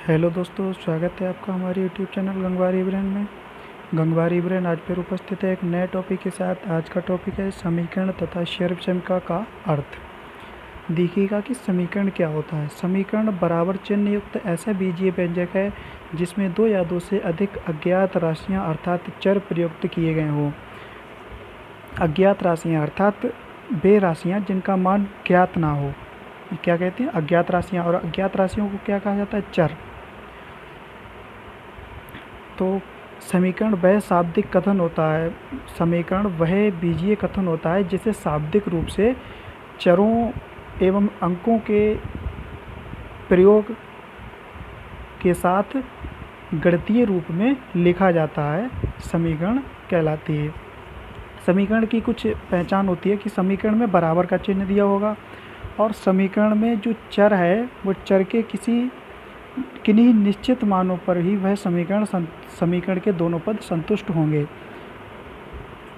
Hello दोस्तों, स्वागत है आपका हमारे यूट्यूब चैनल गंगवारी ब्रेन में। गंगवारी ब्रेन आज फिर उपस्थित है एक नए टॉपिक के साथ। आज का टॉपिक है समीकरण तथा सर्वक्षमता का अर्थ। देखिएगा कि समीकरण क्या होता है। समीकरण बराबर चिन्ह युक्त ऐसा बीजीय व्यंजक है जिसमें दो या दो से अधिक अज्ञात राशियाँ अर्थात चर प्रयुक्त किए गए हों। अज्ञात राशियाँ अर्थात वे राशियाँ जिनका मान ज्ञात ना हो, क्या कहते हैं, अज्ञात राशियाँ। और अज्ञात राशियों को क्या कहा जाता है? चर। तो समीकरण वह शाब्दिक कथन होता है, समीकरण वह बीजीय कथन होता है जिसे शाब्दिक रूप से चरों एवं अंकों के प्रयोग के साथ गणितीय रूप में लिखा जाता है, समीकरण कहलाती है। समीकरण की कुछ पहचान होती है कि समीकरण में बराबर का चिन्ह दिया होगा और समीकरण में जो चर है वो चर के किन्हीं निश्चित मानों पर ही वह समीकरण के दोनों पद संतुष्ट होंगे।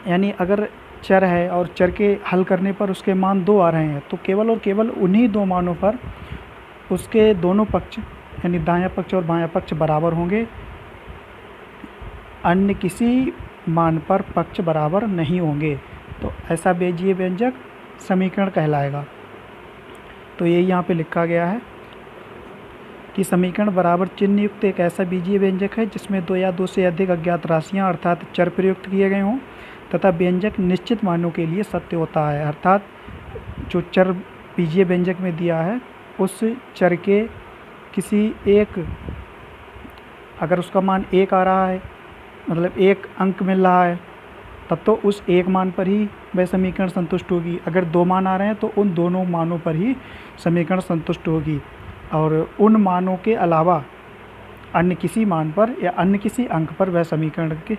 यानी अगर चर है और चर के हल करने पर उसके मान 2 आ रहे हैं तो केवल और केवल उन्हीं 2 मानों पर उसके दोनों पक्ष यानी दायां पक्ष और बायां पक्ष बराबर होंगे। अन्य किसी मान पर पक्ष बराबर नहीं होंगे, तो ऐसा बीजीय व्यंजक समीकरण कहलाएगा। तो यही यहाँ पे लिखा गया है कि समीकरण बराबर चिन्ह युक्त एक ऐसा बीजीय व्यंजक है जिसमें 2 या 2 से अधिक अज्ञात राशियाँ अर्थात चर प्रयुक्त किए गए हों तथा व्यंजक निश्चित मानों के लिए सत्य होता है। अर्थात जो चर बीजीय व्यंजक में दिया है उस चर के किसी एक, अगर उसका मान 1 आ रहा है, मतलब 1 अंक मिल रहा है, तब तो उस 1 मान पर ही वह समीकरण संतुष्ट होगी। अगर 2 मान आ रहे हैं तो उन दोनों मानों पर ही समीकरण संतुष्ट होगी और उन मानों के अलावा अन्य किसी मान पर या अन्य किसी अंक पर वह समीकरण के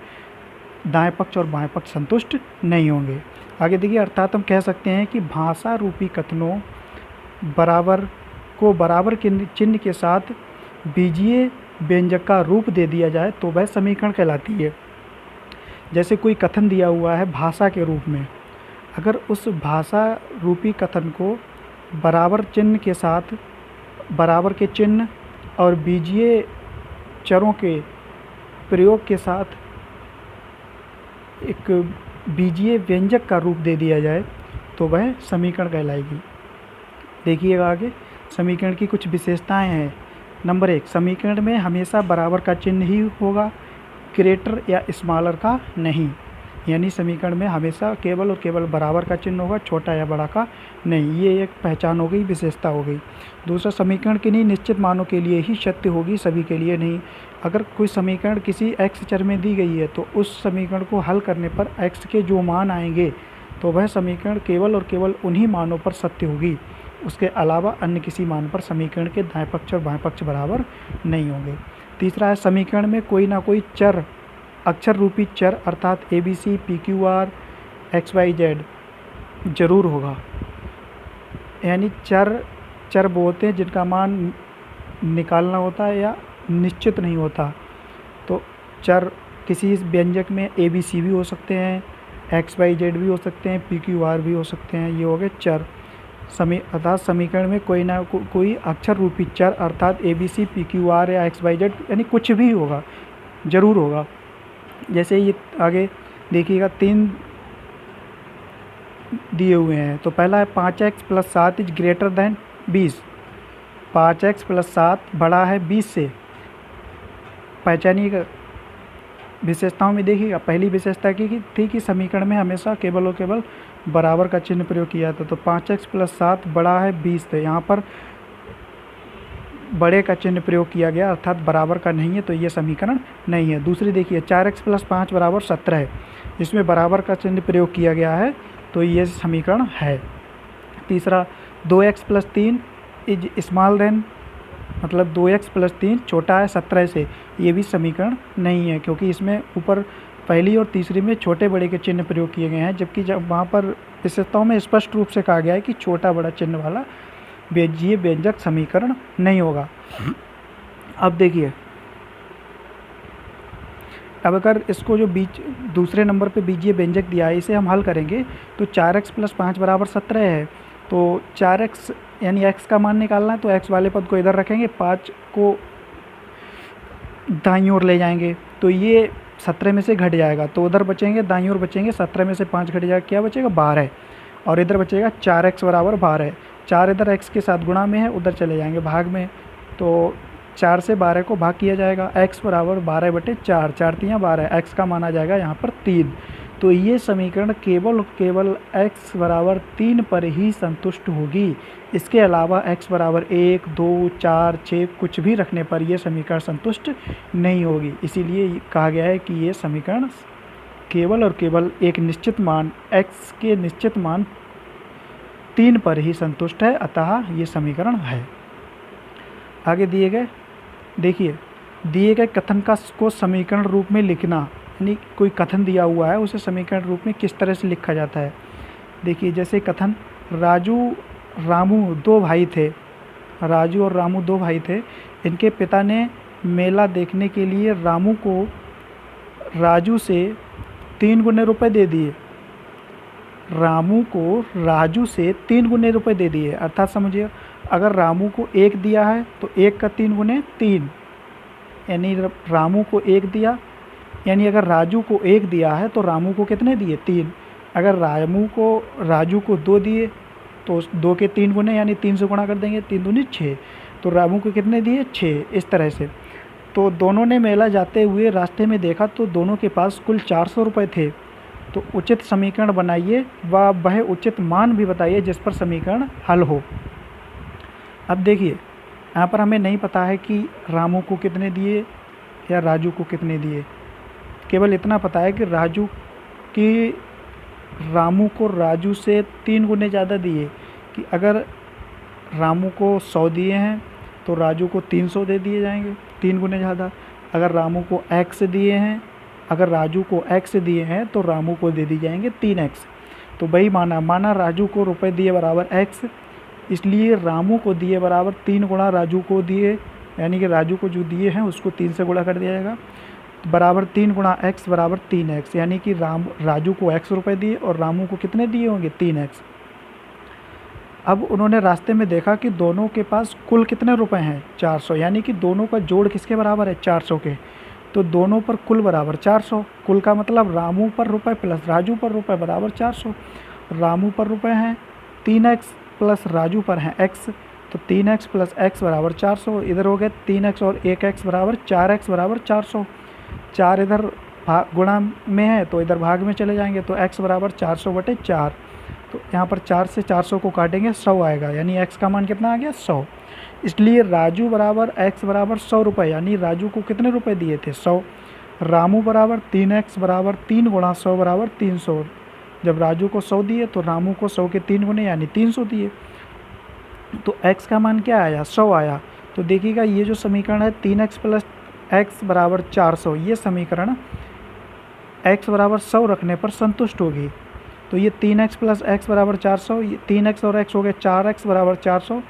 दाएं पक्ष और बाएं पक्ष संतुष्ट नहीं होंगे। आगे देखिए, अर्थात हम कह सकते हैं कि भाषा रूपी कथनों बराबर के चिन्ह के साथ बीजीय व्यंजक का रूप दे दिया जाए तो वह समीकरण कहलाती है। जैसे कोई कथन दिया हुआ है भाषा के रूप में, अगर उस भाषा रूपी कथन को बराबर चिन्ह के साथ, बराबर के चिन्ह और बीजीय चरों के प्रयोग के साथ एक बीजीय व्यंजक का रूप दे दिया जाए तो वह समीकरण कहलाएगी। देखिएगा आगे, समीकरण की कुछ विशेषताएं हैं। नंबर 1, समीकरण में हमेशा बराबर का चिन्ह ही होगा, ग्रेटर या स्मॉलर का नहीं। यानी समीकरण में हमेशा केवल और केवल बराबर का चिन्ह होगा, छोटा या बड़ा का नहीं। ये एक पहचान हो गई, विशेषता हो गई। दूसरा, समीकरण किन्हीं निश्चित मानों के लिए ही सत्य होगी, सभी के लिए नहीं। अगर कोई समीकरण किसी x चर में दी गई है तो उस समीकरण को हल करने पर x के जो मान आएंगे तो वह समीकरण केवल और केवल उन्हीं मानों पर सत्य होगी, उसके अलावा अन्य किसी मान पर समीकरण के दाएं पक्ष और बाएं पक्ष बराबर नहीं होंगे। तीसरा है, समीकरण में कोई ना कोई चर, अक्षर रूपी चर अर्थात ABC, PQR, XYZ जरूर होगा। यानी चर बोलते हैं जिनका मान निकालना होता है या निश्चित नहीं होता। तो चर किसी व्यंजक में ABC भी हो सकते हैं, XYZ भी हो सकते हैं, PQR भी हो सकते हैं। ये हो गए चर। अर्थात समीकरण में कोई ना कोई अक्षर रूपी चर अर्थात ABC, PQR या XYZ यानी कुछ भी होगा, ज़रूर होगा। जैसे ये आगे देखिएगा 3 दिए हुए हैं। तो पहला है 5x + 7 is greater than 20। 5x + 7 बड़ा है 20 से। पहचानिएगा विशेषताओं में। देखिएगा, पहली विशेषता की थी कि समीकरण में हमेशा केवल और केवल बराबर का चिन्ह प्रयोग किया था। तो 5x + 7 बड़ा है 20 से, यहाँ पर बड़े का चिन्ह प्रयोग किया गया अर्थात बराबर का नहीं है, तो ये समीकरण नहीं है। दूसरी देखिए, 4x + 5 = 17 है, इसमें बराबर का चिन्ह प्रयोग किया गया है, तो ये समीकरण है। तीसरा, 2x + 3 इज स्मॉल देन, मतलब 2x + 3 छोटा है 17 से, ये भी समीकरण नहीं है क्योंकि इसमें ऊपर पहली और तीसरी में छोटे बड़े के चिन्ह प्रयोग किए गए हैं, जबकि जब वहाँ पर विशेषताओं में स्पष्ट रूप से कहा गया है कि छोटा बड़ा चिन्ह वाला बीजीय व्यंजक समीकरण नहीं होगा। अब देखिए, अब अगर इसको जो दूसरे नंबर पे बीजीय व्यंजक दिया है इसे हम हल करेंगे तो 4x + 5 = 17 है। तो 4x यानी x का मान निकालना है तो x वाले पद को इधर रखेंगे, 5 को दाईं ओर ले जाएंगे तो ये 17 में से घट जाएगा, तो उधर बचेंगे दाईं ओर बचेंगे 17 में से 5 घट जाएगा, क्या बचेगा 12, और इधर बचेगा 4x बराबर 12। 4 इधर x के साथ गुणा में है, उधर चले जाएंगे भाग में, तो 4 से 12 को भाग किया जाएगा, x बराबर 12/4, 4 तियाँ 12, x का माना जाएगा यहाँ पर 3। तो ये समीकरण केवल केवल x बराबर 3 पर ही संतुष्ट होगी। इसके अलावा x बराबर 1, 2, 4, 6 कुछ भी रखने पर यह समीकरण संतुष्ट नहीं होगी। इसीलिए कहा गया है कि ये समीकरण केवल और केवल एक निश्चित मान x के निश्चित मान 3 पर ही संतुष्ट है, अतः ये समीकरण है। आगे दिए गए देखिए, दिए गए कथन को समीकरण रूप में लिखना, यानी कोई कथन दिया हुआ है उसे समीकरण रूप में किस तरह से लिखा जाता है। देखिए जैसे कथन, रामू दो भाई थे, राजू और रामू दो भाई थे। इनके पिता ने मेला देखने के लिए रामू को राजू से 3 गुने रुपए दे दिए। रामू को राजू से 3 गुने रुपए दे दिए, अर्थात समझिए अगर रामू को 1 दिया है तो 1 का 3 गुने 3, यानी रामू को 1 दिया, यानी अगर राजू को 1 दिया है तो रामू को कितने दिए 3। अगर राजू को 2 दिए तो 2 के 3 गुने यानी 3 से गुणा कर देंगे, 3 दूनी 6, तो रामू को कितने दिए 6। इस तरह से तो दोनों ने मेला जाते हुए रास्ते में देखा तो दोनों के पास कुल 400 रुपये थे। तो उचित समीकरण बनाइए व वह उचित मान भी बताइए जिस पर समीकरण हल हो। अब देखिए यहाँ पर हमें नहीं पता है कि रामू को कितने दिए या राजू को कितने दिए, केवल इतना पता है कि रामू को राजू से 3 गुने ज़्यादा दिए, कि अगर रामू को 100 दिए हैं तो राजू को 300 दे दिए जाएंगे, 3 गुने ज़्यादा। अगर रामू को x दिए हैं, अगर राजू को x दिए हैं तो रामू को दे दी जाएंगे 3x। तो वही माना राजू को रुपए दिए बराबर x, इसलिए रामू को दिए बराबर 3 गुणा राजू को दिए, यानी कि राजू को जो दिए हैं उसको 3 से गुणा कर दिया जाएगा, बराबर 3 गुणा x बराबर 3x, यानी कि राजू को x रुपए दिए और रामू को कितने दिए होंगे 3x। अब उन्होंने रास्ते में देखा कि दोनों के पास कुल कितने रुपए हैं 400, यानी कि दोनों का जोड़ किसके बराबर है 400 के, तो दोनों पर कुल बराबर 400। कुल का मतलब रामू पर रुपए प्लस राजू पर रुपए बराबर 400। रामू पर रुपए हैं 3x प्लस राजू पर हैं x, तो 3x प्लस x बराबर 400। इधर हो गए 3x और 1x बराबर 4x बराबर 400। 4 इधर गुणा में है तो इधर भाग में चले जाएंगे, तो x बराबर 400/4। तो यहाँ पर 4 से 400 को काटेंगे 100 आएगा, यानी x का मान कितना आ गया 100। इसलिए राजू बराबर x बराबर 100 रुपये, यानी राजू को कितने रुपए दिए थे 100। रामू बराबर 3x बराबर 3 गुणा 100 बराबर 300। जब राजू को 100 दिए तो रामू को 100 के 3 गुने यानी 300 दिए, तो x का मान क्या आया 100 आया। तो देखिएगा ये जो समीकरण है 3x प्लस x बराबर 400, ये समीकरण x बराबर 100 रखने पर संतुष्ट होगी। तो ये 3x प्लस x बराबर 400, ये 3x और x हो गए 4x बराबर 400।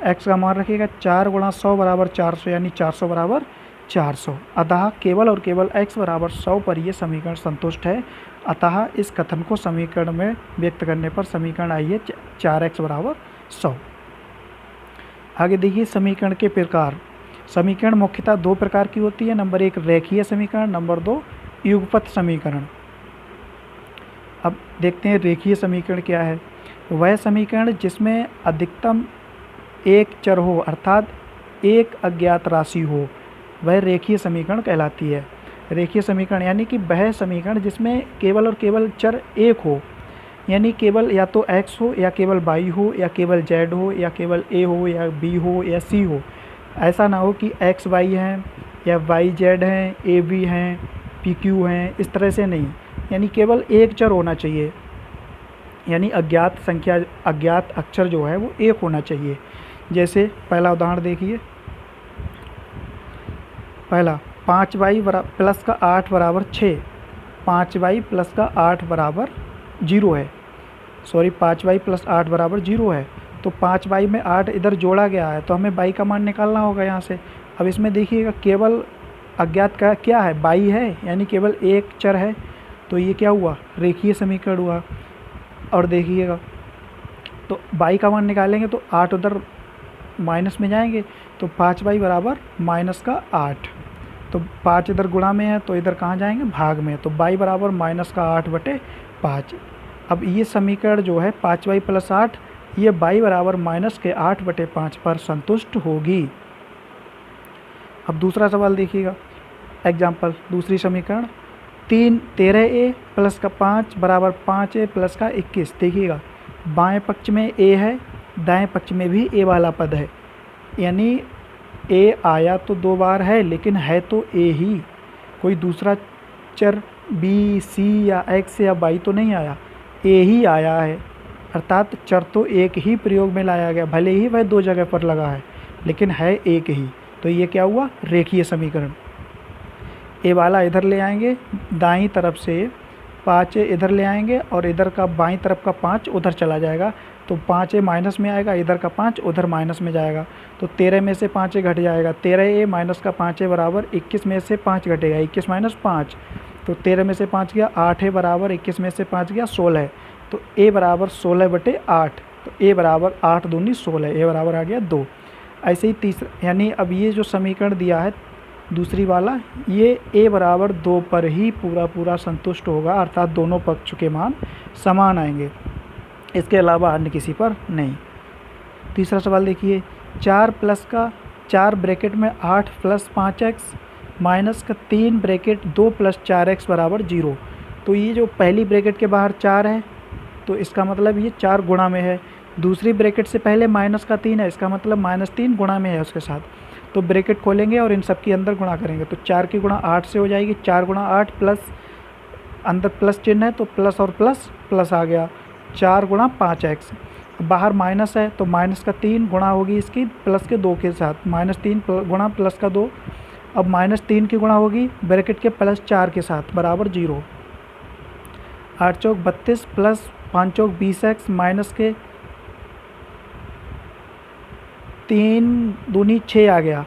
x का मान रखिएगा 4 गुणा 100 बराबर 400, यानी 400 बराबर 400। अतः केवल और केवल x बराबर 100 पर यह समीकरण संतुष्ट है। अतः इस कथन को समीकरण में व्यक्त करने पर समीकरण आई है 4x बराबर 100। आगे देखिए समीकरण के प्रकार। समीकरण मुख्यतः 2 प्रकार की होती है, नंबर 1 रेखीय समीकरण, नंबर 2 युगपत समीकरण। अब देखते हैं रेखीय समीकरण क्या है। वह समीकरण जिसमें अधिकतम एक चर हो, अर्थात एक अज्ञात राशि हो, वह रेखीय समीकरण कहलाती है। रेखीय समीकरण यानी कि वह समीकरण जिसमें केवल और केवल चर एक हो, यानी केवल या तो x हो या केवल y हो या केवल z हो या केवल a हो या b हो या c हो। ऐसा ना हो कि x y हैं या y z हैं, a b हैं, p q हैं, इस तरह से नहीं, यानी केवल एक चर होना चाहिए, यानी अज्ञात संख्या अज्ञात अक्षर जो है वो एक होना चाहिए। जैसे पहला उदाहरण देखिए, पहला 5y प्लस का 8 बराबर 6, 5y प्लस का 8 बराबर 0 है, 5y प्लस 8 बराबर 0 है। तो 5y में 8 इधर जोड़ा गया है तो हमें y का मान निकालना होगा यहाँ से। अब इसमें देखिएगा केवल अज्ञात का क्या है y है, यानी केवल एक चर है, तो ये क्या हुआ रेखीय समीकरण हुआ। और देखिएगा तो y का मान निकालेंगे तो 8 उधर माइनस में जाएंगे, तो 5y बराबर -8। तो 5 इधर गुणा में है तो इधर कहाँ जाएंगे, भाग में। तो y बराबर -8/5। अब ये समीकरण जो है 5y + 8, ये y बराबर -8/5 पर संतुष्ट होगी। अब दूसरा सवाल देखिएगा, एग्जाम्पल दूसरी समीकरण 13a + का 5 बराबर 5a + का 21। देखिएगा बाएं पक्ष में a है, दाएं पक्ष में भी a वाला पद है, यानी a आया तो 2 बार है लेकिन है तो a ही, कोई दूसरा चर b, c या x या y तो नहीं आया, a ही आया है। अर्थात चर तो एक ही प्रयोग में लाया गया, भले ही वह 2 जगह पर लगा है लेकिन है एक ही। तो ये क्या हुआ, रेखीय समीकरण। ए वाला इधर ले आएंगे, दाईं तरफ से 5a इधर ले आएंगे और इधर का बाईं तरफ का 5 उधर चला जाएगा, तो 5a माइनस में आएगा, इधर का 5 उधर माइनस में जाएगा, तो 13 में से 5a घट जाएगा। 13a माइनस का 5a बराबर 21 में से 5 घटेगा, 21 - 5, तो 13 में से 5 गया 8a बराबर 21 में से 5 गया 16, तो a बराबर 16/8, तो a बराबर 8 दूनी 16, a बराबर आ गया 2। ऐसे ही तीसरा, यानी अब ये जो समीकरण दिया है दूसरी वाला, ये a बराबर 2 पर ही पूरा संतुष्ट होगा, अर्थात दोनों पक्ष के मान समान आएंगे, इसके अलावा अन्य किसी पर नहीं। तीसरा सवाल देखिए, 4 ब्रैकेट में 8 + 5x माइनस का 3 ब्रैकेट 2 + 4x बराबर 0। तो ये जो पहली ब्रैकेट के बाहर 4 है तो इसका मतलब ये 4 गुणा में है, दूसरी ब्रैकेट से पहले -3 है, इसका मतलब -3 गुणा में है उसके साथ। तो ब्रैकेट खोलेंगे और इन सब के अंदर गुणा करेंगे, तो 4 की गुणा 8 से हो जाएगी, 4 × 8 प्लस अंदर प्लस चिन्ह है तो प्लस और प्लस प्लस आ गया, 4 × 5x। बाहर माइनस है तो -3 गुणा होगी इसकी प्लस के 2 के साथ, -3 गुणा प्लस का 2, अब -3 की गुणा होगी ब्रैकेट के +4 के साथ बराबर 0। 8 चौक 32 प्लस 5 चौक 20x माइनस के 3 दूनी 6 आ गया,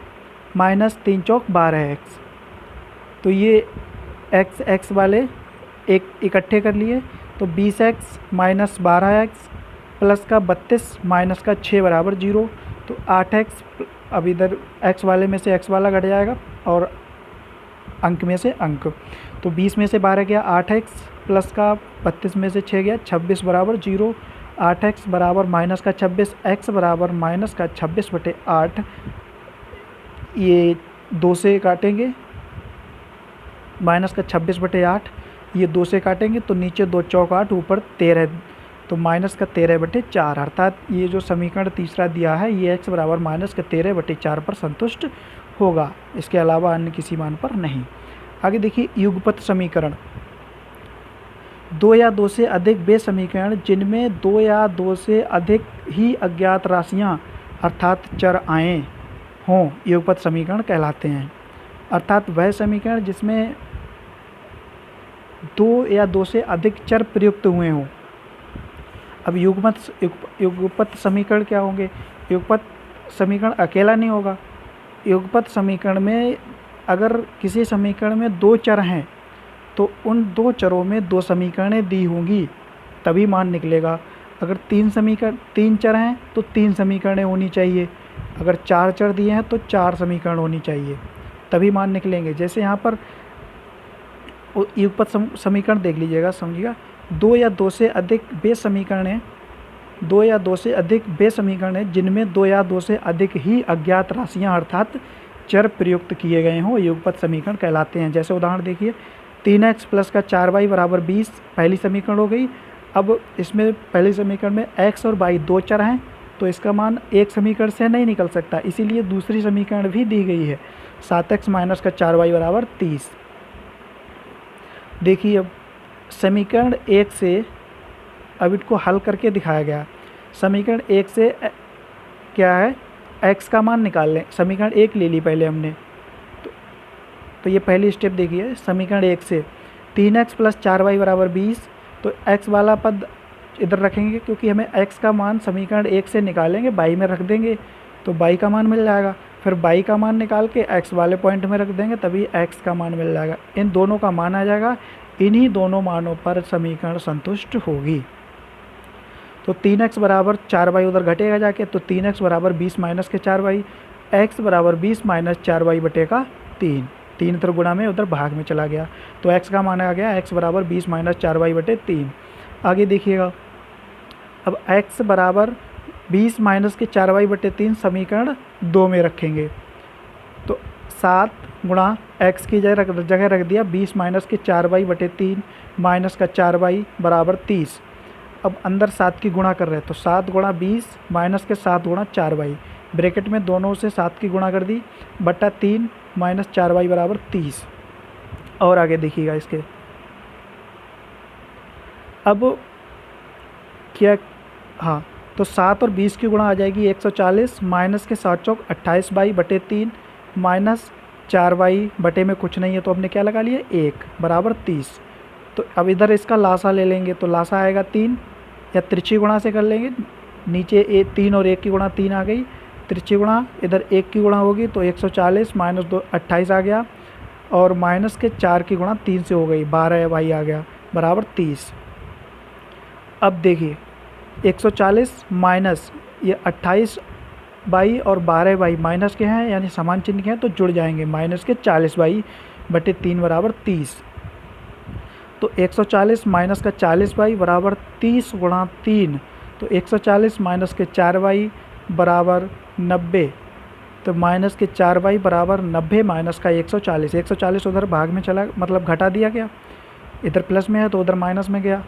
-3 चौक 12x। तो ये x वाले एक इकट्ठे कर लिए, तो 20x माइनस 12x प्लस का 32 माइनस का 6 बराबर 0। तो 8x, अब इधर x वाले में से x वाला घट जाएगा और अंक में से अंक, तो 20 में से 12 गया 8x प्लस का 32 में से 6 गया 26 बराबर 0। 8x बराबर माइनस का 26, x बराबर माइनस का 26/8। ये 2 से काटेंगे, माइनस का 26/8, ये 2 से काटेंगे तो नीचे 2 चौक 8 ऊपर 13, तो माइनस का 13/4। अर्थात ये जो समीकरण तीसरा दिया है ये x बराबर माइनस का 13/4 पर संतुष्ट होगा, इसके अलावा अन्य किसी मान पर नहीं। आगे देखिए युगपत समीकरण, 2 या 2 से अधिक वे समीकरण जिनमें 2 या 2 से अधिक ही अज्ञात राशियां अर्थात चर आए हों युगपत समीकरण कहलाते हैं। अर्थात वह समीकरण जिसमें 2 या 2 से अधिक चर प्रयुक्त हुए हों। अब युगपत समीकरण क्या होंगे, युगपत समीकरण अकेला नहीं होगा, युगपत समीकरण में अगर किसी समीकरण में 2 चर हैं तो उन 2 चरों में 2 समीकरणें दी होंगी तभी मान निकलेगा। अगर 3 चर हैं तो 3 समीकरणें होनी चाहिए, अगर 4 चर दिए हैं तो 4 समीकरण होनी चाहिए तभी मान निकलेंगे। जैसे यहाँ पर युगपत समीकरण देख लीजिएगा, समझिएगा, 2 या 2 से अधिक वे समीकरण हैं, 2 या 2 से अधिक वे समीकरण हैं जिनमें 2 या 2 से अधिक ही अज्ञात राशियां अर्थात चर प्रयुक्त किए गए हों युगपत समीकरण कहलाते हैं। जैसे उदाहरण देखिए, 3x प्लस का 4y बराबर 20 पहली समीकरण हो गई। अब इसमें पहली समीकरण में x और y 2 चर हैं तो इसका मान एक समीकरण से नहीं निकल सकता, इसीलिए दूसरी समीकरण भी दी गई है, 7x माइनस का 4y बराबर 30। देखिए अब समीकरण 1 से अब इनको हल करके दिखाया गया। समीकरण 1 से क्या है, x का मान निकाल लें, समीकरण 1 ले ली पहले हमने, तो ये पहली स्टेप देखिए। समीकरण 1 से 3x प्लस 4y बराबर 20, तो x वाला पद इधर रखेंगे क्योंकि हमें x का मान समीकरण 1 से निकालेंगे, y में रख देंगे तो y का मान मिल जाएगा, फिर y का मान निकाल के x वाले पॉइंट में रख देंगे तभी x का मान मिल जाएगा। इन दोनों का मान आ जाएगा, इन्हीं दोनों मानों पर समीकरण संतुष्ट होगी। तो 3x बराबर 4y उधर घटेगा जाके, तो 3x बराबर 20 माइनस के 4y, x बराबर 20 माइनस 4y/3। 3 इधर गुणा में उधर भाग में चला गया, तो x का मान आ गया x बराबर 20 माइनस 4y/3। आगे देखिएगा, अब x बराबर 20 माइनस के 4y/3 समीकरण 2 में रखेंगे, तो 7 गुणा x की जगह रख दिया 20 माइनस के 4y/3 माइनस का 4y बराबर 30। अब अंदर 7 की गुणा कर रहे हैं, तो 7 गुणा 20 माइनस के 7 गुणा 4y, ब्रैकेट में दोनों से 7 की गुणा कर दी, बटा 3 माइनस 4y बराबर 30। और आगे देखिएगा इसके, अब क्या, हाँ, तो 7 और 20 की गुणा आ जाएगी 140 माइनस के 7 चौक 28y/3 माइनस 4y बटे में कुछ नहीं है तो हमने क्या लगा लिया 1 बराबर 30। तो अब इधर इसका लासा ले लेंगे, तो लासा आएगा 3, या तिरछी गुणा से कर लेंगे, नीचे 3 और 1 की गुणा 3 आ गई, तिरछी गुणा इधर 1 की गुणा होगी तो 140 माइनस 2 28 आ गया, और माइनस के 4 की गुणा 3 से हो गई 12y आ गया बराबर 30। अब देखिए 140 माइनस ये 28y और 12y माइनस के हैं यानी समान चिन्ह के हैं, तो जुड़ जाएंगे, माइनस के 40y/3 बराबर 30। तो 140 माइनस का 40y बराबर 30 गुणा 3, तो 140 माइनस के 4y बराबर 90, तो माइनस के 4y बराबर 90 माइनस का 140, 140 उधर भाग में चला, मतलब घटा दिया गया, इधर प्लस में है तो उधर माइनस में गया,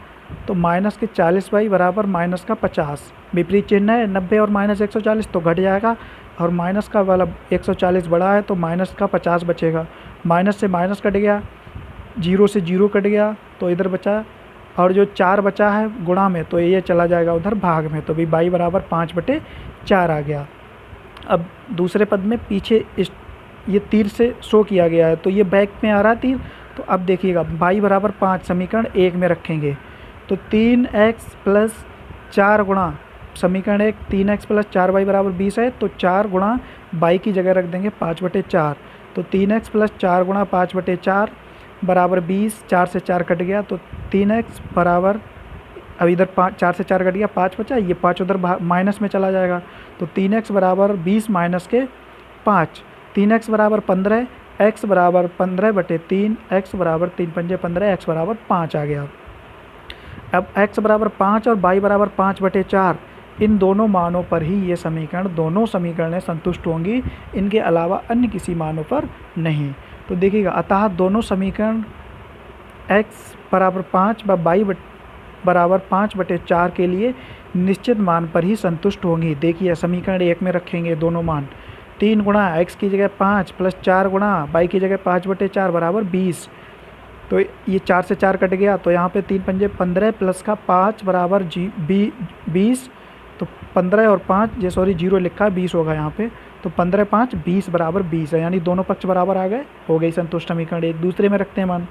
तो माइनस के 40y बराबर माइनस का 50, विपरीत चिन्ह है 90 और माइनस 140 तो घट जाएगा, और माइनस का वाला 140 बड़ा है तो माइनस का 50 बचेगा, माइनस से माइनस कट गया, 0 से 0 कट गया तो इधर बचा, और जो 4 बचा है गुणा में तो ये चला जाएगा उधर भाग में, तो भी y बराबर 5/4 आ गया। अब दूसरे पद में पीछे ये तीर से शो किया गया है तो ये बैक में आ रहा है तीर, तो अब देखिएगा y बराबर 5 समीकरण 1 में रखेंगे, तो 3x प्लस 4 गुणा समीकरण 1 3x प्लस 4y बराबर 20 है, तो 4 गुणा y की जगह रख देंगे 5/4, तो 3x प्लस 4 गुणा 5/4 बराबर 20, 4 से 4 कट गया तो 3x बराबर, अब इधर 4 से 4 कट गया 5 बचा, ये 5 उधर माइनस में चला जाएगा, तो 3x बराबर 20 माइनस के 5, 3x बराबर 15, x बराबर 15/3, x बराबर 3 पंजे 15, x बराबर 5 आ गया। अब x बराबर 5 और y बराबर 5/4, इन दोनों मानों पर ही ये समीकरण, दोनों समीकरणें संतुष्ट होंगी, इनके अलावा अन्य किसी मानों पर नहीं। तो देखिएगा, अतः दोनों समीकरण x बराबर 5 व y बराबर 5/4 के लिए निश्चित मान पर ही संतुष्ट होंगी। देखिए समीकरण 1 में रखेंगे दोनों मान, 3 गुणा x की जगह 5 प्लस 4 गुणा y की जगह 5/4 बराबर 20, तो ये 4 से 4 कट गया, तो यहाँ पे 3 पंजे 15 प्लस का 5 बराबर 20, तो 15 और 5 ये सॉरी 0 लिखा है 20 होगा यहाँ पे, तो 15 5 20 बराबर 20 है, यानी दोनों पक्ष बराबर आ गए, हो गई संतुष्ट समीकरण 1। दूसरे में रखते हैं मान,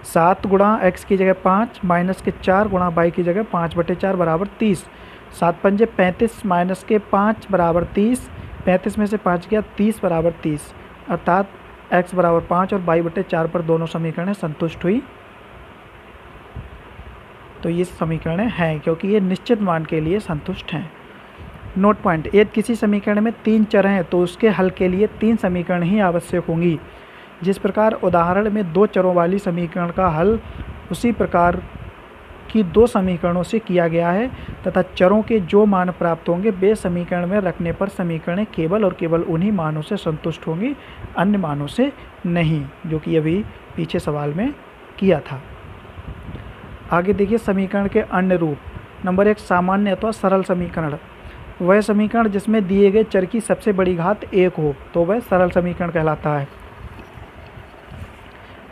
7 गुणा x की जगह 5 माइनस के 4 गुणा y की जगह 5/4 बराबर 30, 7 पंजे 35 माइनस के 5 बराबर 30, 35 में से 5 गया 30 बराबर 30, अर्थात x बराबर 5 और y/4 पर दोनों समीकरणें संतुष्ट हुई। तो ये समीकरणें हैं क्योंकि ये निश्चित मान के लिए संतुष्ट हैं। नोट पॉइंट, यदि किसी समीकरण में 3 चर हैं तो उसके हल के लिए 3 समीकरण ही आवश्यक होंगी। जिस प्रकार उदाहरण में 2 चरों वाली समीकरण का हल उसी प्रकार की 2 समीकरणों से किया गया है तथा चरों के जो मान प्राप्त होंगे वे समीकरण में रखने पर समीकरणें केवल और केवल उन्हीं मानों से संतुष्ट होंगी, अन्य मानों से नहीं, जो कि अभी पीछे सवाल में किया था। आगे देखिए समीकरण के अन्य रूप। नंबर 1, सामान्य अथवा सरल समीकरण। वह समीकरण जिसमें दिए गए चर की सबसे बड़ी घात 1 हो तो वह सरल समीकरण कहलाता है।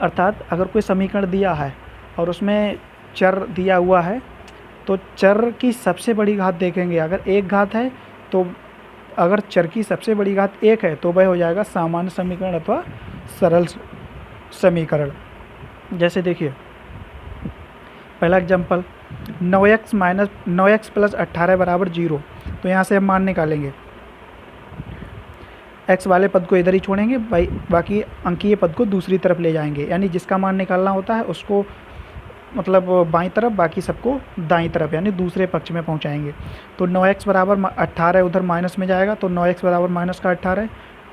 अर्थात अगर कोई समीकरण दिया है और उसमें चर दिया हुआ है तो चर की सबसे बड़ी घात देखेंगे, अगर 1 घात है तो अगर चर की सबसे बड़ी घात 1 है तो वह हो जाएगा सामान्य समीकरण अथवा सरल समीकरण। जैसे देखिए पहला एग्जाम्पल, 9x प्लस 18 बराबर 0, तो यहाँ से हम मान निकालेंगे, x वाले पद को इधर ही छोड़ेंगे, बाकी अंकीय पद को दूसरी तरफ ले जाएंगे, यानी जिसका मान निकालना होता है उसको मतलब बाईं तरफ, बाकी सबको दाईं तरफ यानी दूसरे पक्ष में पहुँचाएंगे। तो 9x बराबर 18 उधर माइनस में जाएगा तो 9x बराबर माइनस का 18,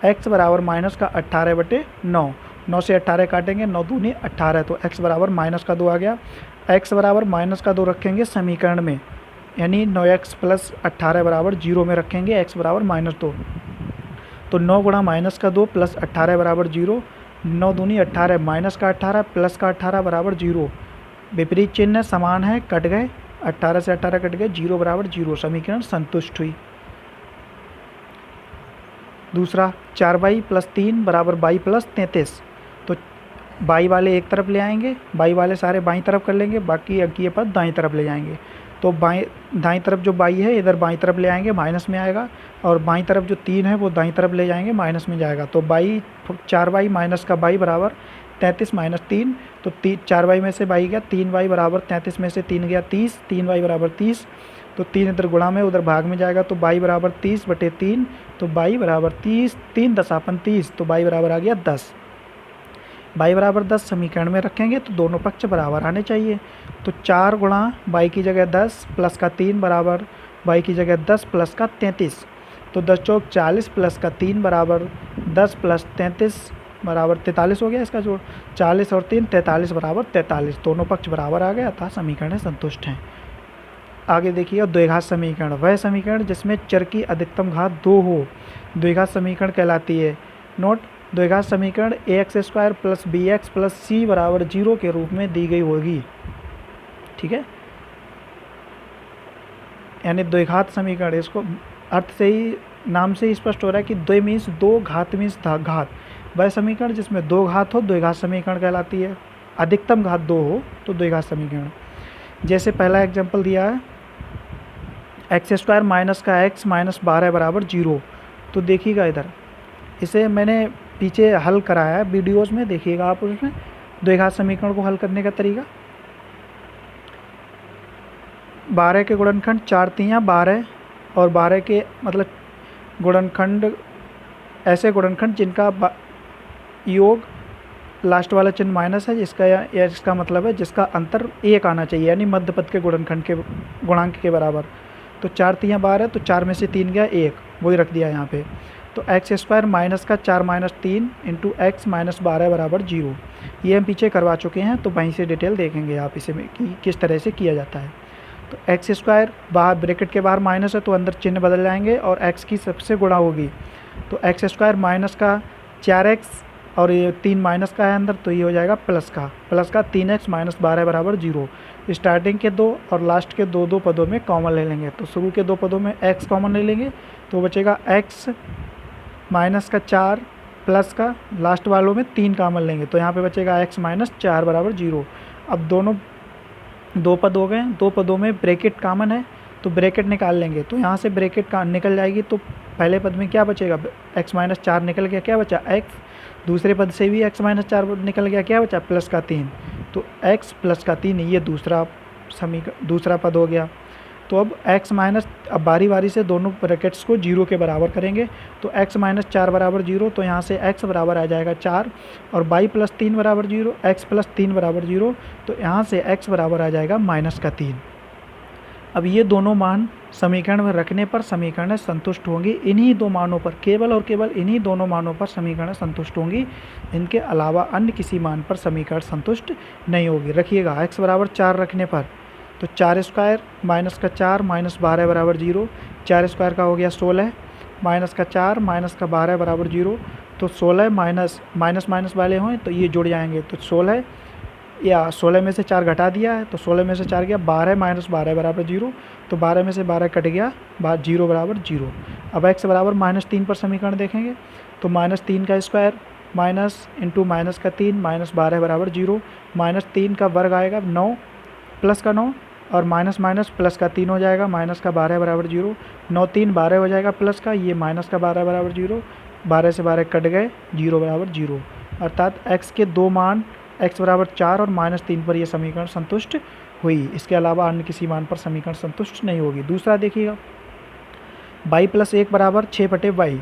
x बराबर माइनस का 18/9, 9 से 18 काटेंगे, 9 दूनी 18, तो x बराबर माइनस का 2 आ गया। x बराबर माइनस का 2 रखेंगे समीकरण में, यानी 9x प्लस 18 बराबर 0 में रखेंगे x बराबर -2, तो 9 गुणा माइनस का 2 प्लस 18 बराबर 0, 9 दूनी 18, माइनस का 18 प्लस का 18 बराबर 0, विपरीत चिन्ह समान है, कट गए, 18 से 18 कट गए, 0 बराबर 0, समीकरण संतुष्ट हुई। दूसरा 4y प्लस 3 बराबर y प्लस 33, तो y वाले एक तरफ ले आएंगे, y वाले सारे बाईं तरफ कर लेंगे, बाकी अंकीय पद दाईं तरफ ले जाएंगे। तो दाईं तरफ जो y है इधर बाईं तरफ ले आएंगे, माइनस में आएगा, और बाईं तरफ जो 3 है वो दाईं तरफ ले जाएंगे, माइनस में जाएगा। तो 4y माइनस का y बराबर 33 माइनस 3, तो 4y में से y गया, 3y बराबर 33 में से 3 गया 30, 3y बराबर 30, तो 3 इधर गुणा में उधर भाग में जाएगा, तो y बराबर 30/3, तो y बराबर 30, 3 दशापन 30, तो y बराबर आ गया 10। y बराबर 10 समीकरण में रखेंगे तो दोनों पक्ष बराबर आने चाहिए। तो 4 गुणा y की जगह 10 प्लस का 3 बराबर y की जगह 10 प्लस का 33, तो 10 चौक 40 प्लस का 3 बराबर 10 प्लस 33 बराबर 43 हो गया, इसका जोड़ 40 और 3 43 बराबर 43, दोनों पक्ष बराबर आ गया, अतः समीकरण संतुष्ट हैं। आगे देखिए द्विघात समीकरण, वह समीकरण जिसमें चर की अधिकतम घात 2 हो द्विघात समीकरण कहलाती है। नोट, द्विघात समीकरण ax² plus bx plus c बराबर 0 के रूप में दी गई होगी, ठीक है। यानी द्विघात समीकरण, इसको अर्थ से ही, नाम से ही स्पष्ट हो रहा है कि द्वि मीन्स 2, घात मीन्स घात, वह समीकरण जिसमें 2 घात हो द्विघात समीकरण कहलाती है, अधिकतम घात 2 हो तो द्विघात समीकरण। जैसे पहला एग्जाम्पल दिया है x² माइनस का x माइनस 12 बराबर 0, तो देखिएगा इधर, इसे मैंने पीछे हल कराया है वीडियोज़ में, देखिएगा आप उसमें द्विघात समीकरण को हल करने का तरीका। 12 के गुणनखंड 4 तियाँ 12, और 12 के मतलब गुणनखंड, ऐसे गुणनखंड जिनका योग लास्ट वाला चिन्ह माइनस है, जिसका या इसका मतलब है जिसका अंतर 1 आना चाहिए, यानी मध्य पद के गुणनखंड के गुणांक के बराबर। तो 4 तियाँ 12, तो 4 में से 3 गया 1, वही रख दिया यहाँ पे। तो x² माइनस का 4 माइनस 3 इंटू x माइनस 12 बराबर 0, ये हम पीछे करवा चुके हैं, तो वहीं से डिटेल देखेंगे आप इसे में कि किस तरह से किया जाता है। तो x² बाहर ब्रैकेट के बाहर माइनस है, तो अंदर चिन्ह बदल जाएंगे और x की सबसे गुणा होगी, तो x² माइनस का 4x और ये 3 माइनस का है अंदर, तो ये हो जाएगा प्लस का 3x माइनस 12 बराबर 0। स्टार्टिंग के 2 और लास्ट के 2 पदों में कॉमन ले लेंगे, तो शुरू के 2 पदों में x कॉमन ले लेंगे, तो बचेगा x माइनस का 4 प्लस का लास्ट वालों में 3 कॉमन लेंगे, तो यहाँ पे बचेगा x माइनस 4 बराबर 0। अब दोनों 2 पद हो गए, 2 पदों में ब्रैकेट कॉमन है, तो ब्रैकेट निकाल लेंगे, तो यहाँ से ब्रैकेट का निकल जाएगी, तो पहले पद में क्या बचेगा, x माइनस 4 निकल गया, क्या बचा x, दूसरे पद से भी x माइनस 4 निकल गया, क्या बचा प्लस का 3, तो x प्लस का 3, ये दूसरा पद हो गया। तो अब x माइनस, अब बारी बारी से दोनों ब्रैकेट्स को 0 के बराबर करेंगे, तो x माइनस 4 बराबर 0, तो यहाँ से x बराबर आ जाएगा 4, और y प्लस 3 बराबर 0, x प्लस 3 बराबर 0, तो यहाँ से x बराबर आ जाएगा माइनस का 3। अब ये दोनों मान समीकरण में रखने पर समीकरण संतुष्ट होंगी, इन्हीं 2 मानों पर, केवल और केवल इन्हीं दोनों मानों पर समीकरण संतुष्ट होंगी, इनके अलावा अन्य किसी मान पर समीकरण संतुष्ट नहीं होगी। रखिएगा x बराबर 4 रखने पर, तो 4² माइनस का 4 माइनस 12 बराबर 0, 4² का हो गया 16, माइनस का 4 माइनस का 12 बराबर 0, तो 16 माइनस वाले हों तो ये जुड़ जाएंगे, तो 16 या 16 में से 4 घटा दिया है, तो 16 में से 4 गया 12 माइनस 12 बराबर 0, तो 12 में से 12 कट गया, 0 बराबर 0। अब x बराबर -3 पर समीकरण देखेंगे, तो -3 का स्क्वायर माइनस इंटू माइनस का 3 माइनस 12 बराबर 0, -3 का वर्ग आएगा 9 प्लस का 9, और माइनस माइनस प्लस का 3 हो जाएगा, माइनस का 12 बराबर 0, 9 3 12 हो जाएगा प्लस का, ये माइनस का 12 बराबर 0, 12 से 12 कट गए, 0 बराबर 0, अर्थात x के 2 मान x बराबर 4 और -3 पर यह समीकरण संतुष्ट हुई, इसके अलावा अन्य किसी मान पर समीकरण संतुष्ट नहीं होगी। दूसरा देखिएगा y प्लस 1 बराबर 6/y,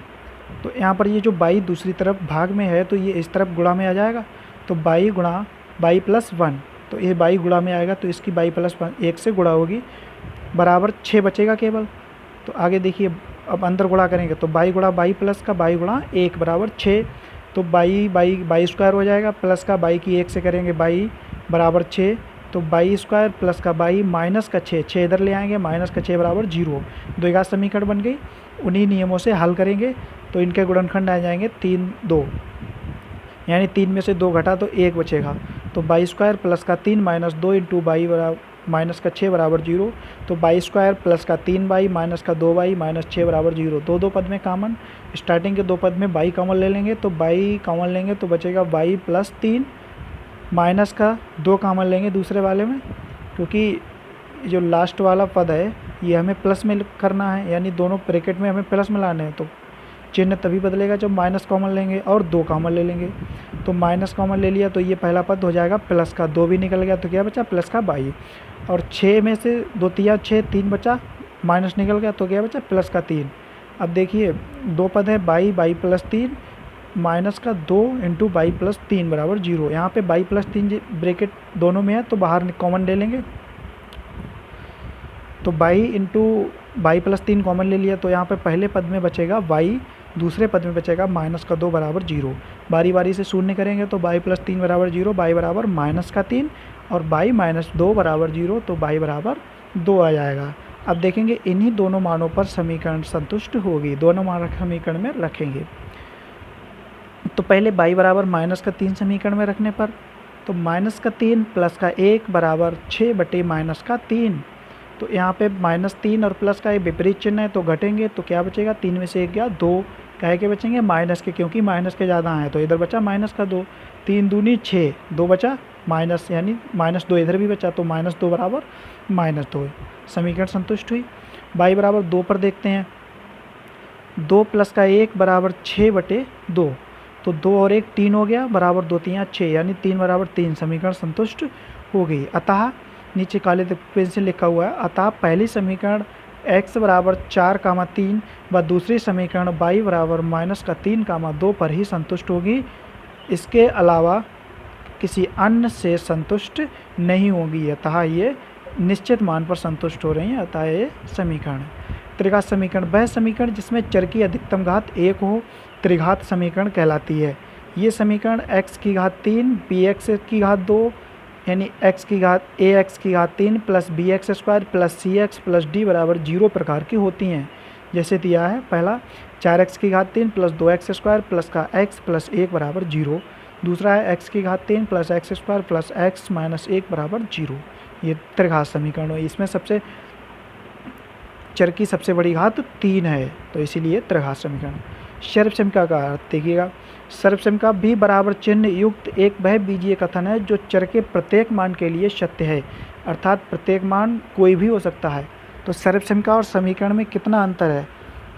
तो यहाँ पर ये जो y दूसरी तरफ भाग में है, तो ये इस तरफ गुणा में आ जाएगा, तो y गुणा y प्लस 1, तो ये y गुणा में आएगा, तो इसकी y प्लस 1 से गुणा होगी, बराबर 6 बचेगा केवल। तो आगे देखिए अब अंदर गुणा करेंगे तो बाई गुणा बाई प्लस का बाई गुणा 1 बराबर 6। तो बाई बाई बाई स्क्वायर हो जाएगा, प्लस का बाई की 1 से करेंगे बाई बराबर 6। तो बाई स्क्वायर प्लस का बाई माइनस का 6, 6 इधर ले आएंगे, माइनस का 6 बराबर 0। द्विघात समीकरण बन गई। उन्हीं नियमों से हल करेंगे तो इनके गुणनखंड आ जाएंगे 3 2, यानी 3 में से 2 घटा तो 1 बचेगा। तो बाई स्क्वायर प्लस का 3 माइनस 2 इंटू बाई बराबर माइनस का 6 बराबर 0। तो बाई स्क्वायर प्लस का 3 बाई माइनस का 2 बाई माइनस 6 बराबर 0। दो पद में कॉमन, स्टार्टिंग के 2 पद में बाई कॉमन ले लेंगे तो बाई कॉमन लेंगे तो बचेगा बाई प्लस 3, माइनस का 2 कॉमन लेंगे दूसरे वाले में, क्योंकि जो लास्ट वाला पद है ये हमें प्लस में करना है, यानी दोनों ब्रैकेट में हमें प्लस में लाने हैं। तो चिन्ह तभी बदलेगा जब माइनस कॉमन लेंगे और 2 कॉमन ले लेंगे। तो माइनस कॉमन ले लिया तो ये पहला पद हो जाएगा प्लस का, 2 भी निकल गया तो क्या बचा प्लस का बाई। और 6 में से 2 तिया 6, 3 बचा, माइनस निकल गया तो क्या बचा प्लस का 3। अब देखिए 2 पद है बाई बाई प्लस 3 माइनस का 2 इंटू बाई प्लस 3 बराबर 0। यहाँ पे बाई प्लस 3 ब्रैकेट दोनों में है तो बाहर कॉमन ले लेंगे। तो by into by plus 3 common ले लिया तो यहाँ पे पहले पद में बचेगा बाई, दूसरे पद में बचेगा माइनस का 2 बराबर 0। बारी बारी से शून्य करेंगे तो बाई प्लस 3 बराबर 0, बाई बराबर माइनस का 3 और बाई माइनस 2 बराबर 0। तो बाई बराबर 2 आ जाएगा। अब देखेंगे इन्हीं दोनों मानों पर समीकरण संतुष्ट होगी, दोनों मान समीकरण में रखेंगे। तो पहले बाई बराबर माइनस का 3 समीकरण में रखने पर तो माइनस का 3 प्लस का 1 बराबर 6 बटे माइनस का 3। तो यहाँ पे माइनस 3 और प्लस का एक विपरीत चिन्ह है तो घटेंगे तो क्या बचेगा, 3 में से 1 गया 2, कहे के बचेंगे माइनस के, क्योंकि माइनस के ज़्यादा हैं तो इधर बचा माइनस का 2, 3 दूनी 6, 2 बचा माइनस, यानी माइनस 2 इधर भी बचा तो माइनस 2 बराबर माइनस 2। समीकरण संतुष्ट हुई। बाई बराबर 2 पर देखते हैं, 2 प्लस का 1 बराबर 6 बटे 2। तो 2 और 1 3 हो गया, बराबर 2 3 6, यानी 3 बराबर 3। समीकरण संतुष्ट हो गई। अतः नीचे काले पेन से लिखा हुआ है, अतः पहली समीकरण x बराबर 4, 3 व दूसरी समीकरण y बराबर माइनस का 3, 2 पर ही संतुष्ट होगी। इसके अलावा किसी अन्य से संतुष्ट नहीं होगी। अतः ये निश्चित मान पर संतुष्ट हो रही हैं। अतः ये समीकरण त्रिघात समीकरण वह समीकरण जिसमें चर की अधिकतम घात 1 हो त्रिघात समीकरण कहलाती है। ये समीकरण x की घात 3 bx की घात 2 यानी x की घात ax की घात 3 plus bx square plus cx plus d बराबर 0 प्रकार की होती हैं। जैसे दिया है पहला 4x की घात 3 प्लस 2x स्क्वायर प्लस का x प्लस 1 बराबर 0। दूसरा है x की घात 3 plus x square plus x minus 1 बराबर 0। ये त्रिघात समीकरण है। इसमें सबसे चर की सबसे बड़ी घात 3 है तो इसीलिए त्रिघात समीकरण। सर्वसमिका का अर्थ देखिएगा, सर्वसमिका भी बराबर चिन्ह युक्त एक वह बीजीय कथन है जो चर के प्रत्येक मान के लिए सत्य है, अर्थात प्रत्येक मान कोई भी हो सकता है। तो सर्वसमिका और समीकरण में कितना अंतर है,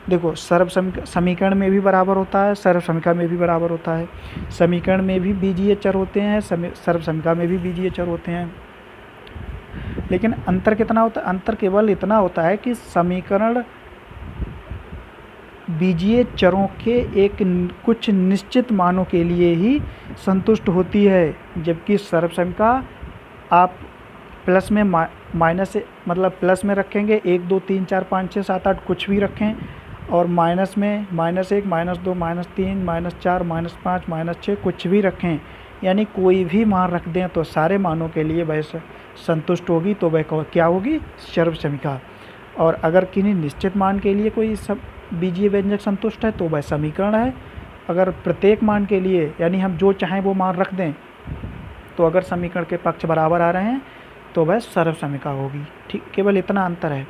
देखो समीकरण में भी बराबर होता है, सर्वसमिका में भी बराबर होता है। समीकरण में भी बीजीय चर होते हैं, सर्वसमिका में भी बीजीय चर होते हैं, लेकिन अंतर कितना होता है, अंतर केवल इतना होता है कि समीकरण बीजीय चरों के एक कुछ निश्चित मानों के लिए ही संतुष्ट होती है, जबकि सर्वसमिका आप प्लस में माइनस मतलब प्लस में रखेंगे 1 2 3 4 5 6 7 8 कुछ भी रखें, और माइनस में -1 -2 -3 -4 -5 -6 कुछ भी रखें, यानी कोई भी मान रख दें तो सारे मानों के लिए वह संतुष्ट होगी, तो वह क्या होगी, सर्वसमिका। और अगर किन्हीं निश्चित मान के लिए कोई सब बीजीय व्यंजक संतुष्ट है तो वह समीकरण है। अगर प्रत्येक मान के लिए यानी हम जो चाहें वो मान रख दें तो अगर समीकरण के पक्ष बराबर आ रहे हैं तो वह सर्वसमिका होगी। ठीक, केवल इतना अंतर है।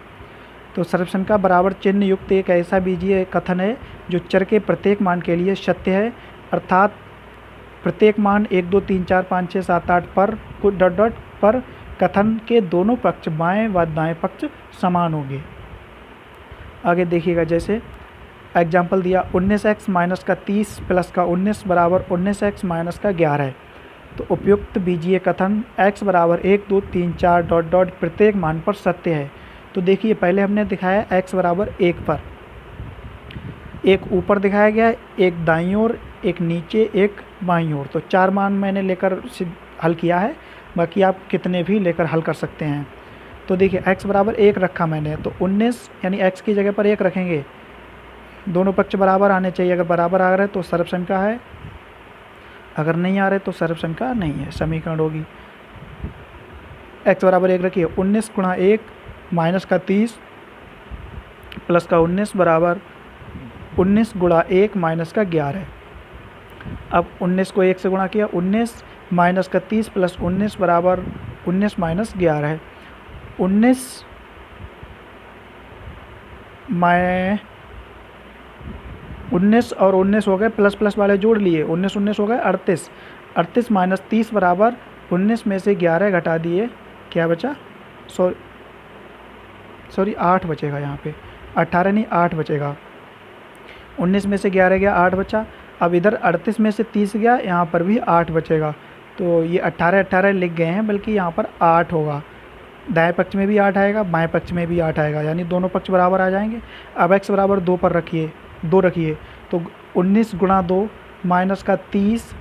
तो सर्वसमिका बराबर चिन्ह युक्त एक ऐसा बीजीय कथन है जो चर के प्रत्येक मान के लिए सत्य है, अर्थात प्रत्येक मान 1 2 3 4 5 6 7 8 पर डॉट डॉट पर कथन के दोनों पक्ष बाएं व दाएं पक्ष समान होंगे। आगे देखिएगा, जैसे एग्जाम्पल दिया 19x माइनस का 30 प्लस का 19 बराबर 19x माइनस का 11। तो उपयुक्त बीजीय कथन x बराबर 1 2 3 4 डॉट डॉट प्रत्येक मान पर सत्य है। तो देखिए पहले हमने दिखाया x बराबर 1 पर, एक ऊपर दिखाया गया, एक दाईं ओर, एक नीचे, एक बाईं ओर। तो 4 मान मैंने लेकर हल किया है, बाकी आप कितने भी लेकर हल कर सकते हैं। तो देखिए x बराबर 1 रखा मैंने, तो 19 यानी x की जगह पर 1 रखेंगे दोनों पक्ष बराबर आने चाहिए। अगर बराबर आ रहे तो सर्वसंख्या है, अगर नहीं आ रहे तो सर्वसंख्या नहीं है। समीकरण होगी x बराबर 1 रखिए, 19 गुणा 1 माइनस का 30 प्लस का 19 बराबर 19 गुणा 1 माइनस का 11। अब 19 को 1 से गुणा किया, 19 माइनस का 30 प्लस 19 बराबर 19 माइनस 11 है। 19 और 19 हो गए, प्लस प्लस वाले जोड़ लिए, 19 19 हो गए 38। 38 माइनस 30 बराबर 19 में से 11 घटा दिए, क्या बचा? सॉरी 8 बचेगा यहाँ पे, 18 नहीं 8 बचेगा। 19 में से 11 गया, 8 बचा। अब इधर 38 में से 30 गया, यहाँ पर भी 8 बचेगा। तो ये 18 18 लिख गए हैं, बल्कि यहाँ पर 8 होगा। दाएं पक्ष में भी 8 आएगा, बाएं पक्ष में भी 8 आएगा, यानी दोनों पक्ष बराबर आ जाएंगे। अब x बराबर 2 पर रखिए, 2 रखिए, तो 19 गुणा 2 माइनस का 30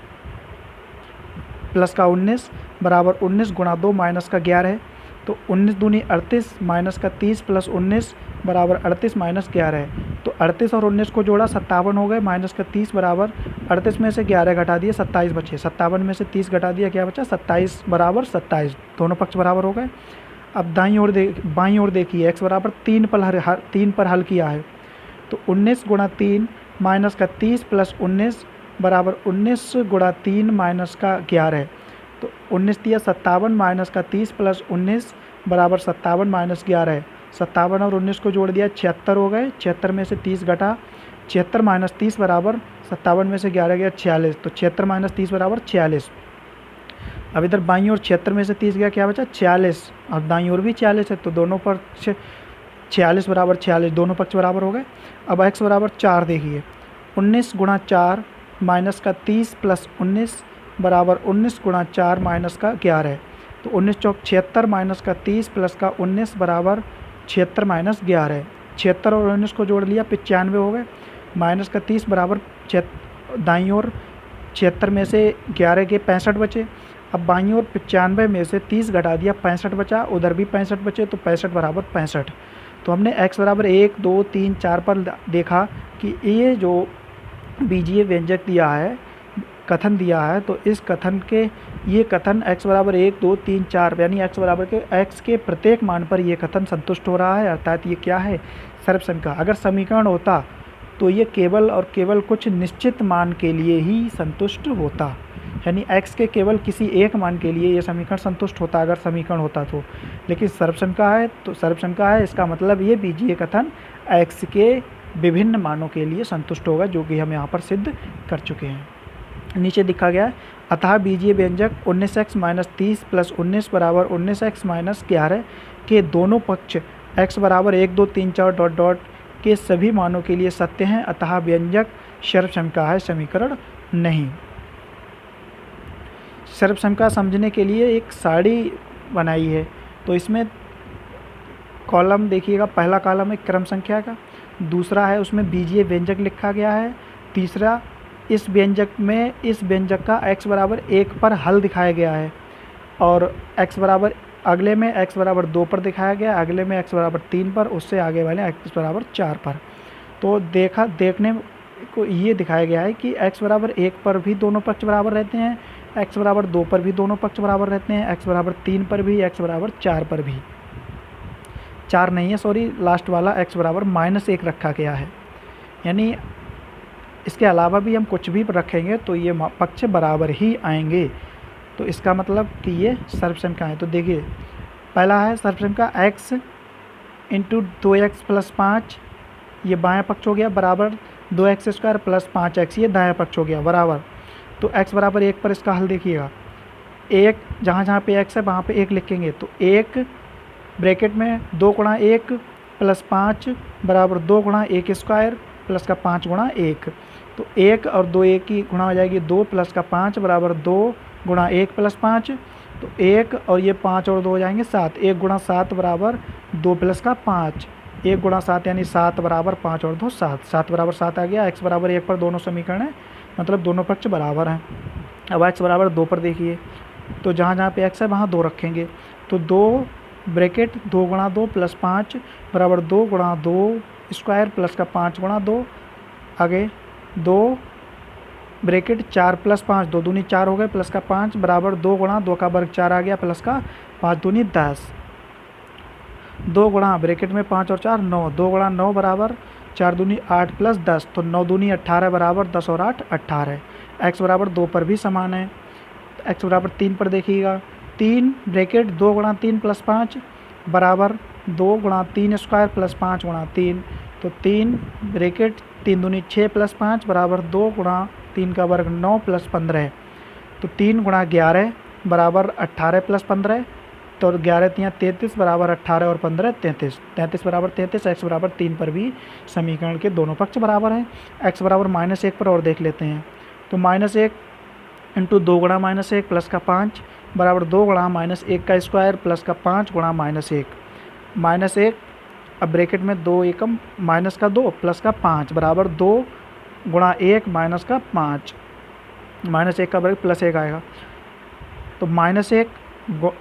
प्लस का 19 बराबर 19 गुणा 2 माइनस का 11 है। तो 19 दूनी 38 माइनस का 30 प्लस 19 बराबर 38 माइनस 11 है। तो 38 और 19 को जोड़ा 57 हो गए, माइनस का 30 बराबर 38 में से 11 घटा दिए, 27 बचे। 57 में से 30 घटा दिया, क्या बचा? 27 बराबर 27। दोनों पक्ष बराबर हो गए। अब बाईं ओर देखिए, x बराबर 3 पर हल किया है। तो 19 गुणा 3 माइनस का 30 प्लस 19 बराबर 19 गुणा 3 माइनस का 11 है। तो 19 दिया 57 माइनस का 30 प्लस 19 बराबर 57 माइनस 11 है। 57 और 19 को जोड़ दिया, 76 हो गए। 76 में से 30 घटा, 76 माइनस 30 बराबर 57 में से 11 गया 46। तो 76 माइनस 30 बराबर 46। अब इधर बाईं ओर 76 में से 30 गया, क्या बचा? 46। और दाईं ओर भी 46 है, तो दोनों पक्ष 46 बराबर 46, दोनों पक्ष बराबर हो गए। अब x बराबर 4 देखिए, 19 गुणा 4 माइनस का 30 प्लस 19 बराबर 19 गुणा 4 माइनस का 11 है। तो 19 चौक 76 माइनस का 30 प्लस का 19 बराबर 76 माइनस 11 है। 76 और 19 को जोड़ लिया, 95 हो गए। माइनस का 30 बराबर दाईं ओर 76 में से 11 के 65 बचे। अब बाईं ओर 95 में से 30 घटा दिया, 65 बचा। उधर भी 65 बचे, तो 65 बराबर 65। तो हमने x बराबर 1 2 3 4 पर देखा कि ये जो बीजीय व्यंजक दिया है, कथन दिया है, तो इस कथन के ये कथन x बराबर 1 2 3 4 यानी x बराबर के x के प्रत्येक मान पर ये कथन संतुष्ट हो रहा है, अर्थात ये क्या है? सर्वसंख्या। अगर समीकरण होता तो ये केवल और केवल कुछ निश्चित मान के लिए ही संतुष्ट होता, यानी x के केवल किसी एक मान के लिए ये समीकरण संतुष्ट होता अगर समीकरण होता तो। लेकिन सर्वसंख्या है तो सर्वसंख्या है, इसका मतलब ये बीजीय कथन x के विभिन्न मानों के लिए संतुष्ट होगा, जो कि हम यहाँ पर सिद्ध कर चुके हैं। नीचे दिखा गया है, अतः बीजीय व्यंजक 19x माइनस 30 प्लस 19 बराबर 19x माइनस 11 के दोनों पक्ष x बराबर 1 2 3 4 डॉट डॉट के सभी मानों के लिए सत्य हैं, अतः व्यंजक सर्वसंख्या है, समीकरण नहीं। सर्वसंख्या समझने के लिए एक सारणी बनाई है, तो इसमें कॉलम देखिएगा, पहला कॉलम है क्रम संख्या का, दूसरा है उसमें बीजीय व्यंजक लिखा गया है, तीसरा इस व्यंजक में इस व्यंजक का x बराबर 1 पर हल दिखाया गया है, और x बराबर अगले में x बराबर 2 पर दिखाया गया, अगले में x बराबर 3 पर, उससे आगे वाले x बराबर 4 पर। तो देखने को ये दिखाया गया है कि x बराबर 1 पर भी दोनों पक्ष बराबर रहते हैं, x बराबर 2 पर भी दोनों पक्ष बराबर रहते हैं, x बराबर 3 पर भी, x बराबर 4 पर भी, 4 नहीं है सॉरी, लास्ट वाला x बराबर -1 रखा गया है। यानी इसके अलावा भी हम कुछ भी रखेंगे तो ये पक्ष बराबर ही आएंगे। तो इसका मतलब कि ये सर्वसंख्या है। तो देखिए, पहला है सर्वसंख्या x इंटू 2x प्लस 5, ये बायां पक्ष हो गया, बराबर 2x स्क्वायर प्लस 5x, ये दायां पक्ष हो गया, बराबर। तो x बराबर 1 पर इसका हल देखिएगा, 1 जहाँ पे x है वहाँ पे 1 लिखेंगे, तो 1 ब्रैकेट में 2 गुणा 1 प्लस 5 बराबर 2 गुणा 1 स्क्वायर प्लस का 5 गुणा 1। तो 1 और 2 1 की गुणा हो जाएगी, 2 प्लस का 5 बराबर 2 गुणा 1 प्लस 5। तो 1 और ये 5 और 2 हो जाएंगे 7, 1 गुणा 7 बराबर 2 प्लस का 5, 1 गुणा 7 यानी 7 बराबर 5 और 2 7, 7 बराबर 7 आ गया। x बराबर 1 पर दोनों समीकरण है, मतलब दोनों पक्ष बराबर हैं। अब x बराबर 2 पर देखिए, तो जहाँ जहाँ पे x है वहाँ 2 रखेंगे, तो 2 ब्रैकेट 2 गुणा 2 प्लस 5 बराबर 2 गुणा 2 स्क्वायर प्लस का 5 गुणा 2 आगे 2 ब्रैकेट 4 प्लस 5, 2 दूनी 4 हो गए, प्लस का 5 बराबर 2 गुणा 2 का वर्ग 4 आ गया, प्लस का 5 दूनी 10, 2 गुणा ब्रैकेट में 5 और 4 9, 2 गुणा 9 बराबर 4 दूनी 8 प्लस 10, तो 9 दूनी 18 बराबर 10 और 8 18। एक्स बराबर 2 पर भी समान है। एक्स बराबर 3 पर देखिएगा, 3 ब्रैकेट 2 गुणा 3 प्लस 5 बराबर 2 गुणा 3 स्क्वायर प्लस 5 गुणा 3, तो 3 ब्रैकेट 3 दूनी 6 प्लस 5 बराबर 2 गुणा 3 का वर्ग 9 प्लस 15, तो 3 गुणा 11 बराबर 18 प्लस 15, तो 11 तियाँ 33 बराबर 18 और 15 33, 33 बराबर 33। एक्स बराबर 3 पर भी समीकरण के दोनों पक्ष बराबर हैं। एक्स बराबर -1 पर और देख लेते हैं, तो -1 इंटू 2 गुणा -1 प्लस का 5 बराबर 2 गुणा -1 का स्क्वायर प्लस का 5 गुणा -1, -1 अब ब्रैकेट में 2 एकम माइनस का 2 प्लस का 5 बराबर 2 गुणा 1 माइनस का 5, -1 का वर्ग प्लस 1 आएगा, तो -1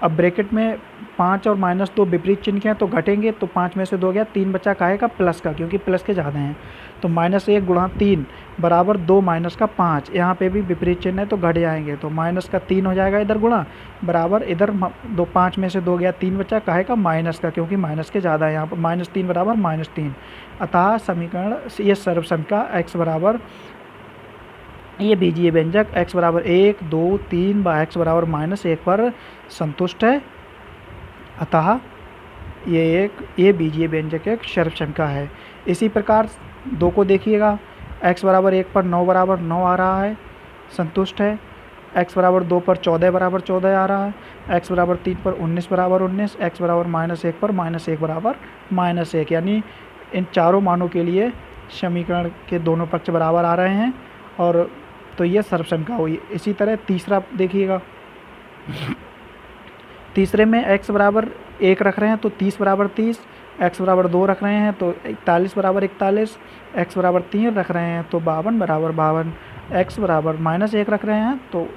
अब ब्रैकेट में 5 और -2 विपरीत चिन्ह के हैं तो घटेंगे, तो 5 में से 2 गया, 3 बचा काहे का प्लस का, क्योंकि प्लस के ज़्यादा हैं, तो -1 गुणा 3 बराबर 2 माइनस का 5, यहाँ पे भी विपरीत चिन्ह है तो घट जाएंगे, तो माइनस का 3 हो जाएगा इधर गुणा बराबर इधर 2, 5 में से 2 गया, 3 बचा काहे का माइनस का, क्योंकि माइनस के ज़्यादा है, यहाँ पर -3 बराबर -3। अतः समीकरण ये सर्वसम का एक्स बराबर ये बीजीय व्यंजक x बराबर 1 2 3 व x बराबर -1 पर संतुष्ट है। अतः ये बीजीय व्यंजक एक सर्वसम है। इसी प्रकार 2 को देखिएगा, x बराबर 1 पर 9 बराबर 9 आ रहा है, संतुष्ट है। x बराबर 2 पर 14 बराबर 14 आ रहा है, x बराबर 3 पर 19 बराबर 19, x बराबर -1 पर -1 बराबर -1, यानी इन चारों मानों के लिए समीकरण के दोनों पक्ष बराबर आ रहे हैं, और तो ये सर्वसम का हुई। इसी तरह तीसरा देखिएगा, तीसरे में x बराबर 1 रख रहे हैं तो 30 बराबर 30, x बराबर 2 रख रहे हैं तो 41 बराबर 41, x बराबर 3 रख रहे हैं तो 52 बराबर 52, x बराबर -1 रख रहे हैं तो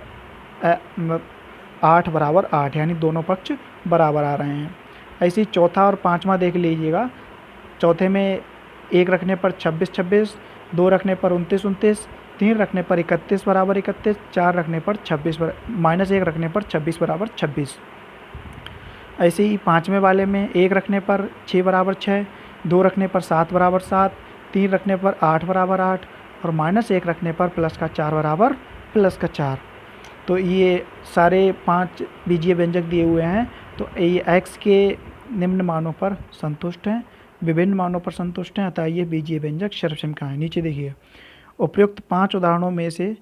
8 बराबर 8, यानी दोनों पक्ष बराबर आ रहे हैं। ऐसे चौथा और पाँचवा देख लीजिएगा, चौथे में 1 रखने पर 26 26, 2 रखने पर 29 29, 3 रखने पर 31 बराबर 31, 4 रखने पर 26 -1 रखने पर 26 बराबर 26। ऐसे ही पाँचवें वाले में 1 रखने पर 6 बराबर 6, 2 रखने पर 7 बराबर 7, 3 रखने पर 8 बराबर 8, और -1 रखने पर प्लस का 4 बराबर प्लस का 4। तो ये सारे 5 बीजीय व्यंजक दिए हुए हैं, तो ये x के निम्न मानों पर संतुष्ट हैं, विभिन्न मानों पर संतुष्ट हैं, अतः ये बीजीय व्यंजक सर्वसम का है। नीचे देखिए, उपयुक्त 5 उदाहरणों में से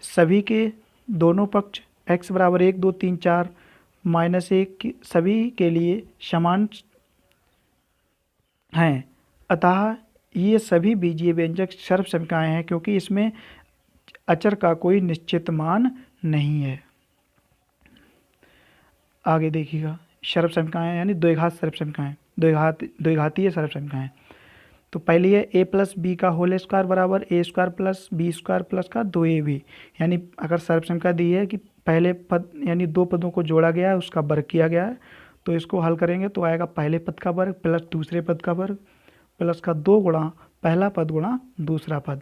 सभी के दोनों पक्ष x बराबर 1 2 3 4 -1 सभी के लिए समान हैं, अतः ये सभी बीजीय व्यंजक सर्वसमिकाएँ हैं, क्योंकि इसमें अचर का कोई निश्चित मान नहीं है। आगे देखिएगा, सर्वसमिकाएँ यानी द्विघात सर्वसमिकाएँ, द्विघातीय सर्वसमिकाएँ। तो पहली है a प्लस बी का होल स्क्वायर बराबर a square plus B square plus का 2ab, यानी अगर सर्वसमिका दी है कि पहले पद यानी 2 पदों को जोड़ा गया है उसका वर्ग किया गया है, तो इसको हल करेंगे तो आएगा पहले पद का वर्ग प्लस दूसरे पद का वर्ग प्लस का 2 गुणा पहला पद गुणा दूसरा पद।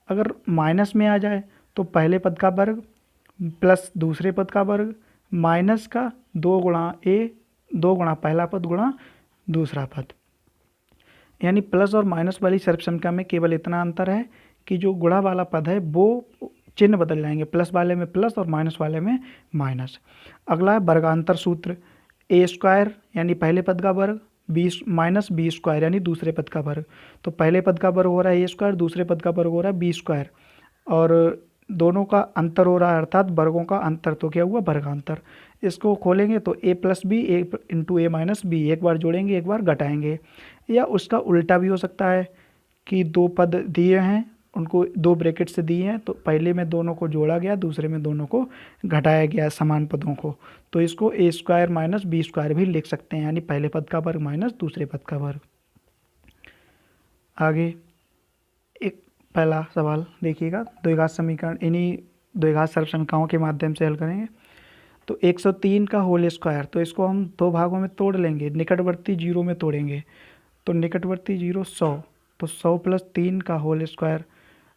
अगर माइनस में आ जाए तो पहले पद का वर्ग प्लस दूसरे पद का वर्ग माइनस का 2 गुणा पहला पद गुणा दूसरा पद। यानी प्लस और माइनस वाली सर्वसमिका में केवल इतना अंतर है कि जो गुणा वाला पद है वो चिन्ह बदल जाएंगे, प्लस वाले में प्लस और माइनस वाले में माइनस। अगला है वर्गांतर सूत्र, a स्क्वायर यानी पहले पद का वर्ग माइनस बी स्क्वायर यानी दूसरे पद का वर्ग। तो पहले पद का वर्ग हो रहा है a स्क्वायर, दूसरे पद का वर्ग हो रहा है बी स्क्वायर, और दोनों का अंतर हो रहा है अर्थात वर्गों का अंतर, तो क्या हुआ वर्गांतर। इसको खोलेंगे तो a plus B A into A minus B, एक बार जोड़ेंगे एक बार घटाएंगे, या उसका उल्टा भी हो सकता है कि 2 पद दिए हैं उनको 2 ब्रैकेट से दिए हैं, तो पहले में दोनों को जोड़ा गया दूसरे में दोनों को घटाया गया समान पदों को, तो इसको a square minus B square भी लिख सकते हैं, यानी पहले पद का वर्ग माइनस दूसरे पद का वर्ग। आगे एक पहला सवाल देखिएगा, द्विघात समीकरण इन्हीं द्विघात सर्वसमिकाओं के माध्यम से हल करेंगे। तो 103 का होल स्क्वायर, तो इसको हम 2 भागों में तोड़ लेंगे, निकटवर्ती 0 में तोड़ेंगे, तो निकटवर्ती 0 100, तो 100 प्लस 3 का होल स्क्वायर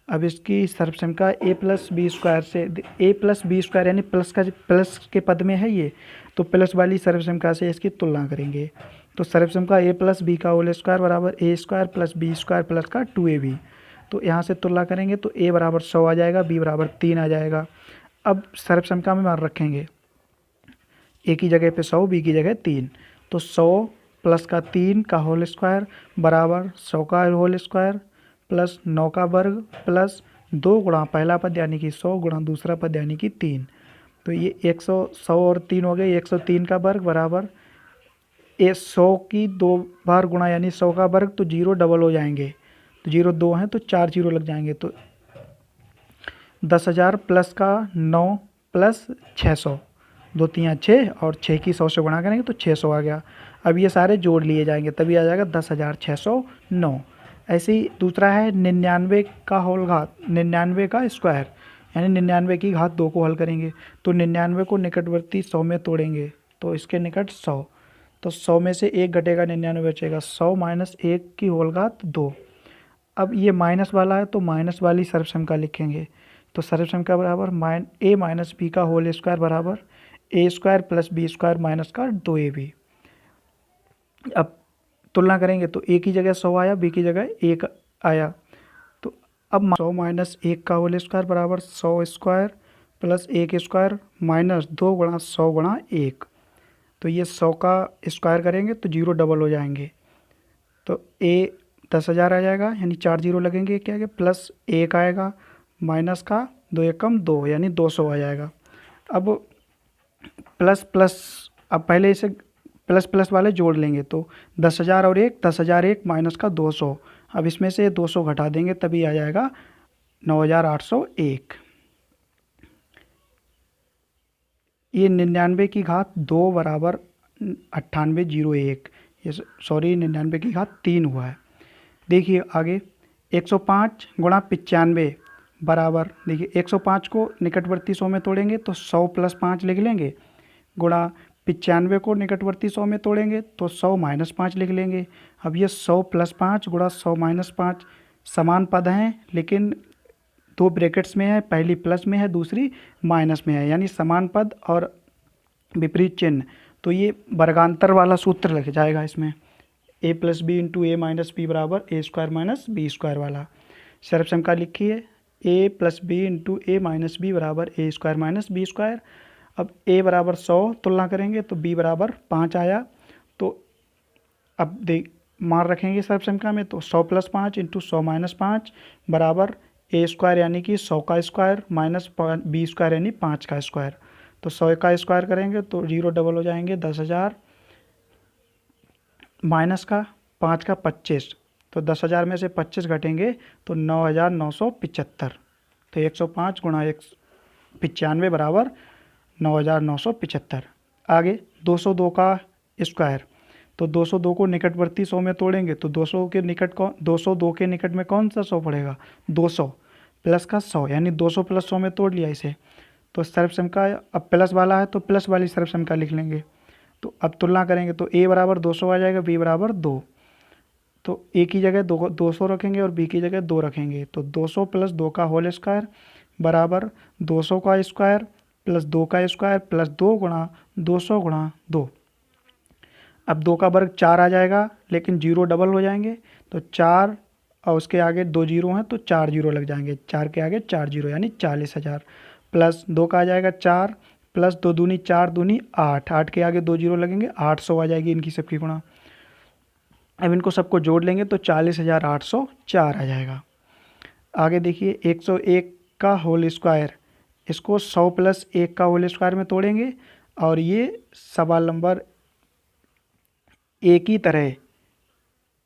अब इसकी सर्वसंख्या a प्लस बी स्क्वायर से a प्लस बी स्क्वायर यानी प्लस के पद में है ये, तो प्लस वाली सर्वसंख्या से इसकी तुलना करेंगे। तो सर्वसंख्या a प्लस बी का होल स्क्वायर बराबर a square plus B square plus का 2ab। तो यहाँ से तुलना करेंगे तो a बराबर 100 आ जाएगा, b बराबर 3 आ जाएगा। अब सर्वसंख्या में मान रखेंगे, a की जगह पे 100, b की जगह 3, तो 100 प्लस का 3 का होल स्क्वायर बराबर 100 का होल स्क्वायर प्लस 9 का वर्ग प्लस 2 गुणा पहला पद यानी कि 100 गुणा दूसरा पद यानी कि 3। तो ये 100 और 3 हो गए, 103 का वर्ग बराबर 100 की 2 बार गुणा यानी 100 का वर्ग, तो 0 डबल हो जाएंगे, तो 0 2 हैं तो 4 0 लग जाएंगे। तो 10,000 प्लस का 9 प्लस 600, 2 3 6 और 6 की 100 से गुणा करेंगे तो 600 आ गया। अब ये सारे जोड़ लिए जाएंगे तभी आ जाएगा 10,609। ऐसे ही दूसरा है 99 का होल घात 99 का स्क्वायर यानी 99 की घात 2 को हल करेंगे, तो 99 को निकटवर्ती 100 में तोड़ेंगे तो इसके निकट 100, तो 100 में से 1 घटेगा 99 बचेगा, 100 माइनस 1 की होल घात 2। अब ये माइनस वाला है तो माइनस वाली सर्वसंख्या लिखेंगे, तो सर्वसंख्या बराबर a माइनस बी का होल स्क्वायर बराबर a square plus B square minus का 2ab। अब तुलना करेंगे तो a की जगह 100 आया, b की जगह 1 आया, तो अब 100 माइनस 1 का होल स्क्वायर बराबर 100 स्क्वायर प्लस 1 स्क्वायर माइनस 2 गुणा 100 गुणा 1, तो ये 100 का स्क्वायर करेंगे तो 0 डबल हो जाएंगे, तो a 10,000 आ जाएगा यानी 4 0 लगेंगे, क्या है प्लस 1 आएगा माइनस का 2 एकम 2 यानी 200 आ जाएगा। अब प्लस प्लस, अब पहले इसे प्लस प्लस वाले जोड़ लेंगे तो 10,000 और 1 10,001 माइनस का 200, अब इसमें से 200 घटा देंगे तभी आ जाएगा 9,801। ये 99 की घात 2 बराबर 9801, ये सॉरी 99 की घात 3 हुआ है। देखिए आगे 105 गुणा 95 बराबर, देखिए 105 को निकटवर्ती 100 में तोड़ेंगे तो 100 प्लस 5 लिख लेंगे, गुणा 95 को निकटवर्ती 100 में तोड़ेंगे तो 100 माइनस 5 लिख लेंगे। अब ये 100 प्लस 5 गुणा 100 माइनस 5 समान पद हैं लेकिन 2 ब्रैकेट्स में है, पहली प्लस में है दूसरी माइनस में है, यानी समान पद और विपरीत चिन्ह, तो ये वर्गांतर वाला सूत्र लग जाएगा इसमें, a plus B into A minus B बराबर a square minus B square वाला। सर्वसंख्या लिखिए a plus B into A minus B बराबर a square minus B square. अब a बराबर 100 तुलना करेंगे तो b बराबर 5 आया, तो अब देख मान रखेंगे सर्वसंख्या में, तो 100 प्लस 5 इंटू 100 माइनस 5 बराबर a स्क्वायर यानी कि 100 का स्क्वायर माइनस b स्क्वायर यानी 5 का स्क्वायर, तो 100 का स्क्वायर करेंगे तो 0 डबल हो जाएंगे, 10,000 माइनस का 5 का 25, तो 10,000 में से 25 घटेंगे तो 9,975, तो 105 गुणा 95 बराबर 9,975। आगे 202 का स्क्वायर, तो 202 को निकटवर्ती 100 में तोड़ेंगे तो 202 के निकट में कौन सा 100 पड़ेगा, 200 प्लस का 100 यानी 200 प्लस 100 में तोड़ लिया इसे, तो सर्वसंख्या अब प्लस वाला है तो प्लस वाली सर्वसंख्या लिख लेंगे। तो अब तुलना करेंगे तो a बराबर 200 आ जाएगा, b बराबर 2, तो a की जगह 200 रखेंगे और b की जगह 2 रखेंगे, तो 200 प्लस 2 का होल स्क्वायर बराबर 200 का स्क्वायर प्लस 2 का स्क्वायर प्लस 2 गुणा 200 गुणा 2। अब 2 का वर्ग 4 आ जाएगा लेकिन 0 डबल हो जाएंगे, तो 4 और उसके आगे 2 जीरो हैं तो 4 जीरो लग जाएंगे, 4 के आगे 4 जीरो यानी 40,000, प्लस 2 का आ जाएगा 4 प्लस 2 दूनी 4 दूनी 8, 8 के आगे 2 जीरो लगेंगे, 800 आ जाएगी इनकी सबकी गुणा। अब इनको सबको जोड़ लेंगे तो 40,804 आ जाएगा। आगे देखिए 101 का होल स्क्वायर, इसको 100 प्लस 1 का होल स्क्वायर में तोड़ेंगे और ये सवाल नंबर एक ही तरह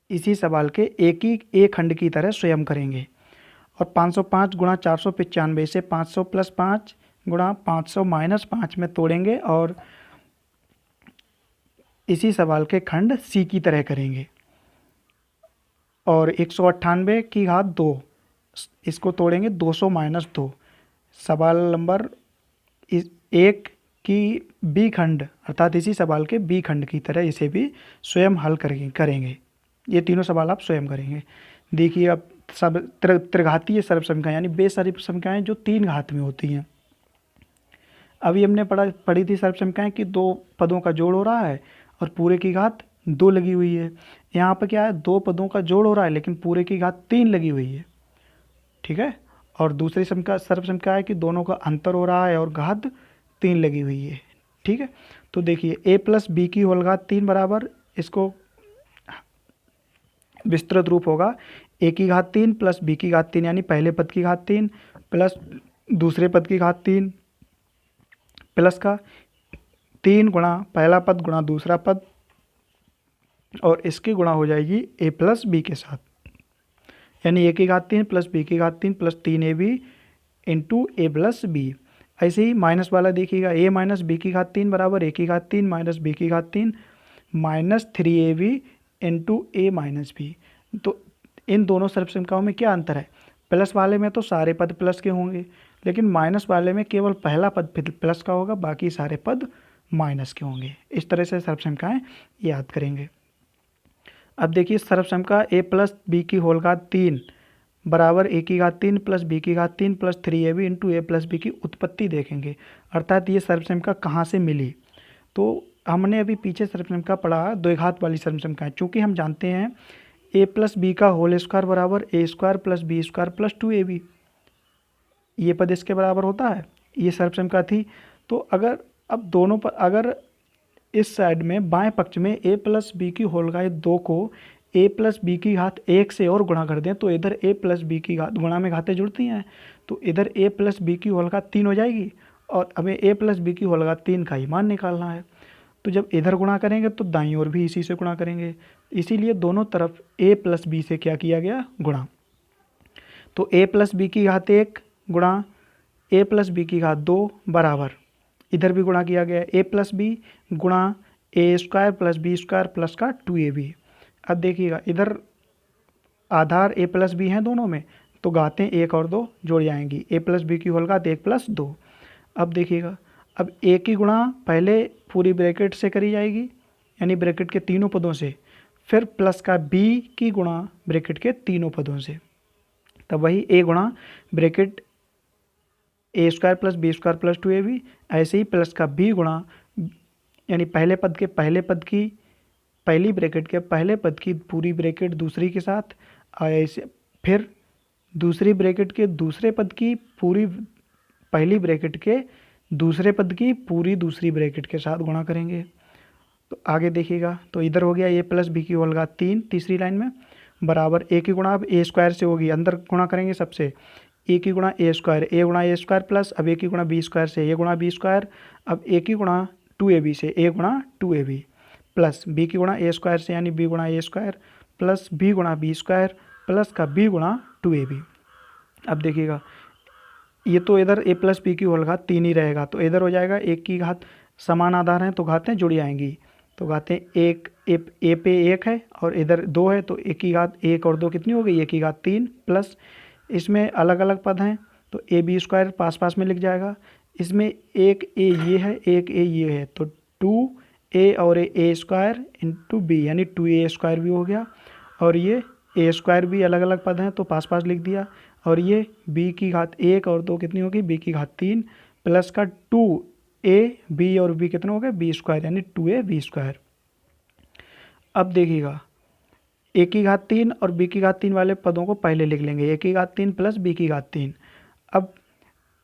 इसी सवाल के एक खंड की तरह स्वयं करेंगे, और 505 गुणा 495 से 500 प्लस 5 गुणा 500 माइनस 5 में तोड़ेंगे और इसी सवाल के खंड सी की तरह करेंगे। और 198 की घात 2 इसको तोड़ेंगे 200 माइनस 2, सवाल नंबर 1 की बी खंड अर्थात इसी सवाल के बी खंड की तरह इसे भी स्वयं हल करेंगे। ये तीनों सवाल आप स्वयं करेंगे। देखिए अब सब त्रिघातीय सर्व समीकरण यानी बेसर्व समीकरण जो 3 घात में होती हैं। अभी हमने पढ़ी थी सर्व समीकरण कि 2 पदों का जोड़ हो रहा है और पूरे की घात 2 लगी हुई है। यहाँ पर क्या है, 2 पदों का जोड़ हो रहा है लेकिन पूरे की घात 3 लगी हुई है, ठीक है। और दूसरी सर्व समीकरण है कि दोनों का अंतर हो रहा है और घात 3 लगी हुई है, ठीक है। तो देखिए a प्लस बी की होल घात 3 बराबर, इसको विस्तृत रूप होगा a की घात 3 प्लस b की घात 3 यानी पहले पद की घात 3 प्लस दूसरे पद की घात 3 प्लस का 3 गुणा पहला पद गुणा दूसरा पद और इसकी गुणा हो जाएगी a प्लस बी के साथ, यानी a की घात 3 प्लस b की घात 3 प्लस 3ab इंटू ए प्लस बी। ऐसे ही माइनस वाला देखिएगा, a माइनस बी की घात 3 बराबर a की घात 3 माइनस b की घात 3 minus 3ab into A minus B. तो इन दोनों सर्व समीकरणों में क्या अंतर है, प्लस वाले में तो सारे पद प्लस के होंगे लेकिन माइनस वाले में केवल पहला पद प्लस का होगा, बाकी सारे पद माइनस के होंगे। इस तरह से सर्व समीकरण याद करेंगे। अब देखिए सर्व समीकरण a प्लस बी की होल घात 3 बराबर a की घात 3 प्लस b की घात 3 प्लस 3ab इंटू ए प्लस बी की उत्पत्ति देखेंगे, अर्थात ये सर्व समीकरण कहाँ से मिली। तो हमने अभी पीछे सर्व समीकरण पढ़ा द्विघात वाली सर्व समीकरण, चूँकि हम जानते हैं a प्लस बी का होल स्क्वायर बराबर a square plus B square plus 2ab, ये पद इसके बराबर होता है, ये सर्व समीकरण थी। तो अगर अब दोनों पर अगर इस साइड में बाएं पक्ष में a प्लस बी की होल घात 2 को a प्लस बी की घात 1 से और गुणा कर दें तो इधर a प्लस बी की घात, गुणा में घातें जुड़ती हैं, तो इधर a प्लस बी की होल घात 3 हो जाएगी और हमें a प्लस बी की होल घात 3 का ही मान निकालना है। तो जब इधर गुणा करेंगे तो दाईं ओर भी इसी से गुणा करेंगे, इसीलिए दोनों तरफ a प्लस बी से क्या किया गया, गुणा। तो a प्लस बी की घात 1 गुणा a प्लस बी की घात 2 बराबर, इधर भी गुणा किया गया a प्लस बी गुणा a square plus B square plus का 2ab। अब देखिएगा इधर आधार a प्लस बी हैं दोनों में, तो घातें 1 और 2 जुड़ जाएंगी, a प्लस बी की होल घात 1 प्लस 2। अब देखिएगा अब a की गुणा पहले पूरी ब्रैकेट से करी जाएगी यानी ब्रैकेट के तीनों पदों से, फिर प्लस का b की गुणा ब्रैकेट के तीनों पदों से, तब वही a गुणा bracket a square plus B square plus 2ab, ऐसे ही प्लस का b गुणा यानी पहले पद के पहले पद की पहली ब्रैकेट के पहले पद की पूरी ब्रैकेट दूसरी के साथ, ऐसे फिर दूसरी ब्रैकेट के दूसरे पद की पूरी पहली ब्रैकेट के दूसरे पद की पूरी दूसरी ब्रैकेट के साथ गुणा करेंगे। तो आगे देखिएगा, तो इधर हो गया a प्लस बी की होल घात 3 तीसरी लाइन में बराबर a की गुणा अब a स्क्वायर से होगी, अंदर गुणा करेंगे सबसे, a की गुणा a स्क्वायर, a गुणा a स्क्वायर प्लस अब a की गुणा b स्क्वायर से a गुणा b स्क्वायर, अब a की गुणा 2ab से a गुणा 2ab प्लस b की गुणा a स्क्वायर से यानी b गुणा a स्क्वायर प्लस b गुणा b स्क्वायर प्लस का b गुणा 2ab। अब देखिएगा ये तो इधर a प्लस बी की होल घात 3 ही रहेगा, तो इधर हो जाएगा एक की घात, समान आधार हैं तो घातें जुड़ी आएंगी, तो घातें एक a पे 1 है और इधर 2 है, तो एक की घात 1 और 2 कितनी हो गई, 1 की घात 3 प्लस इसमें अलग अलग पद हैं तो ए बी स्क्वायर पास पास में लिख जाएगा, इसमें एक a ये है एक a ये है, तो 2a और a स्क्वायर इंटू बी यानी 2a स्क्वायर भी हो गया, और ये a स्क्वायर भी अलग अलग पद हैं तो पास पास लिख दिया, और ये b की घात 1 और 2 कितनी होगी, b की घात 3 प्लस का 2a b और b कितना हो गया, b स्क्वायर यानी 2a b स्क्वायर। अब देखिएगा a की घात 3 और b की घात 3 वाले पदों को पहले लिख लेंगे, a की घात 3 प्लस b की घात 3।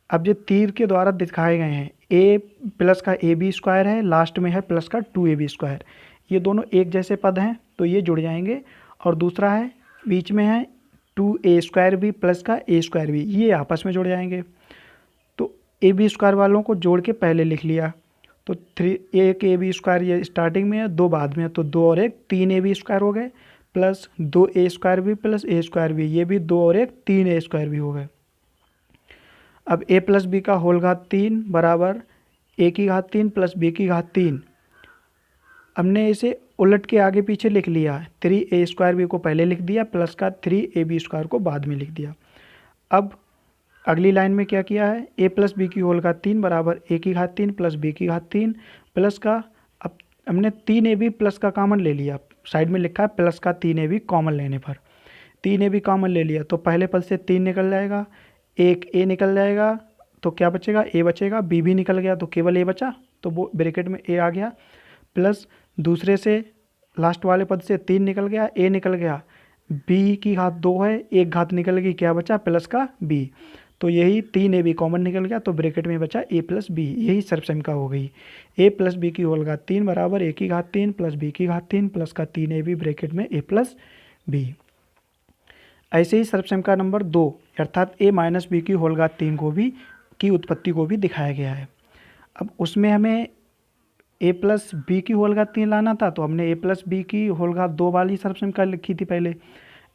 अब ये तीर के द्वारा दिखाए गए हैं, a प्लस का ए बी स्क्वायर है, लास्ट में है प्लस का 2ab स्क्वायर, ये दोनों एक जैसे पद हैं तो ये जुड़ जाएंगे, और दूसरा है बीच में है 2a स्क्वायर भी प्लस का a स्क्वायर भी, ये आपस में जुड़ जाएंगे। तो ए बी स्क्वायर वालों को जोड़ के पहले लिख लिया, तो 1 ए बी स्क्वायर ये स्टार्टिंग में है, 2 बाद में है, तो 2 और 1 3ab स्क्वायर हो गए प्लस 2a स्क्वायर भी प्लस a स्क्वायर भी, ये भी 2 और 1 3a स्क्वायर भी हो गए। अब a प्लस बी का होल घात 3 बराबर a की घात 3 प्लस b की घात 3, हमने इसे उलट के आगे पीछे लिख लिया, 3a स्क्वायर बी को पहले लिख दिया प्लस का 3ab स्क्वायर को बाद में लिख दिया। अब अगली लाइन में क्या किया है, a प्लस बी की होल घात 3 बराबर a की घात 3 प्लस b की घात 3 प्लस का, अब हमने 3ab प्लस का कॉमन ले लिया, साइड में लिखा है प्लस का 3ab कॉमन लेने पर, तीन ए भी कॉमन ले लिया तो पहले पद से 3 निकल जाएगा, एक ए निकल जाएगा तो क्या बचेगा, ए बचेगा, बी भी निकल गया तो केवल ए बचा, तो वो ब्रैकेट में ए आ गया, प्लस दूसरे से लास्ट वाले पद से 3 निकल गया, ए निकल गया, बी की घात 2 है, एक घात निकल गई, क्या बचा, प्लस का बी, तो यही 3 ए बी कॉमन निकल गया तो ब्रैकेट में बचा ए प्लस बी, यही सर्वसमीकरण हो गई। ए प्लस बी की होल घात 3 बराबर ए की घात 3 प्लस बी की घात 3 प्लस का 3 ए बी ब्रैकेट में ए प्लस बी। ऐसे ही सर्वसमीकरण नंबर 2 अर्थात ए माइनस बी की होल घात 3 को भी की उत्पत्ति को भी दिखाया गया है। अब उसमें हमें ए प्लस बी की होल घात 3 लाना था तो हमने ए प्लस बी की होल घात 2 वाली सर्वसमीकरण लिखी थी पहले।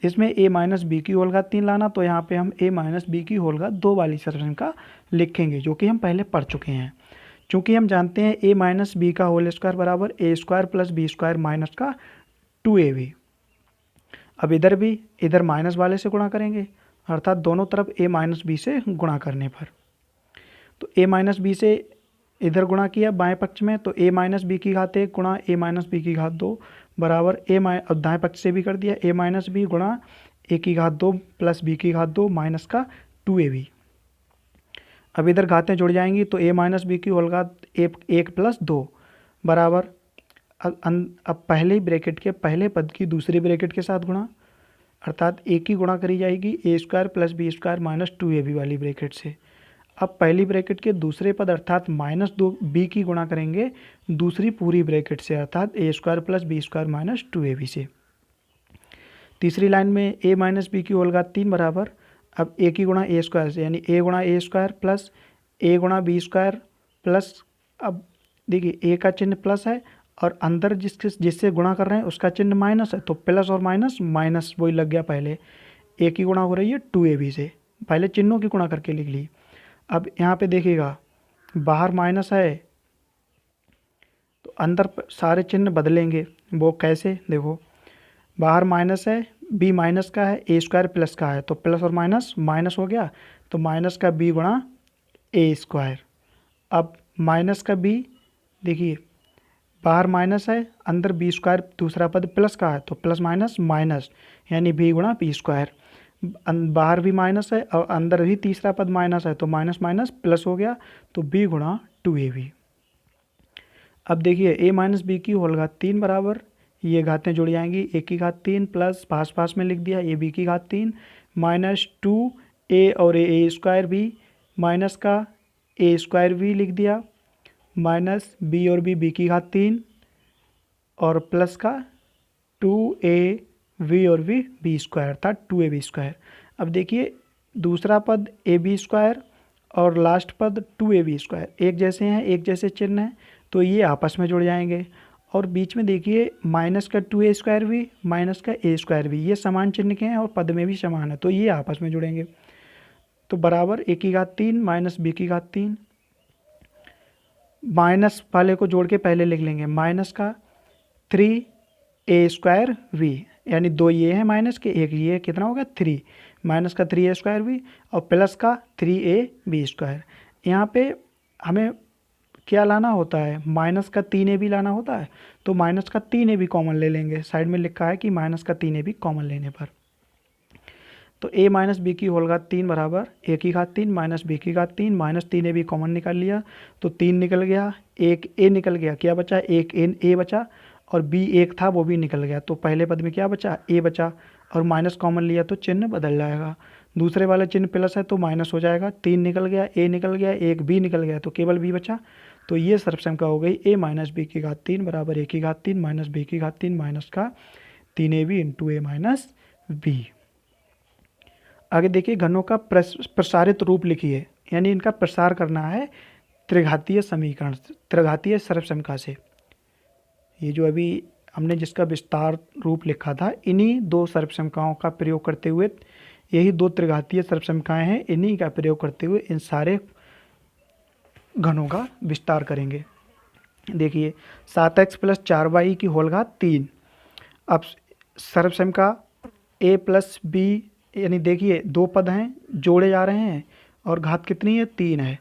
इसमें ए माइनस बी की होल घात 3 लाना तो यहाँ पे हम ए माइनस बी की होल घात 2 वाली सर्वसमीकरण लिखेंगे जो कि हम पहले पढ़ चुके हैं। चूँकि हम जानते हैं ए माइनस बी का होल स्क्वायर बराबर A square plus B square minus का 2ab। अब इधर भी इधर माइनस वाले से गुणा करेंगे अर्थात दोनों तरफ ए माइनस बी से गुणा करने पर, तो ए माइनस बी से इधर गुणा किया बाएं पक्ष में तो ए माइनस बी की घात 1 गुणा ए माइनस बी की घात 2 बराबर अब दाएं पक्ष से भी कर दिया ए माइनस बी गुणा ए की घात 2 प्लस बी की घात 2 माइनस का 2ab। अब इधर घातें जुड़ जाएंगी तो ए माइनस बी की होल घात 1 प्लस 2 बराबर अब पहले ब्रैकेट के पहले पद की दूसरे ब्रैकेट के साथ गुणा अर्थात ए की गुणा करी जाएगी A square plus B square minus 2ab वाली ब्रैकेट से। अब पहली ब्रैकेट के दूसरे पद अर्थात -2 बी की गुणा करेंगे दूसरी पूरी ब्रैकेट से अर्थात A square plus B square minus 2ab से। तीसरी लाइन में ए माइनस बी की होल घात 3 बराबर अब ए की गुणा ए स्क्वायर से यानी ए गुणा ए स्क्वायर प्लस ए गुणा बी स्क्वायर प्लस अब देखिए ए का चिन्ह प्लस है और अंदर जिससे गुणा कर रहे हैं उसका चिन्ह माइनस है तो प्लस और माइनस माइनस वही लग गया। पहले ए की गुणा हो रही है 2ab से, पहले चिन्हों की गुणा करके लिख ली। अब यहाँ पे देखिएगा बाहर माइनस है तो अंदर सारे चिन्ह बदलेंगे, वो कैसे देखो, बाहर माइनस है बी माइनस का है ए स्क्वायर प्लस का है तो प्लस और माइनस माइनस हो गया तो माइनस का बी गुणा ए स्क्वायर। अब माइनस का बी देखिए बाहर माइनस है अंदर बी स्क्वायर दूसरा पद प्लस का है तो प्लस माइनस माइनस यानी बी गुणा बी स्क्वायर। बाहर भी माइनस है और अंदर भी तीसरा पद माइनस है तो माइनस माइनस प्लस हो गया तो बी गुणा 2ab। अब देखिए ए माइनस बी की होल घात 3 बराबर ये घातें जुड़ जाएंगी ए की घात 3 प्लस पास पास में लिख दिया ए बी की घात 3 माइनस 2 ए और ए स्क्वायर बी माइनस का ए स्क्वायर बी लिख दिया माइनस बी और बी की घात 3 और प्लस का 2a वी और बी स्क्वायर था 2ab स्क्वायर। अब देखिए दूसरा पद ए बी स्क्वायर और लास्ट पद 2ab स्क्वायर एक जैसे हैं, एक जैसे चिन्ह हैं तो ये आपस में जुड़ जाएंगे और बीच में देखिए माइनस का 2a स्क्वायर भी माइनस का ए स्क्वायर भी ये समान चिन्ह के हैं और पद में भी समान है तो ये आपस में जुड़ेंगे तो बराबर ए की घात 3 माइनस बी की घात 3 माइनस वाले को जोड़ के पहले लिख लेंगे माइनस का 3a स्क्वायर वी यानी 2 ये है माइनस के एक ये कितना होगा 3 माइनस का 3a स्क्वायर वी और प्लस का 3ab स्क्वायर। यहाँ पे हमें क्या लाना होता है माइनस का 3ab लाना होता है तो माइनस का 3ab कॉमन ले लेंगे, साइड में लिखा है कि माइनस का 3ab कॉमन लेने पर तो ए माइनस बी की होल घात 3 बराबर ए की घात 3 माइनस बी की घात 3 माइनस 3ab कॉमन निकाल लिया तो 3 निकल गया, एक ए निकल गया, क्या बचा एक ए बचा और बी एक था वो भी निकल गया तो पहले पद में क्या बचा ए बचा और माइनस कॉमन लिया तो चिन्ह बदल जाएगा, दूसरे वाला चिन्ह प्लस है तो माइनस हो जाएगा, 3 निकल गया ए निकल गया एक बी निकल गया तो केवल बी बचा तो ये सर्वसमीकरण हो गई ए माइनस बी की घात 3 बराबर ए की घात 3 माइनस बी की घात 3 माइनस का 3ab into A minus B. आगे देखिए घनों का प्रसारित रूप लिखिए यानी इनका प्रसार करना है त्रिघातीय समीकरण त्रिघातीय सर्वसमीकरण से। ये जो अभी हमने जिसका विस्तार रूप लिखा था इन्हीं दो सर्वसमीकरणों का प्रयोग करते हुए यही दो त्रिघातीय सर्वसमीकरण हैं, इन्हीं का प्रयोग करते हुए इन सारे घनों का विस्तार करेंगे। देखिए 7x प्लस 4y की होल घात 3। अब सर्वसमीकरण a प्लस बी यानी देखिए दो पद हैं जोड़े जा रहे हैं और घात कितनी है 3 है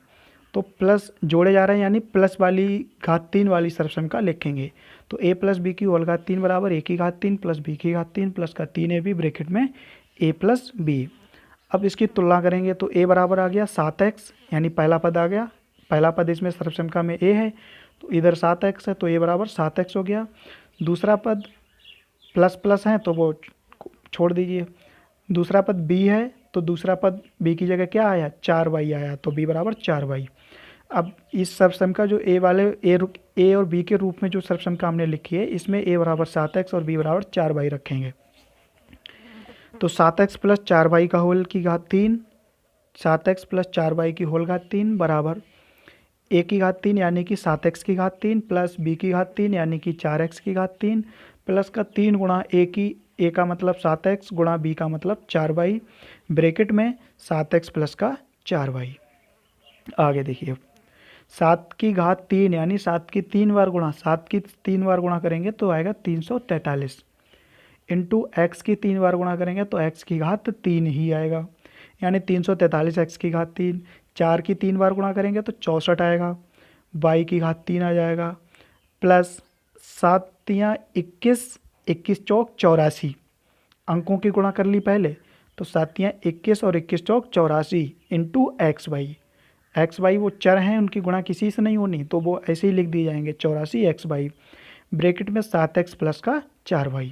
तो प्लस जोड़े जा रहे हैं यानी प्लस वाली घात 3 वाली सर्वसमीकरण लिखेंगे तो a प्लस बी की होल घात 3 बराबर a की घात 3 प्लस बी की घात 3 प्लस का 3ab ब्रैकेट में ए प्लस बी। अब इसकी तुलना करेंगे तो ए बराबर आ गया 7x, यानी पहला पद आ गया, पहला पद इसमें सर्वसंख्या में ए है तो इधर 7x है तो ए बराबर 7x हो गया। दूसरा पद प्लस प्लस है तो वो छोड़ दीजिए। दूसरा पद बी है तो दूसरा पद बी की जगह क्या आया, 4y आया, तो बी बराबर 4y। अब इस सर्वसंख्या जो ए और बी के रूप में जो सर्वसंख्या हमने लिखी है, इसमें ए बराबर 7x और बी बराबर 4y रखेंगे। तो 7x प्लस 4y का होल की घात 3, 7x प्लस 4y की होल घात 3 बराबर ए की घात 3 यानी कि 7x की घात 3 प्लस बी की घात 3 यानी कि 4x की घात 3 प्लस का 3 गुणा ए का मतलब 7x गुणा बी का मतलब 4y, ब्रैकेट में 7x प्लस का 4y। आगे देखिए 7 की घात 3 यानी 7 की 3 बार गुणा, 7 की 3 बार गुणा करेंगे तो आएगा 343 इंटू एक्स की 3 बार गुणा करेंगे तो एक्स की घात 3 ही आएगा, यानी 343 एक्स की घात 3। 4 की 3 बार गुणा करेंगे तो 64 आएगा, वाई की घात 3 आ जाएगा, प्लस 7 तियाँ 21, 21 चौक 84, अंकों की गुणा कर ली पहले तो 7 तियाँ 21 और 21 चौक 84 इंटू एक्स वाई वो चर हैं, उनकी गुणा किसी से नहीं होनी तो वो ऐसे ही लिख दिए जाएंगे 84 एक्स वाई, ब्रैकेट में 7x प्लस का 4y।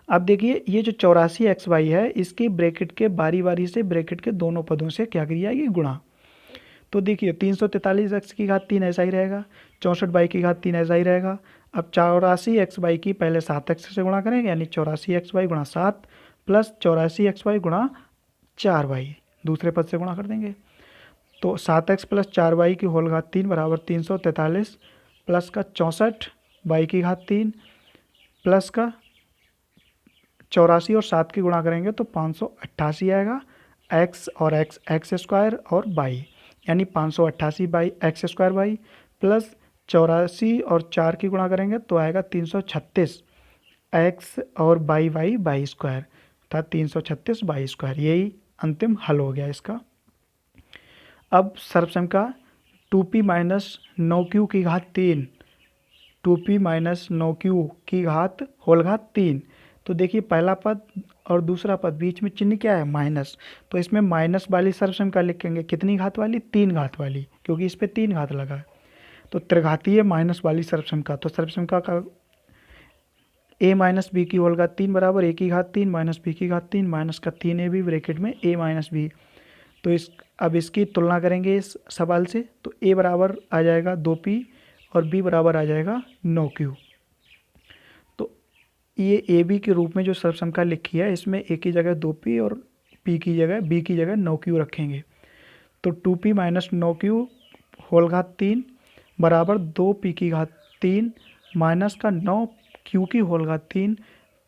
अब देखिए ये जो 84 एक्स वाई है इसकी ब्रैकेट के बारी बारी से ब्रैकेट के दोनों पदों से क्या करी जाएगी, गुणा। तो देखिए 343 एक्स की घात 3 ऐसा ही रहेगा, 64 वाई की घात 3 ऐसा ही रहेगा। अब 84 एक्स वाई की पहले 7x से गुणा करेंगे यानी 84 एक्स वाई गुणा 7 प्लस 84 एक्स वाई गुणा 4y, दूसरे पद से गुणा कर देंगे तो 7x प्लस 4y की होल घात 3 बराबर 343 प्लस का 64 वाई की घात 3 प्लस का 84 और 7 की गुणा करेंगे तो 588 आएगा, x और एक्स स्क्वायर और बाई, यानी 588 by x square by plus 84 और 4 की गुणा करेंगे तो आएगा 336 x और बाई स्क्वायर अर्थात 336 बाई स्क्वायर। यही अंतिम हल हो गया इसका। अब सर्वसंख्या 2p माइनस 9q की घात 3, 2p माइनस 9q की घात होल घात 3। तो देखिए पहला पद और दूसरा पद बीच में चिन्ह क्या है, माइनस, तो इसमें माइनस वाली सर्वसंख्या लिखेंगे, कितनी घात वाली, 3 घात वाली, क्योंकि इस पर 3 घात लगा है। तो त्रिघातीय माइनस वाली सर्वसंख्या, तो सर्वसंख्या का a माइनस बी की होल घात 3 बराबर a की घात 3 माइनस बी की घात 3 माइनस का 3ab ब्रैकेट में a माइनस बी। तो अब इसकी तुलना करेंगे इस सवाल से तो a बराबर आ जाएगा 2p और b बराबर आ जाएगा 9q। तो ये ए बी के रूप में जो सर्वसंख्या लिखी है इसमें a की जगह 2p और b की जगह 9q रखेंगे। तो 2p माइनस 9q होल घात 3 बराबर 2p की घात 3 माइनस का 9q की होल घात 3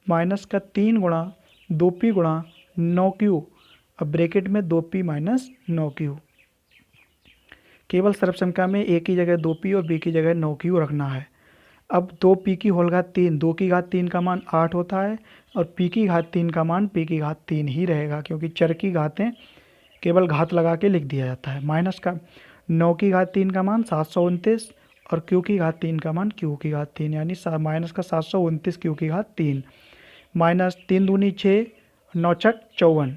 माइनस का 3 गुणा 2p गुणा 9q, अब ब्रैकेट में 2p माइनस 9q। केवल सर्वसंख्या में a की जगह 2p और b की जगह 9q रखना है। अब 2p की होल घात 3, 2 की घात 3 का मान 8 होता है और p की घात 3 का मान p की घात 3 ही रहेगा, क्योंकि चर की घातें केवल घात लगा के लिख दिया जाता है। माइनस का 9 की घात 3 का मान 729 और q की घात 3 का मान q की घात 3, यानी माइनस का 729 q की घात 3 माइनस 3 दूनी 6, 9 छक 54,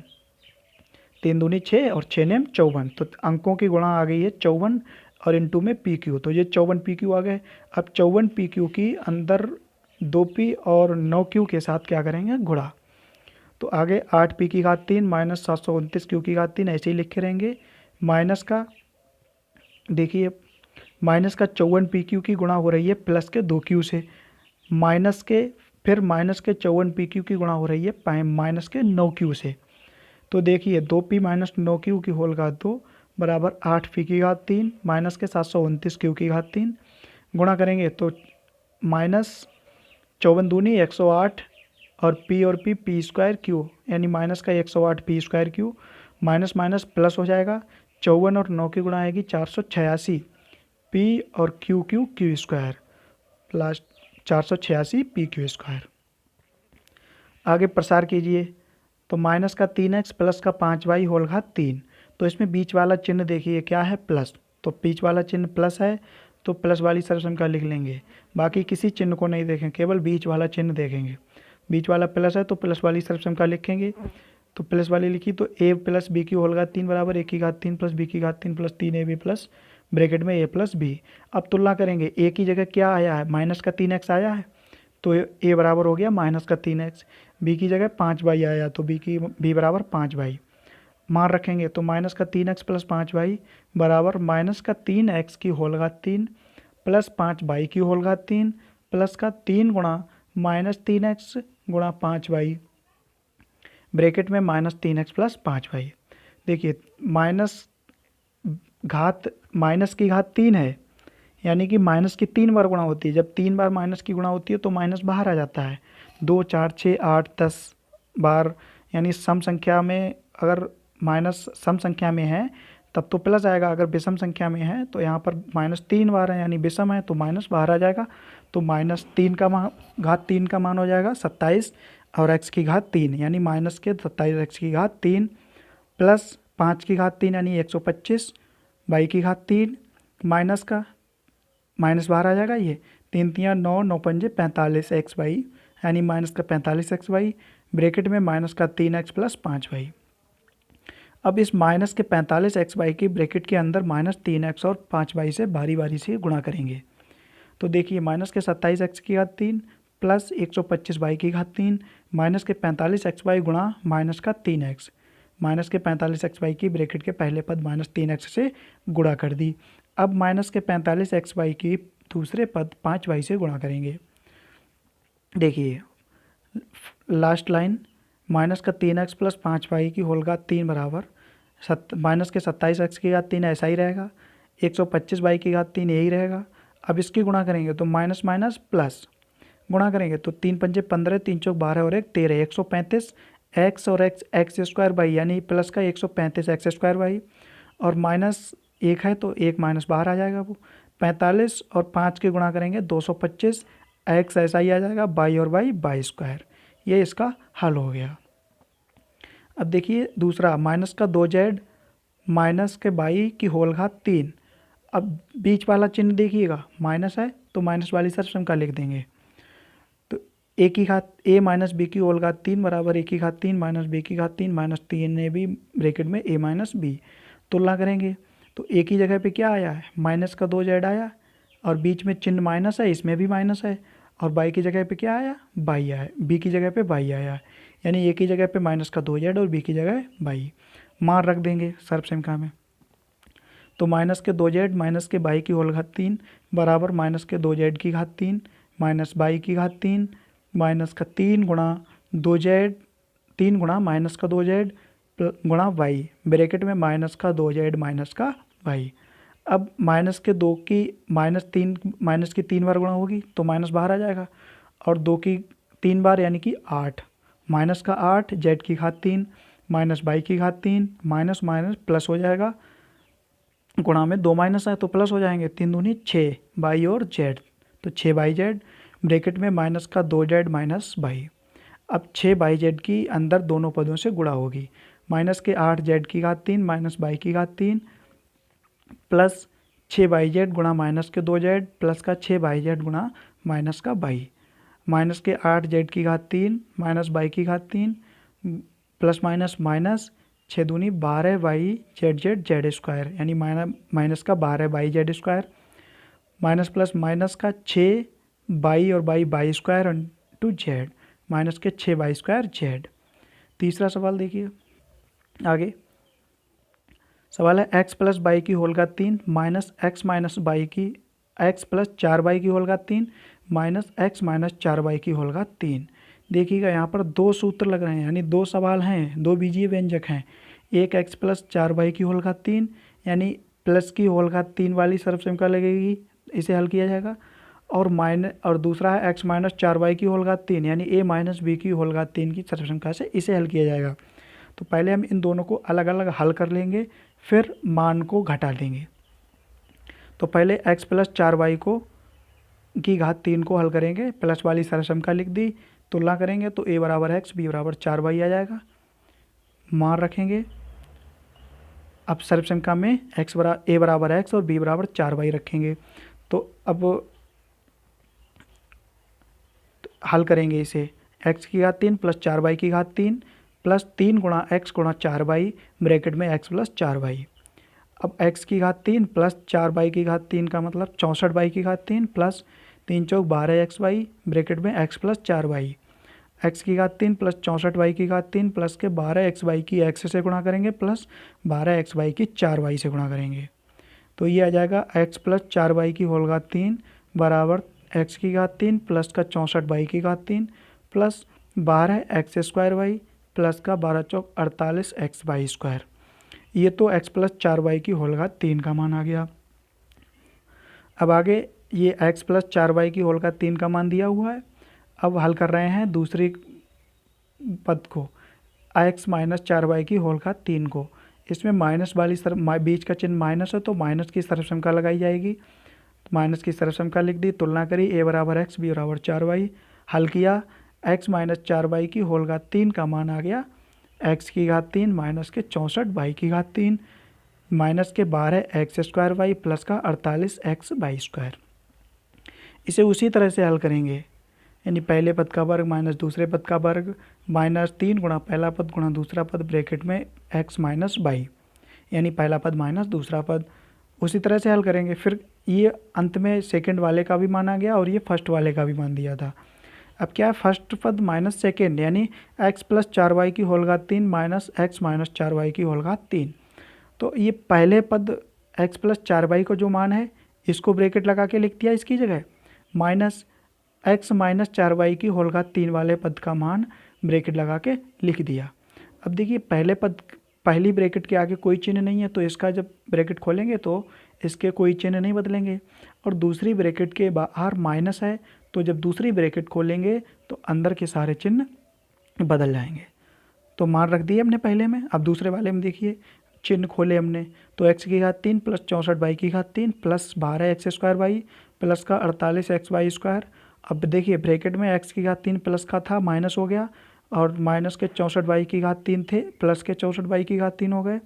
3 दूनी 6 और 6 नेम 54, तो अंकों की गुणा आ गई है 54 और इंटू में पी क्यू, तो ये 54 पी क्यू आ गए। अब 54 पी क्यू की अंदर 2p और 9q के साथ क्या करेंगे, गुणा। तो आगे 8p की घात 3 माइनस 729 q की घात 3 ऐसे ही लिखे रहेंगे। माइनस का देखिए माइनस का 54 पी क्यू की गुणा हो रही है प्लस के 2q से, माइनस के 54 पी क्यू की गुणा हो रही है माइनस के 9q से। तो देखिए 2p माइनस 9q की होल घात 2 बराबर 8p की घात 3 माइनस के 729 q की घात 3 गुणा करेंगे तो माइनस 54 दूनी 108 और p स्क्वायर q, यानी माइनस का 108 p square q, minus minus plus हो जाएगा, 54 और 9 की गुणा आएगी 486 p और q square plus 486 p q square. आगे प्रसार कीजिए तो माइनस का 3x प्लस का 5y होल घात 3, तो इसमें बीच वाला चिन्ह देखिए क्या है, प्लस, तो बीच वाला चिन्ह प्लस है तो प्लस वाली सर्वसंख्या लिख लेंगे, बाकी किसी चिन्ह को नहीं देखें, केवल बीच वाला चिन्ह देखेंगे। बीच वाला प्लस है तो प्लस वाली सर्वसंख्या लिखेंगे। तो प्लस वाली लिखी तो ए प्लस बी की होल घात 3 बराबर ए की घात 3 प्लस बी की घात 3 प्लस 3ab प्लस ब्रैकेट में ए प्लस बी। अब तुलना करेंगे, ए की जगह क्या आया है, माइनस का 3x आया है तो ए बराबर हो गया माइनस का 3x। बी की जगह 5y आया तो बी बराबर 5y। मान रखेंगे तो माइनस का 3x प्लस 5y बराबर माइनस का 3x की होल घात 3 प्लस 5y की होल घात 3 प्लस का 3 गुणा माइनस 3x गुणा 5y ब्रैकेट में माइनस 3x प्लस 5y। देखिए माइनस की घात 3 है, यानी कि माइनस की 3 बार गुणा होती है। जब 3 बार माइनस की गुणा होती है तो माइनस बाहर आ जाता है। 2 4 6 8 10 बार, यानी सम संख्या में अगर माइनस सम संख्या में है तब तो प्लस आएगा, अगर विषम संख्या में है तो यहाँ पर माइनस 3 बार है यानी विषम है तो माइनस बाहर आ जाएगा। तो माइनस 3 का घात 3 का मान हो जाएगा 27 और x की घात 3 यानी माइनस के 27x की घात 3 प्लस 5 की घात 3 यानी 125 y की घात 3 माइनस का माइनस बाहर आ जाएगा। ये 3 3 9 9 5 45 xy यानी माइनस का 45 xy ब्रैकेट में माइनस का 3x प्लस 5y। अब इस माइनस के 45 xy की ब्रैकेट के अंदर माइनस 3x और 5y से बारी बारी से गुणा करेंगे। तो देखिए माइनस के 27x की घात 3 प्लस 125y की घात 3 माइनस के 45xy गुणा माइनस का 3x, माइनस के 45xy की ब्रैकेट के पहले पद माइनस 3x से गुणा कर दी। अब माइनस के 45xy की दूसरे पद 5y से गुणा करेंगे। देखिए लास्ट लाइन माइनस का 3x प्लस 5y की होल घात 3 बराबर माइनस के 27x की घात 3 ऐसा ही रहेगा, 125y की घात 3 यही रहेगा। अब इसकी गुणा करेंगे तो माइनस माइनस प्लस गुणा करेंगे तो 3 पंजे 15 3 चौक 12 और 1 13 135 x और एक्स स्क्वायर बाई यानी प्लस का 135 एक्स स्क्वायर बाई और माइनस 1 है तो 1 माइनस बाहर आ जाएगा। वो 45 और 5 के गुणा करेंगे 225 x ऐसा ही आ जाएगा बाई और बाई स्क्वायर। ये इसका हल हो गया। अब देखिए दूसरा माइनस का 2z माइनस के बाई की होल घात 3। अब बीच वाला चिन्ह देखिएगा माइनस है तो माइनस वाली सर्वसंख्या लिख देंगे। तो ए की घात ए माइनस बी की होल घात 3 बराबर ए की घात 3 माइनस बी की घात 3 माइनस 3ab ब्रैकेट में ए माइनस बी। तुलना करेंगे तो ए की जगह पे क्या आया है, माइनस का 2z आया और बीच में चिन्ह माइनस है, इसमें भी माइनस है और बाई की जगह पे क्या आया, बाई आया, बी की जगह पे बाई आया, यानी ए की जगह पे माइनस का 2z और बी की जगह बाई। मान रख देंगे सर्वसंख्या में तो माइनस के 2z माइनस के बाई की होल घात 3 बराबर माइनस के 2z की घात 3 माइनस बाई की घात 3 माइनस का 3 गुणा 2z 3 गुणा माइनस का 2z गुणा वाई ब्रैकेट में माइनस का 2z माइनस का वाई। अब माइनस के 2 की माइनस की 3 बार गुणा होगी तो माइनस बाहर आ जाएगा और 2 की 3 बार यानी कि 8 माइनस का 8 z की घात 3 माइनस बाई की घात 3 माइनस माइनस प्लस हो जाएगा, गुणा में 2 माइनस है तो प्लस हो जाएंगे, 3 दूनी 6 बाई और z तो 6 बाई z ब्रैकेट में माइनस का 2z माइनस बाई। अब 6 बाई z की अंदर दोनों पदों से गुणा होगी, माइनस के 8 z की घात 3 माइनस बाई की घात 3 प्लस 6 बाई z गुणा माइनस के 2z प्लस का 6 बाई z गुणा माइनस का बाई, माइनस के 8 z की घात 3 माइनस बाई की घात 3 प्लस माइनस माइनस 6 दूनी 12 बाई जेड स्क्वायर यानी माइनस का 12 by Z square minus plus minus का 6 बाई और by square two Z minus के 6 बाई स्क्वायर जेड। तीसरा सवाल देखिए आगे, सवाल है x प्लस बाई की होल घात 3 माइनस एक्स माइनस बाई की x प्लस 4 बाई की होल घात 3 माइनस एक्स माइनस 4 बाई की होल घात 3। देखिएगा यहाँ पर 2 सूत्र लग रहे हैं यानी 2 सवाल हैं, 2 बीजीय व्यंजक हैं। एक x प्लस 4 बाई की होल घात 3 यानी प्लस की होल घात 3 वाली सर्वसंख्या लगेगी, इसे हल किया जाएगा और दूसरा है x माइनस 4 बाई की होल घात 3 यानी a माइनस बी की होल घात 3 की सर्वसंख्या से इसे हल किया जाएगा। तो पहले हम इन दोनों को अलग अलग हल कर लेंगे फिर मान को घटा देंगे। तो पहले x प्लस 4 बाई को की घात 3 को हल करेंगे, प्लस वाली सर्वसंख्या लिख दी, तुलना करेंगे तो a बराबर x b बराबर 4 बाई आ जाएगा। मान रखेंगे, अब सर्वसंख्या में a बराबर x और b बराबर 4 बाई रखेंगे। तो अब हल करेंगे इसे, एक्स की घात 3 प्लस 4y की घात 3 प्लस 3 गुणा एक्स गुणा 4y ब्रैकेट में x प्लस 4y। अब x की घात 3 प्लस 4y की घात 3 का मतलब 64y की घात 3 प्लस 3 चौक 12xy ब्रैकेट में x प्लस 4y। x की घात 3 प्लस 64y की घात 3 प्लस के 12xy की x से गुणा करेंगे प्लस 12xy की 4y से गुणा करेंगे। तो ये आ जाएगा x प्लस 4y की होल घात 3 बराबर x की घात 3 प्लस का 64y की घात 3 प्लस 12x² प्लस का 12 चौक 48xy²। ये तो x प्लस 4y की होल घात 3 का मान आ गया। अब आगे ये x प्लस 4y की होल घात 3 का मान दिया हुआ है। अब हल कर रहे हैं दूसरी पद को x माइनस 4y की होल घात 3 को। इसमें माइनस वाली बीच का चिन्ह माइनस है तो माइनस की सर्वसंख्या लगाई जाएगी। तो माइनस की सर्वसंख्या लिख दी, तुलना करी, a बराबर x b बराबर 4y। हल किया, x माइनस 4y की होल घात 3 का मान आ गया x की घात 3 माइनस के 64y की घात 3 माइनस के 12x² प्लस का 48xy²। इसे उसी तरह से हल करेंगे, यानी पहले पद का वर्ग माइनस दूसरे पद का वर्ग माइनस 3 गुणा पहला पद गुणा दूसरा पद ब्रैकेट में x माइनस y, यानी पहला पद माइनस दूसरा पद। उसी तरह से हल करेंगे। फिर ये अंत में सेकंड वाले का भी मान आ गया और ये फर्स्ट वाले का भी मान दिया था। अब क्या है, फर्स्ट पद माइनस सेकेंड यानी x प्लस 4y की होल घात 3 माइनस x माइनस 4y की होल घात 3। तो ये पहले पद x प्लस 4y को जो मान है इसको ब्रैकेट लगा के लिख दिया इसकी जगह, माइनस x माइनस 4y की होल घात 3 वाले पद का मान ब्रैकेट लगा के लिख दिया। अब देखिए पहले पद पहली ब्रैकेट के आगे कोई चिन्ह नहीं है तो इसका जब ब्रैकेट खोलेंगे तो इसके कोई चिन्ह नहीं बदलेंगे, और दूसरी ब्रैकेट के बाहर माइनस है तो जब दूसरी ब्रैकेट खोलेंगे तो अंदर के सारे चिन्ह बदल जाएंगे। तो मान रख दिए हमने पहले में। अब दूसरे वाले में देखिए चिन्ह खोले हमने तो x की घात 3 प्लस 64y की घात 3 प्लस 12x² प्लस का 48xy²। अब देखिए ब्रैकेट में x की घात 3 प्लस का था माइनस हो गया और माइनस के 64y की घात 3 थे प्लस के 64y की घात 3 हो गए।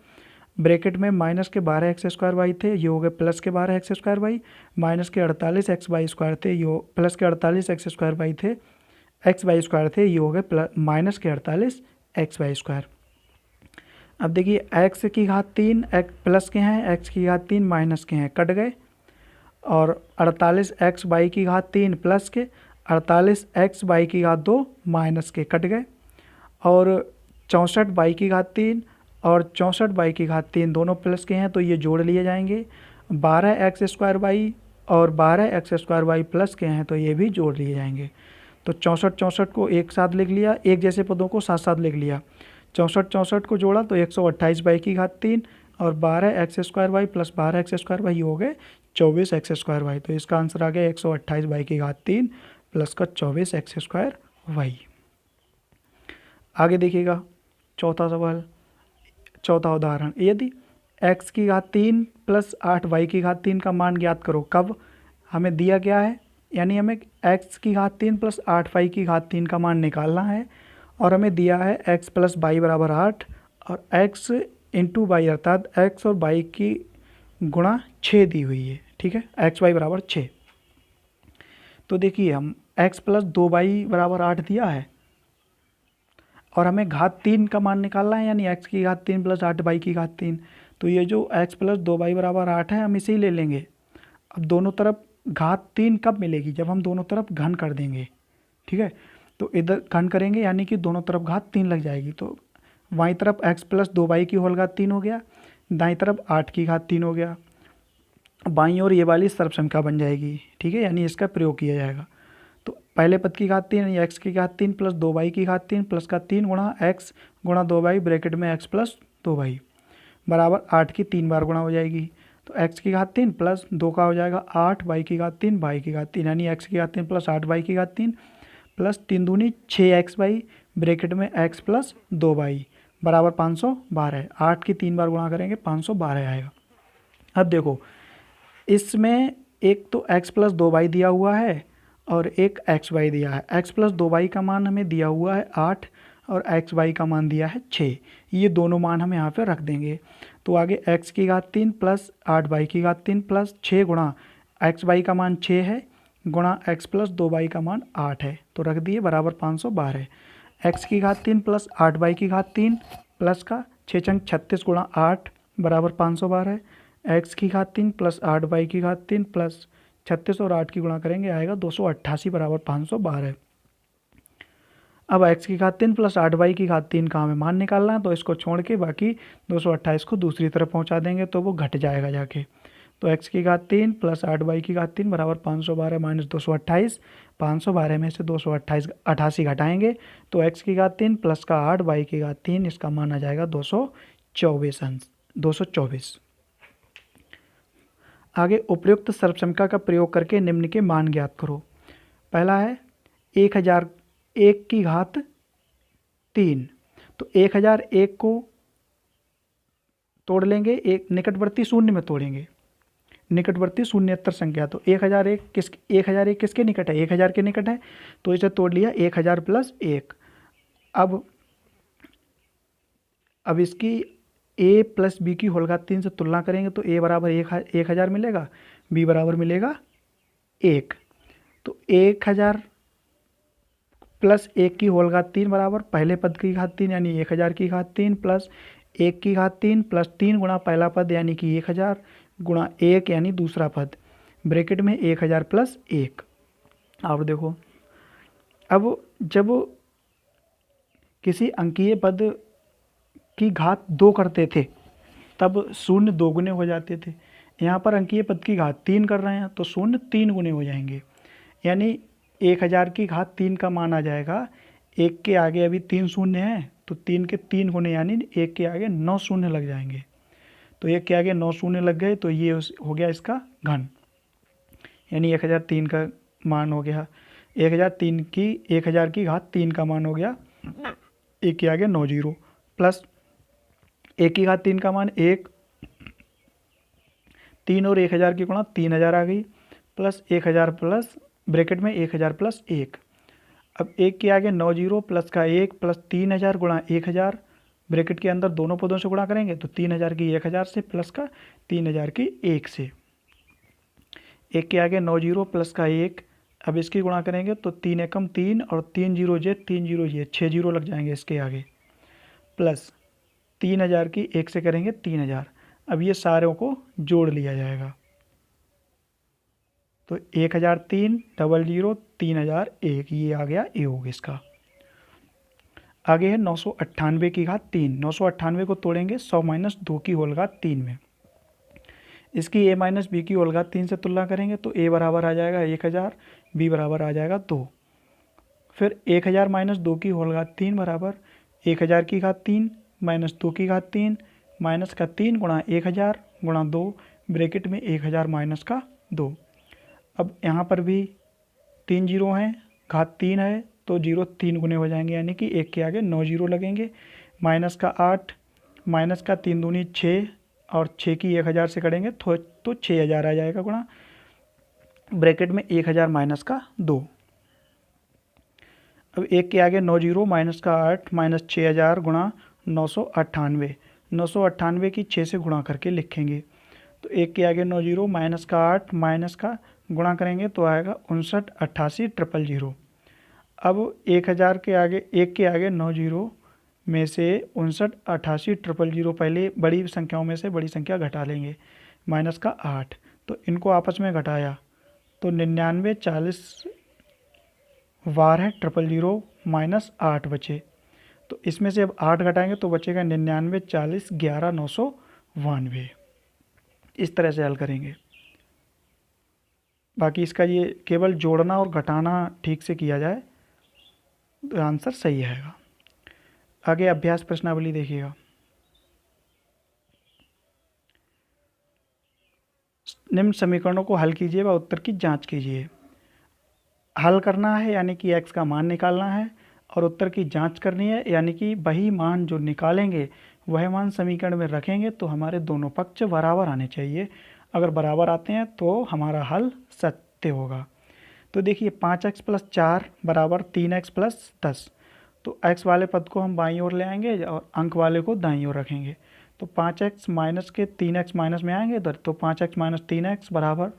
ब्रैकेट में माइनस के 12x² थे, ये हो गए प्लस के 12x² माइनस के 48xy² थे, ये प्लस के 48x² थे xy² थे, ये हो गए माइनस के 48xy²। अब देखिए x की घात 3 प्लस के हैं, x की घात 3 माइनस के हैं, कट गए, और 48xy की घात 3 प्लस के 48xy की घात 2 माइनस के कट गए, और 64y की घात 3 और 64y की घात 3 दोनों प्लस के हैं तो ये जोड़ लिए जाएंगे। 12x² और 12x² प्लस के हैं तो ये भी जोड़ लिए जाएंगे। तो 64 को एक साथ लिख लिया, एक जैसे पदों को साथ साथ लिख लिया। 64 को जोड़ा तो 128y की घात 3 और 12x² प्लस 12x² हो गए 24x²। तो इसका आंसर आ गया 128y की घात 3 प्लस का 24x²। आगे देखिएगा चौथा सवाल, चौथा उदाहरण, यदि x की घात 3 प्लस 8y की घात 3 का मान ज्ञात करो। कब? हमें दिया गया है, यानी हमें x की घात 3 प्लस 8y की घात 3 का मान निकालना है, और हमें दिया है x प्लस y बराबर 8 और x इंटू वाई अर्थात x और y की गुणा 6 दी हुई है। ठीक है, x y बराबर 6। तो देखिए हम x प्लस 2y बराबर 8 दिया है और हमें घात 3 का मान निकालना है, यानी x की घात 3 प्लस 8y की घात 3। तो ये जो x प्लस 2y बराबर 8 है हम इसे ही ले लेंगे। अब दोनों तरफ घात 3 कब मिलेगी? जब हम दोनों तरफ घन कर देंगे। ठीक है, तो इधर घन करेंगे यानी कि दोनों तरफ घात 3 लग जाएगी। तो बाईं तरफ x प्लस 2y की होल घात 3 हो गया, दाईं तरफ 8 की घात 3 हो गया, बाईं ओर ये वाली सर्वसंख्या बन जाएगी। ठीक है, यानी इसका प्रयोग किया जाएगा। तो पहले पद की घात 3 यानी x की घात 3 प्लस 2y की घात 3 प्लस का 3 गुणा x गुणा 2y ब्रैकेट में x प्लस 2y बराबर 8 की 3 बार गुणा हो जाएगी। तो x की घात 3 प्लस 2 का हो जाएगा 8 y की घात 3 y की घात 3, यानी x की घात 3 प्लस 8y की घात 3 प्लस 3 दूनी 6xy ब्रैकेट में x प्लस 2y बराबर 512। 8 की 3 बार गुणा करेंगे 512 आएगा। अब देखो इसमें एक तो x प्लस 2y दिया हुआ है और एक xy दिया है। x प्लस 2y का मान हमें दिया हुआ है 8 और xy का मान दिया है 6। ये दोनों मान हम यहाँ पे रख देंगे। तो आगे x की घात 3 प्लस 8y की घात 3 प्लस 6 गुणा xy का मान 6 है, गुणा x प्लस 2y का मान 8 है, तो रख दिए बराबर 512। x की घात 3 प्लस 8y की घात 3 प्लस का 6 छंग 36 गुणा 8 बराबर 512। x की घात 3 प्लस 8y की घात 3 प्लस 36 और 8 की गुणा करेंगे आएगा 288 बराबर 512। अब x की घात 3 प्लस 8y की घात 3 का हमें मान निकालना है, तो इसको छोड़ के बाकी 228 को दूसरी तरफ पहुंचा देंगे तो वो घट जाएगा जाके। तो x की घात 3 प्लस 8y की घात 3 बराबर 512 माइनस 228। 512 में से 288 घटाएंगे तो x की घात 3 प्लस का 8y की घात 3, इसका मान आ जाएगा 224। आगे उपर्युक्त सर्वसंख्या का प्रयोग करके निम्न के मान ज्ञात करो। पहला है 1001 की घात 3, तो 1001 को तोड़ लेंगे, एक निकटवर्ती शून्य में तोड़ेंगे, निकटवर्ती शून्यतर संख्या। तो 1001 किसके निकट है? 1000 के निकट है, तो इसे तोड़ लिया 1000 प्लस 1। अब इसकी a प्लस बी की होल घात 3 से तुलना करेंगे तो a बराबर 1000 मिलेगा, b बराबर मिलेगा 1। तो 1000 प्लस 1 की होल घात 3 बराबर पहले पद की घात 3 यानी 1000 की घात 3 प्लस 1 की घात 3 प्लस 3 गुणा पहला पद यानी कि 1000 गुणा 1 यानी दूसरा पद, ब्रैकेट में 1000 प्लस 1। और देखो अब जब किसी अंकीय पद की घात 2 करते थे तब शून्य 2 गुने हो जाते थे। यहाँ पर अंकीय पद की घात 3 कर रहे हैं तो शून्य 3 गुने हो जाएंगे, यानी 1000 की घात 3 का मान आ जाएगा, 1 के आगे अभी 3 शून्य हैं तो 3 के 3 गुने यानी 1 के आगे 9 शून्य लग जाएंगे। तो 1 के आगे 9 शून्य लग गए तो ये हो गया इसका घन, यानी 1003 का मान हो गया। 1000 की घात 3 का मान हो गया 1 के आगे 9 जीरो प्लस 1 की घात 3 का मान 1, 3 और 1000 की गुणा 3000 आ गई, प्लस 1000 प्लस ब्रैकेट में 1000 प्लस 1। अब 1 के आगे 9 जीरो प्लस का 1 प्लस 3000 गुणा 1000, ब्रैकेट के अंदर दोनों पदों से गुणा करेंगे तो 3000 की 1000 से प्लस का 3000 की 1 से। 1 के आगे 9 जीरो प्लस का 1, अब इसकी गुणा करेंगे तो 3 एकम 3 और 3 जीरो जे 6 जीरो लग जाएंगे इसके आगे, प्लस 3000 की 1 से करेंगे 3000। अब ये सारों को जोड़ लिया जाएगा तो 1003 00 3001, ये आ गया ए होगा इसका। आगे है 998 की घात 3। 998 को तोड़ेंगे 100 माइनस 2 की होल घात 3 में, इसकी a माइनस बी की होल घात 3 से तुलना करेंगे तो a बराबर आ जाएगा 1000, b बराबर आ जाएगा 2। फिर 1000 माइनस 2 की होल घात 3 बराबर 1000 की घात 3 माइनस 2 की घात 3 माइनस का 3 गुणा 1000 गुणा 2, ब्रैकेट में 1000 माइनस का 2। अब यहाँ पर भी 3 जीरो हैं, घात 3 है तो जीरो 3 गुने हो जाएंगे, यानी कि 1 के आगे 9 जीरो लगेंगे, माइनस का 8 माइनस का 3 दूनी 6 और 6 की 1000 से करेंगे तो 6000 आ जाएगा गुणा, ब्रैकेट में 1000 माइनस का 2। अब 1 के आगे 9 जीरो माइनस का 8 माइनस 6000 गुणा 998, 998 की 6 से गुणा करके लिखेंगे तो 1 के आगे 9 जीरो माइनस का 8 माइनस का गुणा करेंगे तो आएगा 59 88 000। अब 1000 के आगे 1 के आगे 9 जीरो में से 59 88 000 पहले बड़ी संख्याओं में से बड़ी संख्या घटा लेंगे, माइनस का 8, तो इनको आपस में घटाया तो 99 40 वार है 000 माइनस 8 बचे, तो इसमें से अब 8 घटाएंगे तो बचेगा 99 40 11 992। इस तरह से हल करेंगे। बाकी इसका ये केवल जोड़ना और घटाना ठीक से किया जाए तो आंसर सही आएगा। आगे अभ्यास प्रश्नावली देखिएगा। निम्न समीकरणों को हल कीजिए व उत्तर की जांच कीजिए। हल करना है यानी कि x का मान निकालना है और उत्तर की जांच करनी है, यानी कि वही मान जो निकालेंगे वह मान समीकरण में रखेंगे तो हमारे दोनों पक्ष बराबर आने चाहिए। अगर बराबर आते हैं तो हमारा हल सत्य होगा। तो देखिए 5x प्लस 4 बराबर 3x प्लस 10, तो x वाले पद को हम बाईं ओर ले आएंगे और अंक वाले को दाईं ओर रखेंगे, तो 5x माइनस के 3x माइनस में आएंगे इधर, तो 5x माइनस 3x बराबर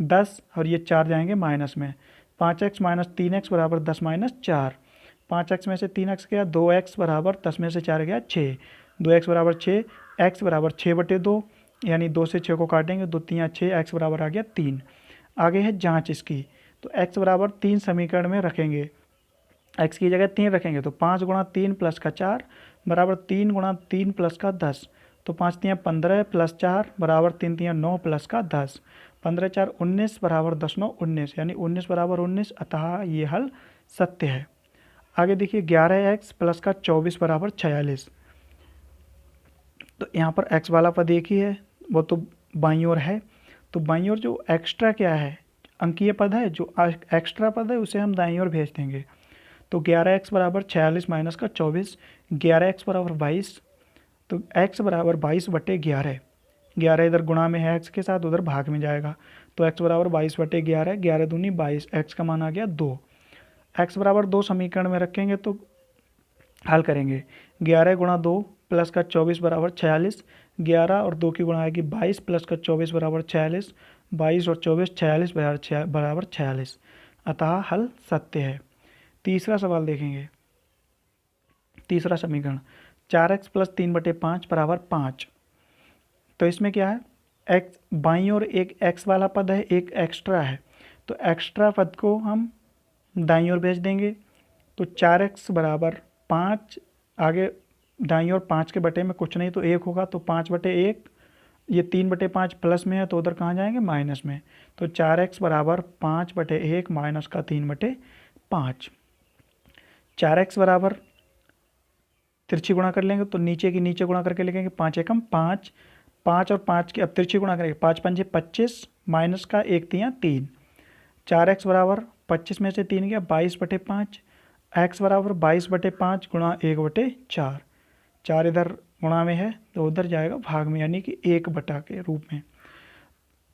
10 और ये 4 जाएंगे माइनस में। 5x माइनस 3x बराबर 10 माइनस 4। 5x में से 3x गया, 2x बराबर 10 में से 4 गया 6। 2x बराबर 6, x बराबर 6/2, यानी 2 से 6 को काटेंगे, 2 3 6, x बराबर आ गया 3। आगे है जांच इसकी, तो x बराबर 3 समीकरण में रखेंगे, x की जगह 3 रखेंगे तो 5 गुणा 3 प्लस का 4 बराबर 3 गुणा 3 प्लस का 10। तो 5 3 15 प्लस 4 बराबर 3 3 9 प्लस का 10। 15 4 19 बराबर 10 9 19, यानी 19 बराबर 19, अतः ये हल सत्य है। आगे देखिए 11x प्लस का 24 बराबर 46। तो यहाँ पर x वाला पद एक ही है, वो तो बाईं ओर है। तो बाईं ओर जो एक्स्ट्रा क्या है, अंकीय पद है, जो एक्स्ट्रा पद है उसे हम दाईं ओर भेज देंगे। तो 11x बराबर 46 माइनस का 24, 11x बराबर 22। तो x बराबर 22/11। 11 इधर गुणा में है x के साथ, उधर भाग में जाएगा, तो x बराबर 22/11, 11 दूनी 22, x का मान आ गया 2। x बराबर 2 समीकरण में रखेंगे तो हल करेंगे। 11 गुणा 2 प्लस का 24 बराबर 46, 11 और 2 की गुणा आएगी 22 प्लस का 24 बराबर 46, 22 और 24 46 बराबर 46, अतः हल सत्य है। तीसरा सवाल देखेंगे। तीसरा समीकरण 4x प्लस 3/5 बराबर 5। तो इसमें क्या है, x बाईं ओर एक x वाला पद है, एक एक्स्ट्रा है, तो एक्स्ट्रा पद को हम दाईं ओर भेज देंगे। तो 4x बराबर 5, आगे दाईं ओर 5 के बटे में कुछ नहीं तो 1 होगा, तो 5/1, ये 3/5 प्लस में है तो उधर कहाँ जाएंगे, माइनस में। तो 4x बराबर 5/1 माइनस का 3/5। 4x बराबर तिरछी गुणा कर लेंगे तो नीचे की नीचे गुणा करके लिखेंगे, 5 एकम 5, 5 और 5 की अब तिरछी गुणा करेंगे, 5 पंजे 25 माइनस का 1 3 3। 4x बराबर 25 में से 3 गया 22/5, x बराबर 22/5 गुणा 1/4। 4 इधर गुणा में है तो उधर जाएगा भाग में, यानी कि 1 के रूप में।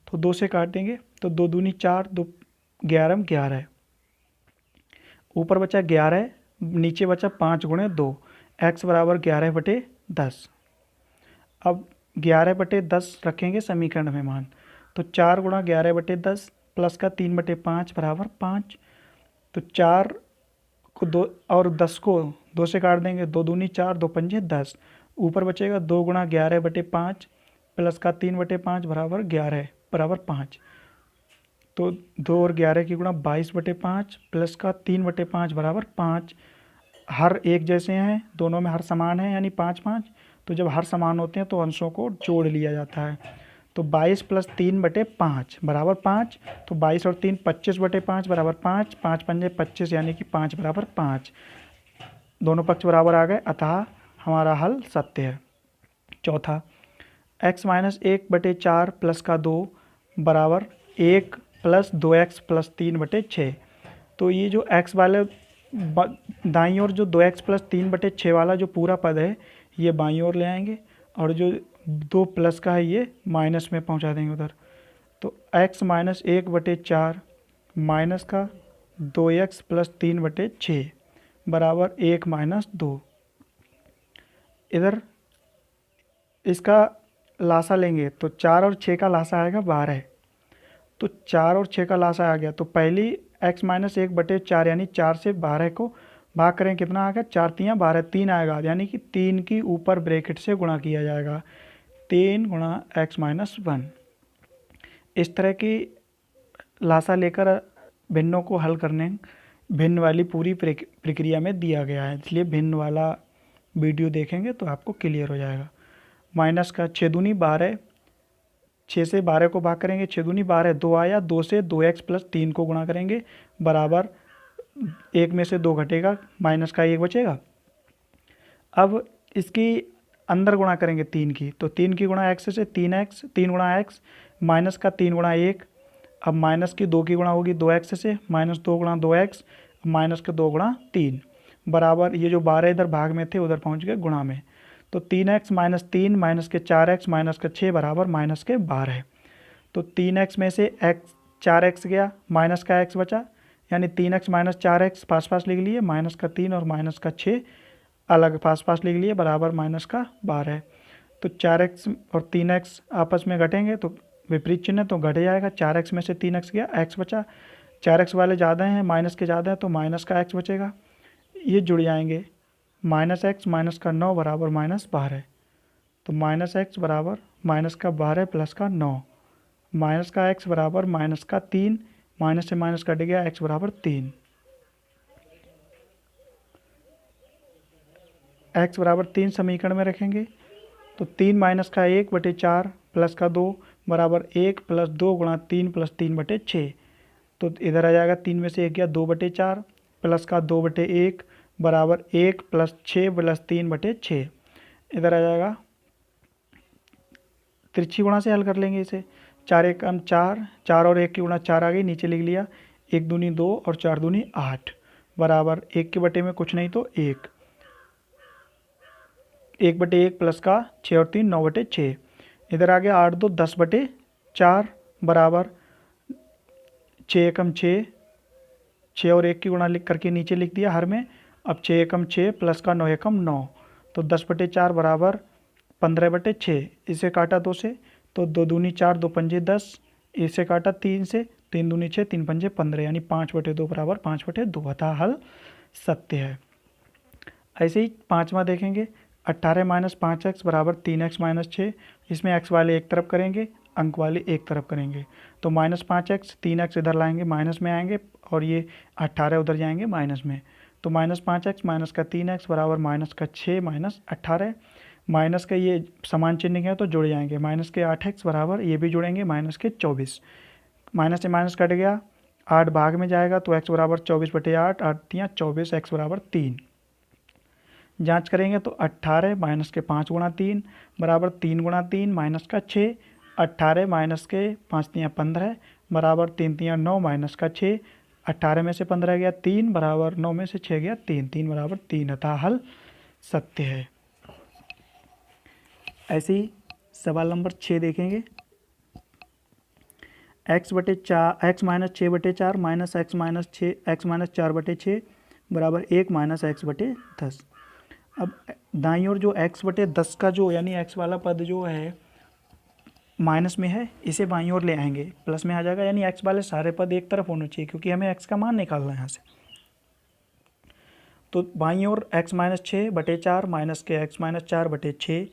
तो 2 से काट देंगे तो 2 दूनी 4, 2 11 11, ऊपर बचा 11, नीचे बचा 5 गुणे 2, x बराबर 11/10। अब 11/10 रखेंगे समीकरण में मान, तो 4 गुणा 11/10 प्लस का 3/5 बराबर 5। तो 4 को 2 और 10 को 2 से काट देंगे, 2 दूनी 4, 2 पंजे 10, ऊपर बचेगा 2 गुणा 11/5 प्लस का 3/5 बराबर 11 बराबर 5। तो 2 और 11 की गुणा 22/5 प्लस का 3/5 बराबर 5। हर एक जैसे हैं, दोनों में हर समान है, यानी 5 5। तो जब हर समान होते हैं तो अंशों को जोड़ लिया जाता है। तो 22 प्लस 3/5 बराबर 5। तो 22 और 3 25/5 बराबर 5, 5 पंजे 25, यानी कि 5 बराबर 5। दोनों पक्ष बराबर आ गए, अतः हमारा हल सत्य है। चौथा, x माइनस 1/4 प्लस का 2 बराबर 1 प्लस 2x प्लस 3/6। तो ये जो x वाले दाईं ओर जो 2x प्लस 3/6 वाला जो पूरा पद है ये बाईं ओर ले आएंगे, और जो 2 प्लस का है ये माइनस में पहुंचा देंगे उधर। तो x माइनस 1/4 माइनस का 2x प्लस 3/6 बराबर 1 माइनस 2। इधर इसका लासा लेंगे तो 4 और 6 का लासा आएगा 12। तो 4 और 6 का लासा आ गया, तो पहली x माइनस 1/4 यानी 4 से 12 को भाग करें, कितना आ गया, 4 3 12, 3 आएगा, यानी कि 3 की ऊपर ब्रैकेट से गुणा किया जाएगा, 3 गुणा x माइनस 1। इस तरह की लासा लेकर भिन्नों को हल करने भिन्न वाली पूरी प्रक्रिया में दिया गया है, इसलिए भिन्न वाला वीडियो देखेंगे तो आपको क्लियर हो जाएगा। माइनस का 6 दूनी 12, 6 से 12 को भाग करेंगे, 6 दूनी 12, 2 आया, 2 से 2x प्लस 3 को गुणा करेंगे, बराबर 1 में से 2 घटेगा, माइनस का 1 बचेगा। अब इसकी अंदर गुणा करेंगे 3 की, तो 3 की गुणा x से 3x, 3 गुणा x, माइनस का 3 गुणा 1। अब माइनस की 2 की गुणा होगी 2x से, माइनस 2 गुणा 2x, माइनस के 2 गुणा 3 बराबर, ये जो 12 इधर भाग में थे उधर पहुंच गए गुणा में। तो 3x माइनस 3 माइनस के 4x माइनस के 6 बराबर माइनस के 12। तो 3x में से x 4x गया, माइनस का x बचा, यानी 3x माइनस 4x पास पास लिख लिए, माइनस का 3 और माइनस का 6 अलग पास पास लिख लिए, बराबर माइनस का 12। तो 4x और 3x आपस में घटेंगे तो विपरीत चिन्ह तो घट जाएगा, 4x में से 3x गया, x बचा, 4x वाले ज़्यादा हैं, माइनस के ज़्यादा है तो माइनस का x बचेगा, ये जुड़ जाएंगे, -x माइनस का 9 बराबर -12, तो -x बराबर माइनस का 12 प्लस का 9, माइनस का x बराबर माइनस का 3, माइनस से माइनस कट गया, x बराबर 3, x बराबर 3 समीकरण में रखेंगे तो 3 माइनस का 1/4 प्लस का 2 बराबर 1 प्लस 2 गुणा 3 प्लस 3/6, तो इधर आ जाएगा 3 में से 1 गया 2/4 प्लस का 2/1 बराबर 1 प्लस 6 प्लस 3/6, इधर आ जाएगा, तिरछी गुणा से हल कर लेंगे इसे, 4 एकम 4, 4 और 1 की गुणा 4 आ गई, नीचे लिख लिया, 1 दूनी 2 और 4 दूनी 8 बराबर 1 के बटे में कुछ नहीं तो 1, 1/1 प्लस का 6 और 3 9/6, इधर आ गया 8 2 10/4 बराबर 6 एकम 6, 6 और 1 की गुणा लिख करके नीचे लिख दिया हर में, अब 6 एकम 6 प्लस का 9 एकम 9, तो 10/4 बराबर 15/6, इसे काटा 2 से तो 2 दूनी 4 2 पंजे 10, इसे काटा 3 से, 3 दूनी 6 3 पंजे 15, यानी 5/2 बराबर 5/2, अतः हल सत्य है। ऐसे ही पाँचवा देखेंगे, 18 माइनस 5x बराबर 3x माइनस 6, इसमें x वाले एक तरफ करेंगे, अंक वाले एक तरफ करेंगे, तो -5x 3x इधर लाएंगे माइनस में आएंगे और ये 18 उधर जाएंगे माइनस में, तो -5x माइनस का 3x बराबर माइनस का 6 माइनस 18, माइनस का ये समान चिन्ह है तो जुड़ जाएंगे, माइनस के 8x बराबर ये भी जुड़ेंगे माइनस के 24, माइनस से माइनस कट गया, 8 भाग में जाएगा तो x बराबर 24/8, 8 तियाँ 24, x बराबर 3, जांच करेंगे तो 18 माइनस के 5 गुणा 3 बराबर 3 गुणा 3 माइनस का 6, 18 माइनस के 5 तियाँ 15 बराबर 3 तियाँ 9 माइनस का 6, 18 में से 15 गया 3 बराबर 9 में से 6 गया 3, 3 बराबर 3, अतः हल सत्य है। ऐसे ही सवाल नंबर 6 देखेंगे, x minus 6/4 minus x minus 4/6 बराबर 1 माइनस x/10। अब दाईं ओर जो x/10 का जो यानी x वाला पद जो है माइनस में है, इसे बाईं ओर ले आएंगे, प्लस में आ जाएगा, यानी x वाले सारे पद एक तरफ होने चाहिए क्योंकि हमें x का मान निकालना है यहाँ से, तो बाईं ओर x माइनस 6/4 माइनस के x माइनस 4/6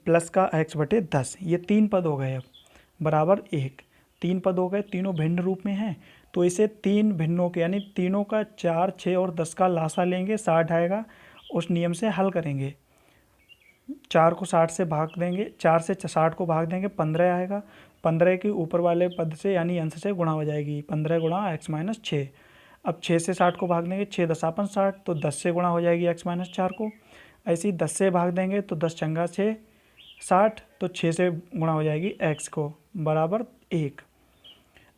प्लस का x/10, ये 3 पद हो गए, अब बराबर 1, 3 पद हो गए, तीनों भिन्न रूप में हैं, तो इसे 3 भिन्नों के यानी तीनों का 4 6 और 10 का लासा लेंगे, 60 आएगा, उस नियम से हल करेंगे, 4 को 60 से भाग देंगे, 4 से 60 को भाग देंगे, 15 आएगा, 15 के ऊपर वाले पद से यानी अंश से गुणा हो जाएगी, 15 गुणा x माइनस 6, अब 6 से 60 को भाग देंगे, 6 10 अपन 60, तो 10 से गुणा हो जाएगी x माइनस 4 को, ऐसे ही 10 से भाग देंगे तो 10 चंगा 6 60, तो 6 से गुणा हो जाएगी x को बराबर 1,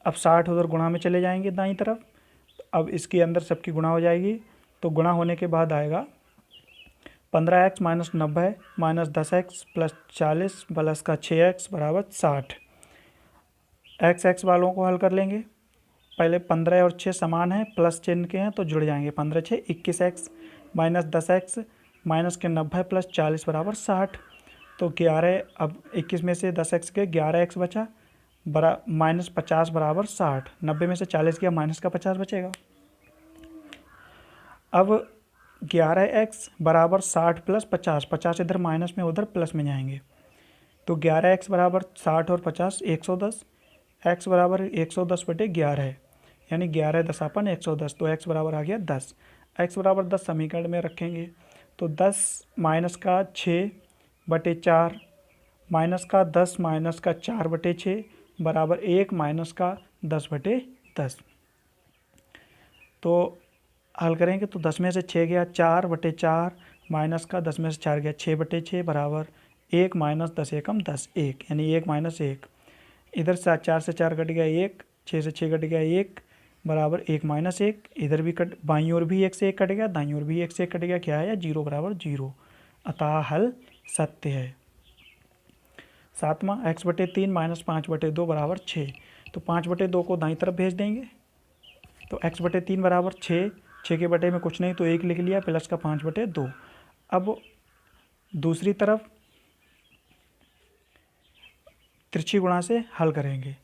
अब 60 उधर गुणा में चले जाएंगे दाईं तरफ, अब इसके अंदर सबकी गुणा हो जाएगी, तो गुणा होने के बाद आएगा 15x minus 90 minus 10x plus 40 plus का 6x बराबर 60, x वालों को हल कर लेंगे, पहले 15 और 6 समान हैं, प्लस चिन्ह के हैं तो जुड़ जाएंगे, 15 6 21x माइनस 10x माइनस के 90 प्लस 40 बराबर 60, तो 11, अब 21 में से 10x के 11x बचा माइनस 50 बराबर 60, 90 में से 40 गया माइनस का 50 बचेगा, अब 11x बराबर 60 प्लस 50, 50 इधर माइनस में उधर प्लस में जाएंगे, तो 11x बराबर 60 और 50 110, x बराबर 110/11 यानी 11 10 अपन 110, तो x बराबर आ गया 10, x बराबर 10 समीकरण में रखेंगे तो 10 माइनस का 6/4 माइनस का 10 माइनस का 4/6 बराबर 1 माइनस का 10/10, तो हल करेंगे तो 10 में से 6 गया 4/4 माइनस का 10 में से 4 गया 6/6 बराबर 1 माइनस 10 एकम 10 1, यानी 1 माइनस 1, इधर से 4 से 4 कट गया 1, 6 से 6 कट गया 1 बराबर 1 माइनस 1, इधर भी कट, बाईं ओर भी 1 से 1 कट गया, दाईं ओर भी 1 से 1 कट गया, क्या है 0 बराबर 0, अतः हल सत्य है। सातवां x/3 माइनस 5/2 बराबर 6, तो 5/2 को दाईं तरफ भेज देंगे, तो x/3 बराबर 6, 6 के बटे में कुछ नहीं तो 1 लिख लिया प्लस का 5/2, अब दूसरी तरफ तिरछी गुणा से हल करेंगे।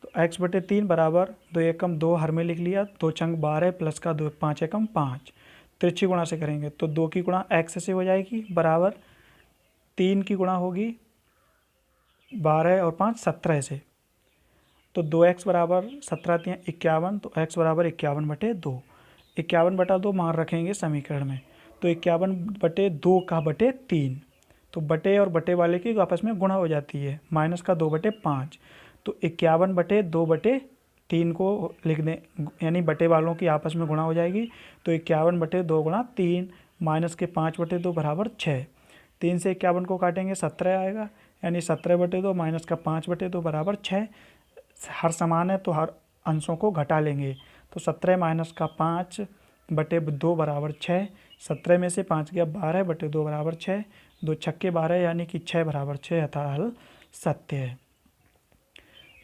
तो x बटे 3 बराबर 2 एकम 2 हर में लिख लिया, 2 चंग 12 प्लस का 2 5 एकम 5। तिरछी गुणा से करेंगे तो 2 की गुणा x से हो जाएगी बराबर 3 की गुणा होगी 12 और 5 17 से। तो 2x बराबर 17 3 51, तो x बराबर 51 बटे 2। 51 बटा 2 मान रखेंगे समीकरण में, तो 51 बटे 2 का बटे 3, तो बटे और बटे वाले की आपस में गुणा हो जाती है, माइनस का 2 बटे 5। तो 51 बटे 2 बटे 3 को लिख दें, यानी बटे वालों की आपस में गुणा हो जाएगी। तो 51 बटे 2 गुणा 3 माइनस के 5 बटे 2 बराबर 6। 3 से 51 को काटेंगे 17 आएगा, यानी 17 बटे 2 माइनस का 5 बटे 2 बराबर 6। हर समान है तो हर अंशों को घटा लेंगे, तो 17 माइनस का 5 बटे 2 बराबर 6। 17 में से 5 गया 12 बटे 2 बराबर 6। 2 छक्के 12 यानी कि 6 बराबर 6, अतः हल सत्य है।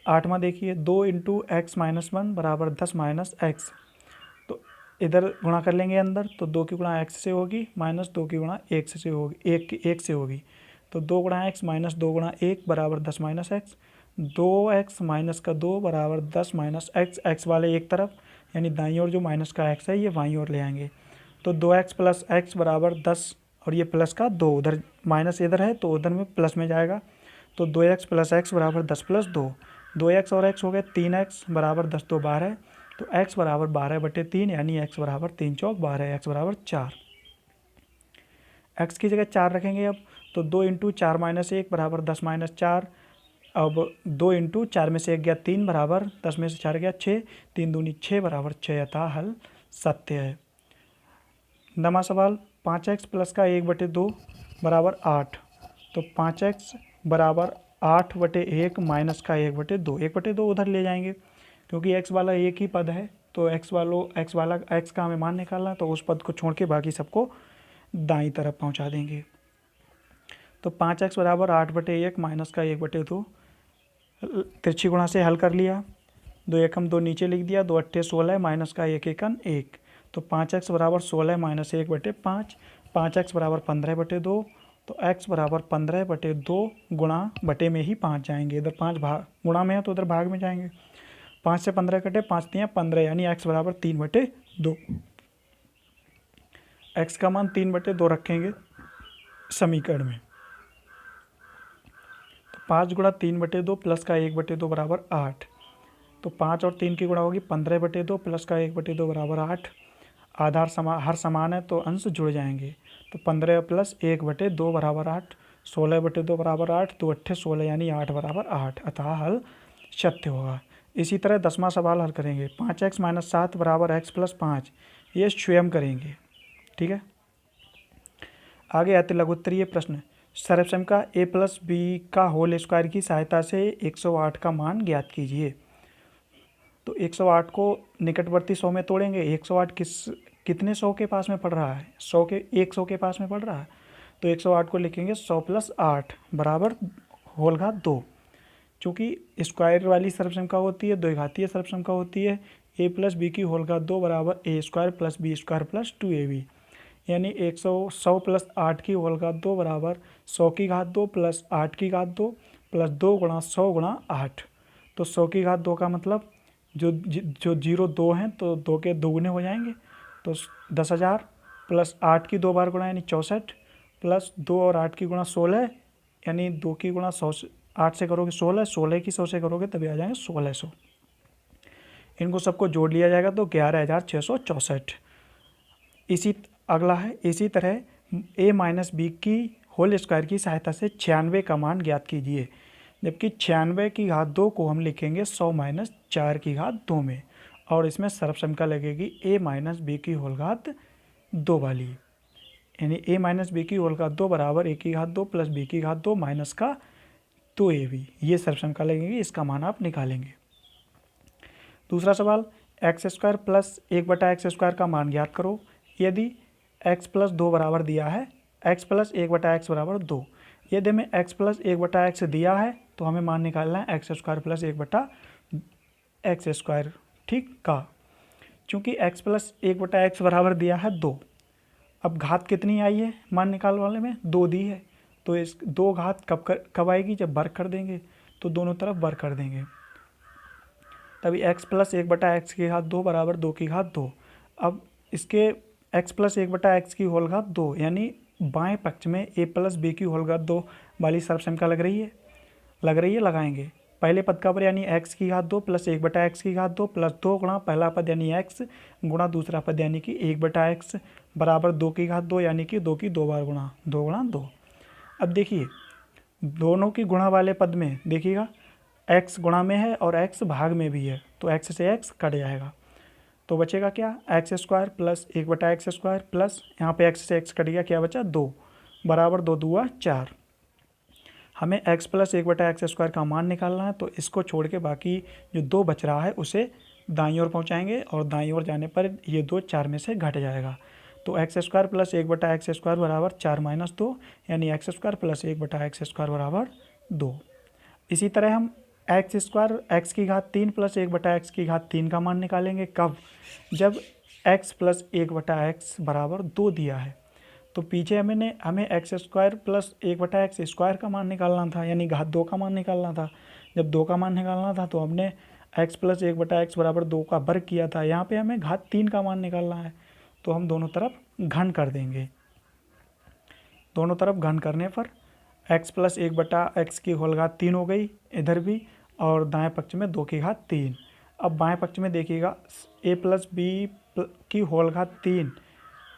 8वां देखिए, 2 इंटू एक्स माइनस 1 बराबर 10 माइनस एक्स। तो इधर गुणा कर लेंगे अंदर, तो 2 की गुणा एक्स से होगी माइनस 2 की गुणा एक से होगी, एक से होगी। तो 2 गुणा एक्स माइनस 2 गुणा 1 बराबर 10 माइनस एक्स। 2x माइनस का 2 बराबर 10 माइनस एक्स। एक्स वाले एक तरफ, यानी दाईं ओर जो माइनस का एक्स है ये बाईं ओर ले आएंगे। तो 2x प्लस एक्स बराबर 10, और ये प्लस का 2, उधर माइनस इधर है तो उधर में प्लस में जाएगा। तो 2x प्लस एक्स बराबर 10 प्लस 2। 2x और x हो गए 3x बराबर 10 2 12। तो x बराबर 12 बटे 3, यानी x बराबर 3 चौक 12, x बराबर 4। x की जगह 4 रखेंगे अब, तो 2 इंटू 4 माइनस 1 बराबर 10 माइनस 4। अब 2 इंटू 4 में से 1 गया 3 बराबर 10 में से 4 गया 6, 3 दूनी 6 बराबर 6, अतः हल सत्य है। 9वां सवाल, 5x प्लस का 1 बटे 2 बराबर 8। तो 5x बराबर 8 बटे 1 माइनस का 1 बटे 2। 1 बटे 2 उधर ले जाएंगे, क्योंकि x वाला एक ही पद है, तो x का हमें मान निकालना, तो उस पद को छोड़ के बाकी सबको दाईं तरफ पहुंचा देंगे। तो 5x बराबर 8 बटे 1 माइनस का 1 बटे 2, तिरछी गुणा से हल कर लिया। 2 एकम 2 नीचे लिख दिया, 2 अट्ठे 16 माइनस का 1 एकम 1। तो 5x बराबर 16 माइनस 1 बटे 5। 5x बराबर 15 बटे 2। तो x बराबर 15 बटे 2 गुणा बटे में ही 5 जाएंगे, इधर 5 भाग गुणा में है तो उधर भाग में जाएंगे। 5 से 15 कटे, 5 3 15, यानी x बराबर 3 बटे 2। x का मान 3 बटे 2 रखेंगे समीकरण में। तो 5 गुणा 3 बटे 2 प्लस का 1 बटे 2 बराबर 8। तो 5 और 3 की गुणा होगी 15 बटे 2 प्लस का 1 बटे 2 बराबर 8। आधार हर समान है तो अंश जुड़ जाएंगे। तो 15 प्लस 1 बटे 2 बराबर 8। 16 बटे 2 बराबर 8, 2 अट्ठे 16, यानी 8 बराबर 8, अतः हल सत्य होगा। इसी तरह 10वां सवाल हल करेंगे। 5x माइनस 7 बराबर x प्लस 5, ये स्वयं करेंगे, ठीक है। आगे आते लघुत्तरीय प्रश्न। सर्वसम का a प्लस बी का होल स्क्वायर की सहायता से 108 का मान ज्ञात कीजिए। तो 108 को निकटवर्ती 100 में तोड़ेंगे। 108 कितने 100 के पास में पड़ रहा है? 100 के पास में पड़ रहा है, तो 108 को लिखेंगे 100 प्लस 8 बराबर होल घात 2। चूँकि स्क्वायर वाली सर्वसंख्या होती है, द्विघातीय सर्वसंख्या होती है, a प्लस बी की होल घात 2 बराबर a square plus B square plus 2ab, यानी 100 प्लस 8 की होल घात 2 बराबर 100 की घात 2 प्लस 8 की घात 2 प्लस 2 गुणा 100 गुणा 8। तो 100 की घात 2 का मतलब जो 0 2 हैं तो 2 के दोगुने हो जाएंगे, तो 10,000 प्लस 8 की 2 बार गुणा यानी 64 प्लस 2 और 8 की गुणा 16, यानी 2 की गुणा 100 8 से करोगे 16, 16 की 100 से करोगे तभी आ जाएंगे 1600। इनको सबको जोड़ लिया जाएगा तो 11,664। इसी अगला है, इसी तरह a माइनस बी की होल स्क्वायर की सहायता से 96 का मान ज्ञात कीजिए। जबकि 96 की घात 2 को हम लिखेंगे 100 माइनस 4 की घात 2 में, और इसमें सर्वसंख्या लगेगी a माइनस बी की होल घात 2 वाली, यानी a माइनस बी की होल घात 2 बराबर a की घात 2 प्लस b की घात 2 माइनस का 2ab, ये सर्वसंख्या लगेगी, इसका मान आप निकालेंगे। दूसरा सवाल, एक्स स्क्वायर प्लस 1/x² का मान ज्ञात करो। यदि x प्लस 2 बराबर दिया है, x प्लस 1/x बराबर 2, यदि हमें x प्लस 1/x दिया है तो हमें मान निकालना है x स्क्वायर प्लस 1/x², ठीक का। चूँकि x प्लस 1/x बराबर दिया है 2, अब घात कितनी आई है मान निकाल वाले में 2 दी है, तो इस 2 घात कब आएगी? जब वर्ग कर देंगे। तो दोनों तरफ वर्ग कर देंगे, तभी x प्लस 1/x की घात 2 बराबर 2 की घात 2। अब इसके x प्लस 1/x की होल घात 2 यानी बाएं पक्ष में a प्लस b की होल घात 2 वाली सर्वसंख्या लग रही है, लगाएंगे पहले पद का पर यानी x की घात 2 प्लस 1/x की घात 2 प्लस 2 गुणा पहला पद यानी x गुणा दूसरा पद यानी कि 1/x बराबर 2 की घात 2 यानी कि 2 की 2 बार गुणा 2 गुणा 2। अब देखिए दोनों की गुणा वाले पद में देखिएगा x गुणा में है और x भाग में भी है, तो x से x कट जाएगा, तो बचेगा क्या x square plus 1/x square plus यहाँ पे x से x कट गया, क्या बचा 2 बराबर 2 दूआ 4। हमें x प्लस 1/x स्क्वायर का मान निकालना है, तो इसको छोड़ के बाकी जो 2 बच रहा है उसे दाईं ओर पहुँचाएंगे और दाईं ओर जाने पर ये 2 4 में से घट जाएगा, तो x square plus 1/x square बराबर 4 माइनस 2 यानी x square plus 1/x square बराबर 2। इसी तरह हम एक्स स्क्वायर एक्स की घात 3 प्लस 1/x की घात 3 का मान निकालेंगे, कब? जब x प्लस 1/x बराबर 2 दिया है, तो पीछे हमें x square plus 1/x square का मान निकालना था, यानी घात 2 का मान निकालना था। जब 2 का मान निकालना था तो हमने x प्लस 1/x बराबर 2 का वर्ग किया था, यहाँ पे हमें घात 3 का मान निकालना है, तो हम दोनों तरफ घन कर देंगे। दोनों तरफ घन करने पर x प्लस 1/x की होल घात 3 हो गई इधर भी, और दाएं पक्ष में 2 की घात 3। अब बाएं पक्ष में देखिएगा a प्लस b की होल घात 3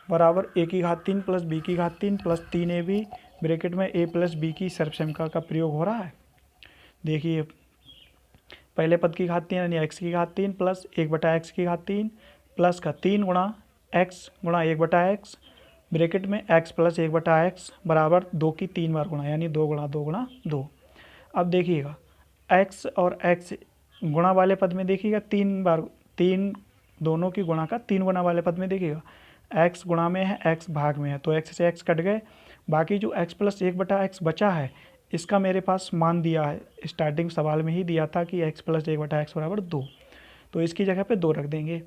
बराबर a की घात 3 प्लस b की घात 3 प्लस 3ab ब्रैकेट में a प्लस b की सर्वसंख्या का प्रयोग हो रहा है। देखिए पहले पद की घात 3 यानी x की घात 3 प्लस 1/x की घात 3 प्लस का 3 गुणा x गुणा 1/x ब्रैकेट में x प्लस 1/x बराबर 2 की 3 बार गुणा यानी 2 गुणा 2 गुणा 2। अब देखिएगा x और x गुणा वाले पद में देखिएगा 3 बार, 3 दोनों की गुणा का 3 गुणा वाले पद में देखिएगा x गुणा में है x भाग में है, तो x से x कट गए, बाकी जो x प्लस 1/x बचा है इसका मेरे पास मान दिया है, स्टार्टिंग सवाल में ही दिया था कि x प्लस 1/x बराबर 2, तो इसकी जगह पे 2 रख देंगे,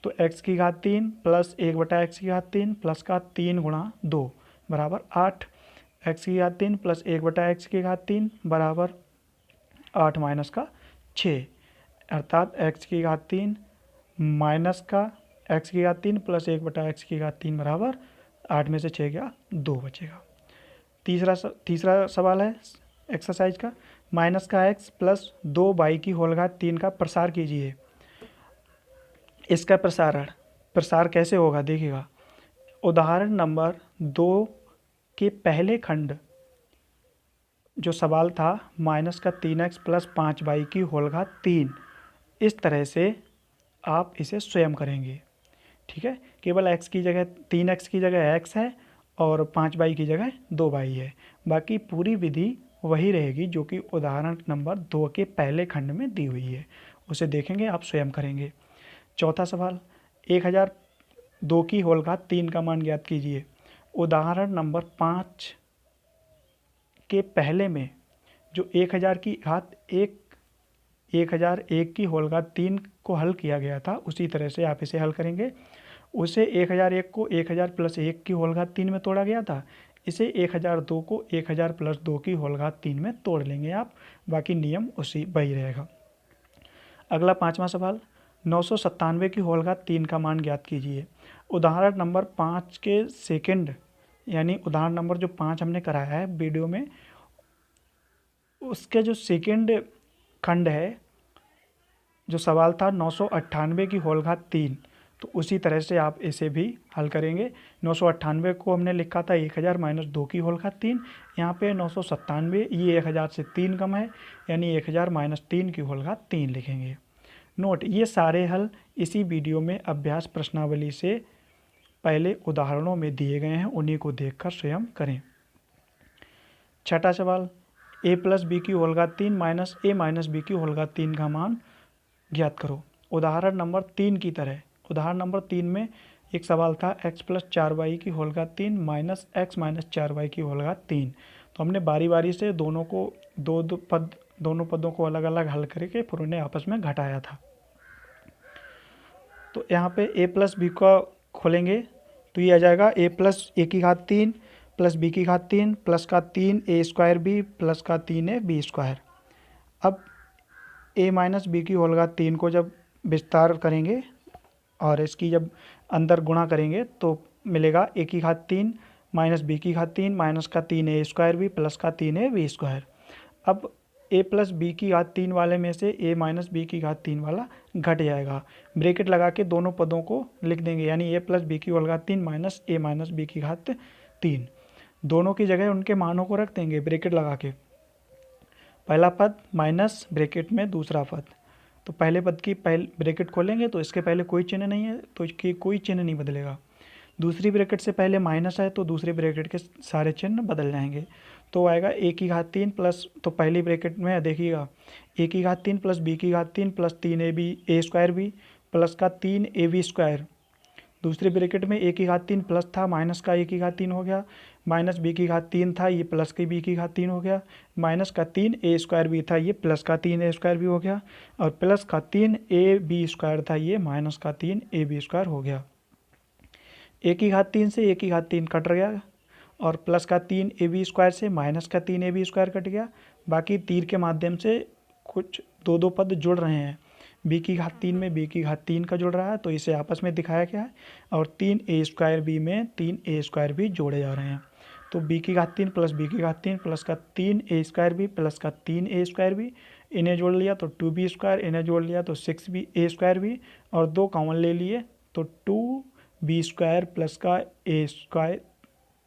तो x की घात 3 प्लस 1/x की घात 3 प्लस का 3 गुणा 2 बराबर 8, x की घात 3 प्लस 1/x की घात 3 बराबर 8 माइनस का 6, अर्थात x की घात 3 माइनस का x की घात 3 प्लस 1/x की घात 3 बराबर 8 में से 6 गया 2 बचेगा। तीसरा सवाल है एक्सरसाइज का, माइनस का x प्लस 2y की होल घात 3 का प्रसार कीजिए। इसका प्रसार कैसे होगा देखिएगा, उदाहरण नंबर 2 के पहले खंड जो सवाल था माइनस का 3x प्लस 5y की होल घात 3, इस तरह से आप इसे स्वयं करेंगे, ठीक है। केवल x की जगह 3x की जगह x है और 5y की जगह 2y है, बाकी पूरी विधि वही रहेगी जो कि उदाहरण नंबर 2 के पहले खंड में दी हुई है, उसे देखेंगे, आप स्वयं करेंगे। चौथा सवाल, 1002 की होल घात 3 का मान ज्ञात कीजिए। उदाहरण नंबर 5 के पहले में जो 1000 की घात 1001 की होल घात 3 को हल किया गया था, उसी तरह से आप इसे हल करेंगे। उसे 1001 को 1000 प्लस 1 की होल घात 3 में तोड़ा गया था, इसे 1002 को 1000 प्लस 2 की होल घात 3 में तोड़ लेंगे आप, बाकी नियम वही रहेगा। अगला 5वां सवाल, 997 की होल घात 3 का मान ज्ञात कीजिए। उदाहरण नंबर 5 के सेकंड यानी उदाहरण नंबर जो 5 हमने कराया है वीडियो में, उसके जो सेकंड खंड है, जो सवाल था 998 की होल घात 3, तो उसी तरह से आप इसे भी हल करेंगे। 998 को हमने लिखा था 1000 माइनस 2 की होल घात 3, यहाँ पे 997 ये 1000 से 3 कम है यानी 1000 माइनस 3 की होल घात 3 लिखेंगे। नोट, ये सारे हल इसी वीडियो में अभ्यास प्रश्नावली से पहले उदाहरणों में दिए गए हैं, उन्हीं को देखकर स्वयं करें। छठा सवाल, a प्लस बी की होल घात 3 माइनस a माइनस बी की होल घात 3 का मान ज्ञात करो। उदाहरण नंबर 3 की तरह उदाहरण नंबर 3 में एक सवाल था x प्लस 4y की होल घात 3 माइनस x माइनस 4y की होल घात 3, तो हमने बारी बारी से दोनों पदों को अलग अलग हल करके फिर उन्हें आपस में घटाया था। तो यहाँ पे a प्लस बी का खोलेंगे तो ये आ जाएगा a प्लस a की घात 3 प्लस b की घात 3 प्लस का 3 a स्क्वायर b प्लस का 3 a b स्क्वायर। अब a माइनस बी की होल घात 3 को जब विस्तार करेंगे और इसकी जब अंदर गुणा करेंगे तो मिलेगा a की घात 3 माइनस बी की घात 3 माइनस का 3a स्क्वायर भी प्लस का 3ab स्क्वायर। अब a प्लस बी की घात 3 वाले में से a माइनस बी की घात 3 वाला घट जाएगा। ब्रैकेट लगा के दोनों पदों को लिख देंगे, यानी a प्लस बी की होल घात 3 माइनस a माइनस बी की घात 3। दोनों की जगह उनके मानों को रख देंगे ब्रैकेट लगा के। पहला पद माइनस ब्रैकेट में दूसरा पद, तो पहले पद की ब्रैकेट खोलेंगे तो इसके पहले कोई चिन्ह नहीं है तो इसकी कोई चिन्ह नहीं बदलेगा। दूसरी ब्रैकेट से पहले माइनस है तो दूसरी ब्रैकेट के सारे चिन्ह बदल जाएंगे। तो आएगा a की घात 3 प्लस, तो पहली ब्रैकेट में देखिएगा a की घात 3 प्लस b की घात 3 प्लस 3ab a स्क्वायर भी प्लस का 3ab स्क्वायर। दूसरी ब्रैकेट में a की घात 3 प्लस था, माइनस का a की घात 3 हो गया, माइनस b की घात 3 था, ये प्लस की b की घात 3 हो गया, माइनस का 3a स्क्वायर भी था, ये प्लस का 3a स्क्वायर भी हो गया, और प्लस का 3ab स्क्वायर था, ये माइनस का 3ab स्क्वायर हो गया। a की घात 3 से a की घात 3 कट गया और प्लस का 3ab स्क्वायर से माइनस का 3ab स्क्वायर कट गया। बाकी तीर के माध्यम से कुछ दो दो पद जुड़ रहे हैं, b की घात 3 में b की घात 3 का जुड़ रहा है तो इसे आपस में दिखाया गया है, और 3a स्क्वायर b में 3a स्क्वायर भी जोड़े जा रहे हैं। तो b की घात 3 प्लस b की घात 3 प्लस का 3a स्क्वायर भी प्लस का 3a स्क्वायर भी, इन्हें जोड़ लिया तो 2b स्क्वायर, इन्हें जोड़ लिया तो 6a स्क्वायर भी, और दो कॉमन ले लिए तो 2b स्क्वायर प्लस का a स्क्वायर,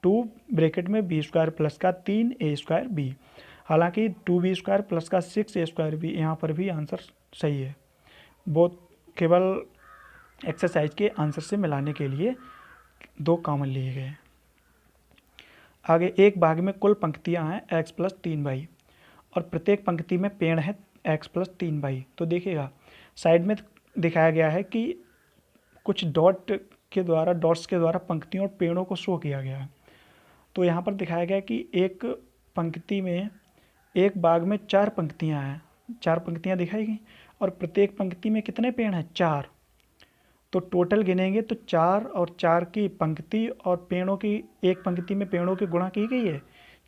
2 ब्रैकेट में b स्क्वायर प्लस का 3a स्क्वायर b। हालांकि 2b स्क्वायर प्लस का 6a स्क्वायर भी यहाँ पर भी आंसर सही है, वो केवल एक्सरसाइज के आंसर से मिलाने के लिए दो कॉमन लिए गए। आगे एक भाग में कुल पंक्तियाँ हैं x प्लस 3y और प्रत्येक पंक्ति में पेड़ है x प्लस 3y। तो देखिएगा साइड में दिखाया गया है कि कुछ डॉट्स के द्वारा पंक्तियों और पेड़ों को शो किया गया है। तो यहाँ पर दिखाया गया कि एक पंक्ति में, एक बाग में 4 पंक्तियाँ हैं, 4 पंक्तियाँ दिखाई गई और प्रत्येक पंक्ति में कितने पेड़ हैं? 4। तो टोटल गिनेंगे तो 4 और 4 की पंक्ति और पेड़ों की, एक पंक्ति में पेड़ों की गुणा की गई है,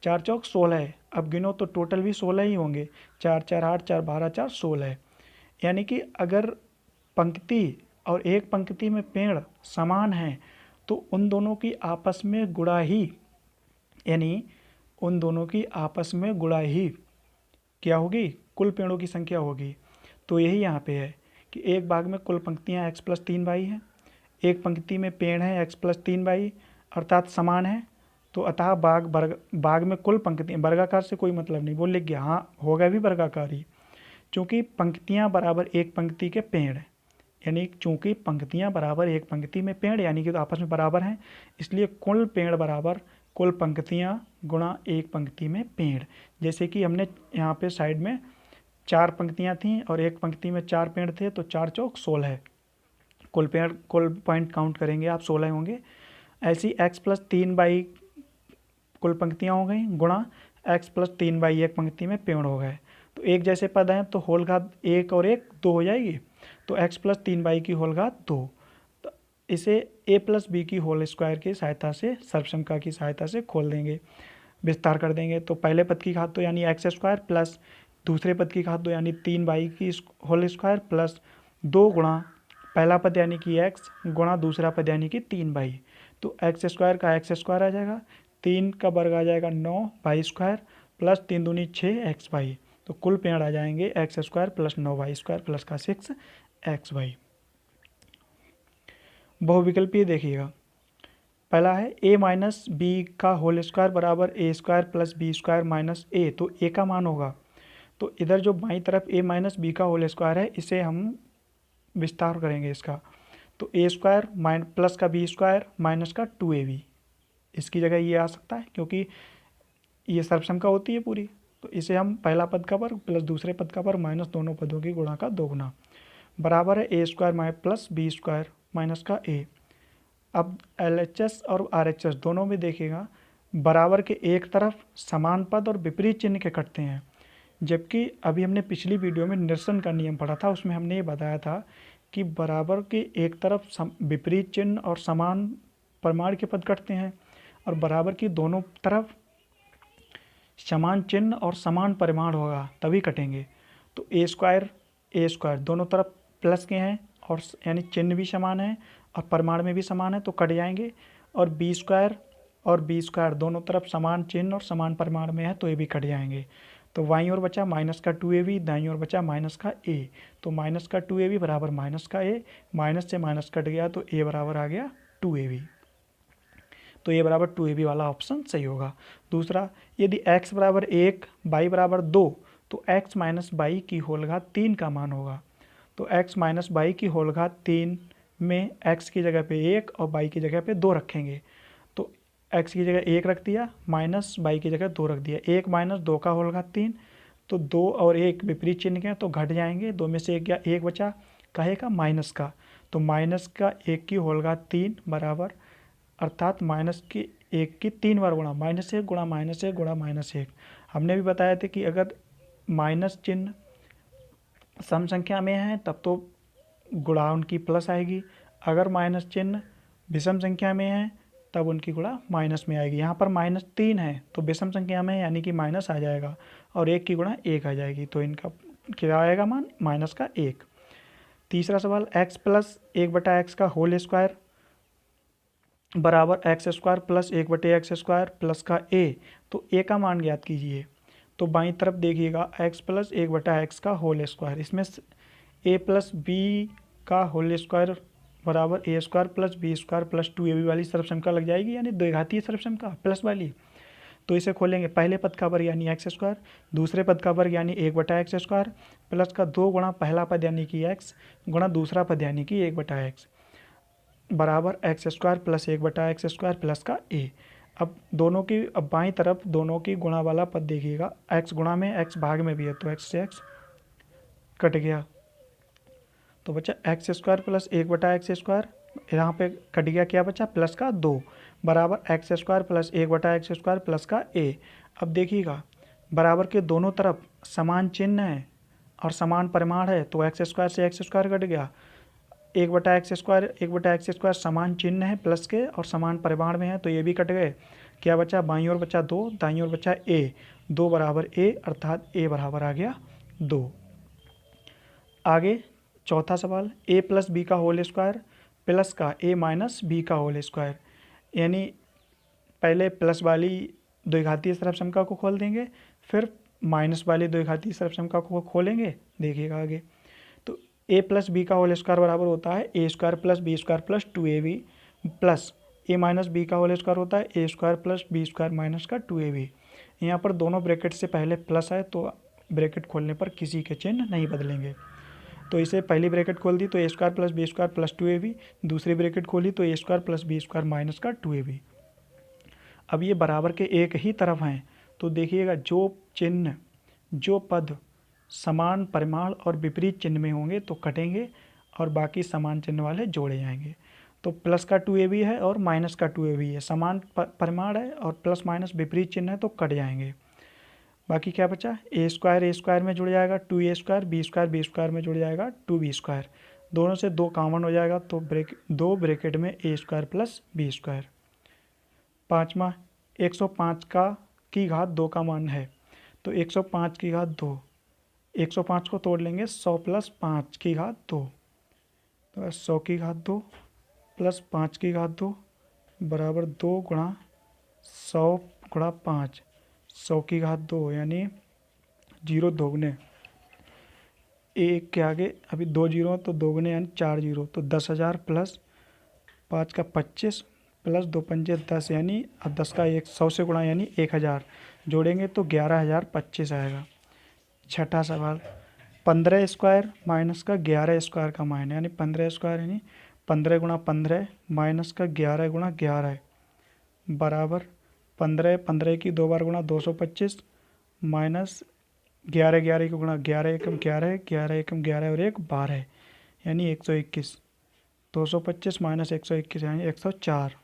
4 चौक 16 है। अब गिनो तो टोटल भी 16 ही होंगे, 4 4 8 4 12 4 16। यानी कि अगर पंक्ति और एक पंक्ति में पेड़ समान हैं तो उन दोनों की आपस में गुणा ही, यानी उन दोनों की आपस में गुणा ही क्या होगी? कुल पेड़ों की संख्या होगी। तो यही यहाँ पे है कि एक बाग में कुल पंक्तियाँ x प्लस 3y हैं, एक पंक्ति में पेड़ हैं x प्लस 3y अर्थात समान है। तो अतः बाग में कुल पंक्तियाँ, वर्गाकार से कोई मतलब नहीं, वो लिख गया, हाँ होगा भी वर्गाकार ही, चूँकि पंक्तियाँ बराबर एक पंक्ति के पेड़, यानी चूँकि पंक्तियाँ बराबर एक पंक्ति में पेड़ यानी कि तो आपस में बराबर हैं, इसलिए कुल पेड़ बराबर कुल पंक्तियाँ गुणा एक पंक्ति में पेड़। जैसे कि हमने यहाँ पे साइड में 4 पंक्तियाँ थीं और एक पंक्ति में 4 पेड़ थे तो 4 चौक 16 है, कुल पेड़, कुल पॉइंट काउंट करेंगे आप 16 होंगे। ऐसी x प्लस 3y कुल पंक्तियाँ हो गई गुणा x प्लस 3y एक पंक्ति में पेड़ हो गए। तो एक जैसे पद हैं तो होल घात 1 और 1 2 हो जाएगी, तो x प्लस 3y की होल घात 2। तो इसे a प्लस बी की होल स्क्वायर की सहायता से, सर्वसंख्या की सहायता से खोल देंगे, विस्तार कर देंगे। तो पहले पद की घात तो यानी एक्स स्क्वायर प्लस दूसरे पद की घात 2 यानी 3y की होल स्क्वायर प्लस 2 गुणा पहला पद यानी कि x गुणा दूसरा पद यानी कि 3y। तो एक्स स्क्वायर का एक्स स्क्वायर आ जाएगा, 3 का वर्ग आ जाएगा 9y स्क्वायर प्लस 3 दूनी 6xy। तो कुल पेड़ आ जाएंगे X square plus 9y square plus का 6xy। बहुविकल्पीय देखिएगा, पहला है a माइनस बी का होल स्क्वायर बराबर a square plus B square minus a, तो a का मान होगा। तो इधर जो बाईं तरफ a माइनस बी का होल स्क्वायर है इसे हम विस्तार करेंगे इसका, तो a स्क्वायर प्लस का b स्क्वायर माइनस का 2ab, इसकी जगह ये आ सकता है क्योंकि ये सर्वसंख्या होती है पूरी। तो इसे हम पहला पद का वर्ग प्लस दूसरे पद का वर्ग माइनस दोनों पदों की गुणा का 2 गुना बराबर है a square plus B square minus का a। अब LHS और RHS दोनों में देखिएगा बराबर के एक तरफ समान पद और विपरीत चिन्ह के कटते हैं, जबकि अभी हमने पिछली वीडियो में निरसन का नियम पढ़ा था, उसमें हमने ये बताया था कि बराबर के एक तरफ विपरीत चिन्ह और समान परिमाण के पद कटते हैं और बराबर की दोनों तरफ समान चिन्ह और समान परिमाण होगा तभी कटेंगे। तो ए स्क्वायर दोनों तरफ प्लस के हैं और यानी चिन्ह भी समान है और परिमाण में भी समान है तो कट जाएंगे। और बी स्क्वायर दोनों तरफ समान चिन्ह और समान परिमाण में है तो ये भी कट जाएंगे। तो बाईं ओर बचा माइनस का 2ab, दाईं ओर बचा माइनस का a। तो माइनस का 2ab बराबर माइनस का a, माइनस से माइनस कट गया तो a बराबर आ गया 2ab। तो a बराबर 2ab वाला ऑप्शन सही होगा। दूसरा, यदि x बराबर 1 y बराबर 2 तो x माइनस बाई की होल घात 3 का मान होगा। तो x माइनस बाई की होल घात 3 में x की जगह पे 1 और y की जगह पे 2 रखेंगे। तो x की जगह 1 रख दिया, माइनस y की जगह 2 रख दिया। 1 माइनस 2 का होल घात 3, तो 2 और 1 विपरीत चिन्ह के हैं तो घट जाएंगे। 2 में से 1 गया, 1 बचा काहे का, माइनस का। तो माइनस का 1 की होल घात 3 बराबर, अर्थात माइनस की 1 की 3 बार गुणा, -1 गुणा -1 गुणा -1। हमने भी बताया था कि अगर माइनस चिन्ह सम संख्या में है तब तो गुणा उनकी प्लस आएगी, अगर माइनस चिन्ह विषम संख्या में है तब उनकी गुणा माइनस में आएगी। यहाँ पर -3 है तो विषम संख्या में यानी कि माइनस आ जाएगा और 1 की गुणा 1 आ जाएगी, तो इनका क्या आएगा मान, माइनस का 1। तीसरा सवाल, x प्लस 1/x का होल स्क्वायर बराबर x square plus 1/x square plus का a। तो a का मान ज्ञात कीजिए। तो बाईं तरफ देखिएगा x प्लस 1/x का होल स्क्वायर, इसमें a प्लस b का होल स्क्वायर बराबर a square plus b square plus 2ab वाली सर्वसंख्या लग जाएगी, यानी द्विघातीय सर्वसंख्या प्लस वाली। तो इसे खोलेंगे, पहले पद का वर्ग यानी एक्स स्क्वायर, दूसरे पद का वर्ग यानी 1/x स्क्वायर प्लस का 2 गुणा पहला पद यानी कि x गुणा दूसरा पद यानी कि 1/x बराबर x square plus 1/x square plus का a। अब बाईं तरफ दोनों की गुणा वाला पद देखिएगा, x गुणा में x भाग में भी है तो x से x कट गया तो बचा x square plus 1/x square, यहाँ पे कट गया, क्या बचा, प्लस का 2 बराबर x square plus 1/x square plus का a। अब देखिएगा बराबर के दोनों तरफ समान चिन्ह है और समान परिमाण है तो एक्स स्क्वायर से एक्स स्क्वायर कट गया, 1/x स्क्वायर समान चिन्ह है प्लस के और समान परिमाण में है तो ये भी कट गए। क्या बचा, बाईं ओर बचा 2, दाईं ओर बचा a, 2 बराबर a, अर्थात a बराबर आ गया 2। आगे चौथा सवाल, a प्लस बी का होल स्क्वायर प्लस का a माइनस बी का होल स्क्वायर, यानी पहले प्लस वाली द्विघातीय सर्वसंख्या को खोल देंगे फिर माइनस वाली द्विघातीय सर्वसंख्या को खोलेंगे। देखिएगा आगे, तो a प्लस बी का होल स्क्वायर बराबर होता है a square plus B square plus 2ab plus a minus B का होल स्क्वायर होता है a square plus B square minus का 2ab। यहाँ पर दोनों ब्रैकेट से पहले प्लस है तो ब्रैकेट खोलने पर किसी के चिन्ह नहीं बदलेंगे। तो इसे पहली ब्रैकेट खोल दी तो a square plus B square plus 2ab, दूसरी ब्रैकेट खोली तो a square plus B square minus का 2ab। अब ये बराबर के एक ही तरफ हैं तो देखिएगा जो पद समान परिमाण और विपरीत चिन्ह में होंगे तो कटेंगे और बाकी समान चिन्ह वाले जोड़े जाएंगे। तो प्लस का 2ab है और माइनस का 2ab है, समान परिमाण है और प्लस माइनस विपरीत चिन्ह है तो कट जाएंगे। बाकी क्या बचा, a स्क्वायर में जुड़ जाएगा 2a स्क्वायर, b स्क्वायर में जुड़ जाएगा 2b स्क्वायर, दोनों से 2 कॉमन हो जाएगा तो दो ब्रैकेट में a square plus b square. पाँचवा, 105 की घात 2 का मान है तो 105 की घात 2, 105 को तोड़ लेंगे, 100 प्लस 5 की घात 2, तो 100 की घात 2 प्लस 5 की घात 2 बराबर 2 गुणा 100 गुणा 5, 100 की घात 2 यानी 0 दोगुने, एक के आगे अभी 2 जीरो तो दोगुने यानी 4 जीरो, तो 10,000 प्लस 5 का 25 प्लस 2 पंजे 10 यानी अब 10 का 100 से गुणा यानी 1000 जोड़ेंगे तो 11,025 आएगा। छठा सवाल, 15 स्क्वायर माइनस का 11 स्क्वायर का मान, यानी 15 स्क्वायर यानी 15 गुणा 15 माइनस का 11 गुणा 11 बराबर 15 की 2 बार गुणा 225 माइनस 11 की गुणा 11 एकम 11 11 एकम 11 और 1 12 यानी 121, 225 माइनस 121 यानी 104।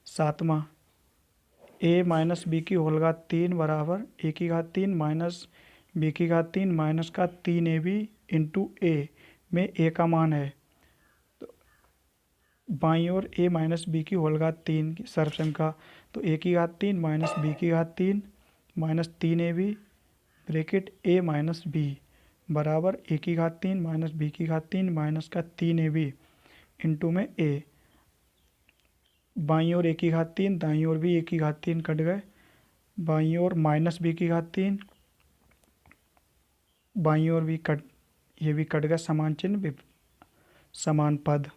सातवां, a माइनस बी की होल घात 3 बराबर a की घात 3 माइनस b की घात 3 माइनस का 3ab इंटू a में a का मान है। तो बाईं ओर a माइनस बी की होल घात 3 की सर्वसंख्या, तो a की घात 3 माइनस b की घात 3 माइनस 3ab ब्रैकेट ए माइनस बी बराबर ए की घात 3 माइनस बी की घात 3 माइनस का 3ab इंटू में ए, बाईं ओर ए की घात 3 दाईं ओर भी ए की घात 3 कट गए, बाईं ओर माइनस बी की घात 3 बाईं ओर भी कट, ये भी कट गया, समान चिन्ह समान पद,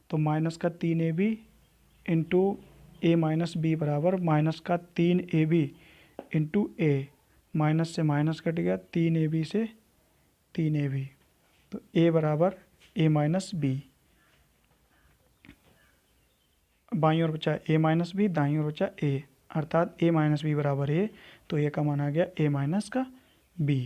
तो माइनस का 3ab into A minus B बराबर माइनस का 3ab इंटू ए, माइनस से माइनस कट गया, 3ab से 3ab, तो ए बराबर ए माइनस बी, बाईं ओर बचा ए माइनस बी दाईं ओर बचा ए, अर्थात ए माइनस बी बराबर ए, तो ए का मान आ गया ए माइनस का बी।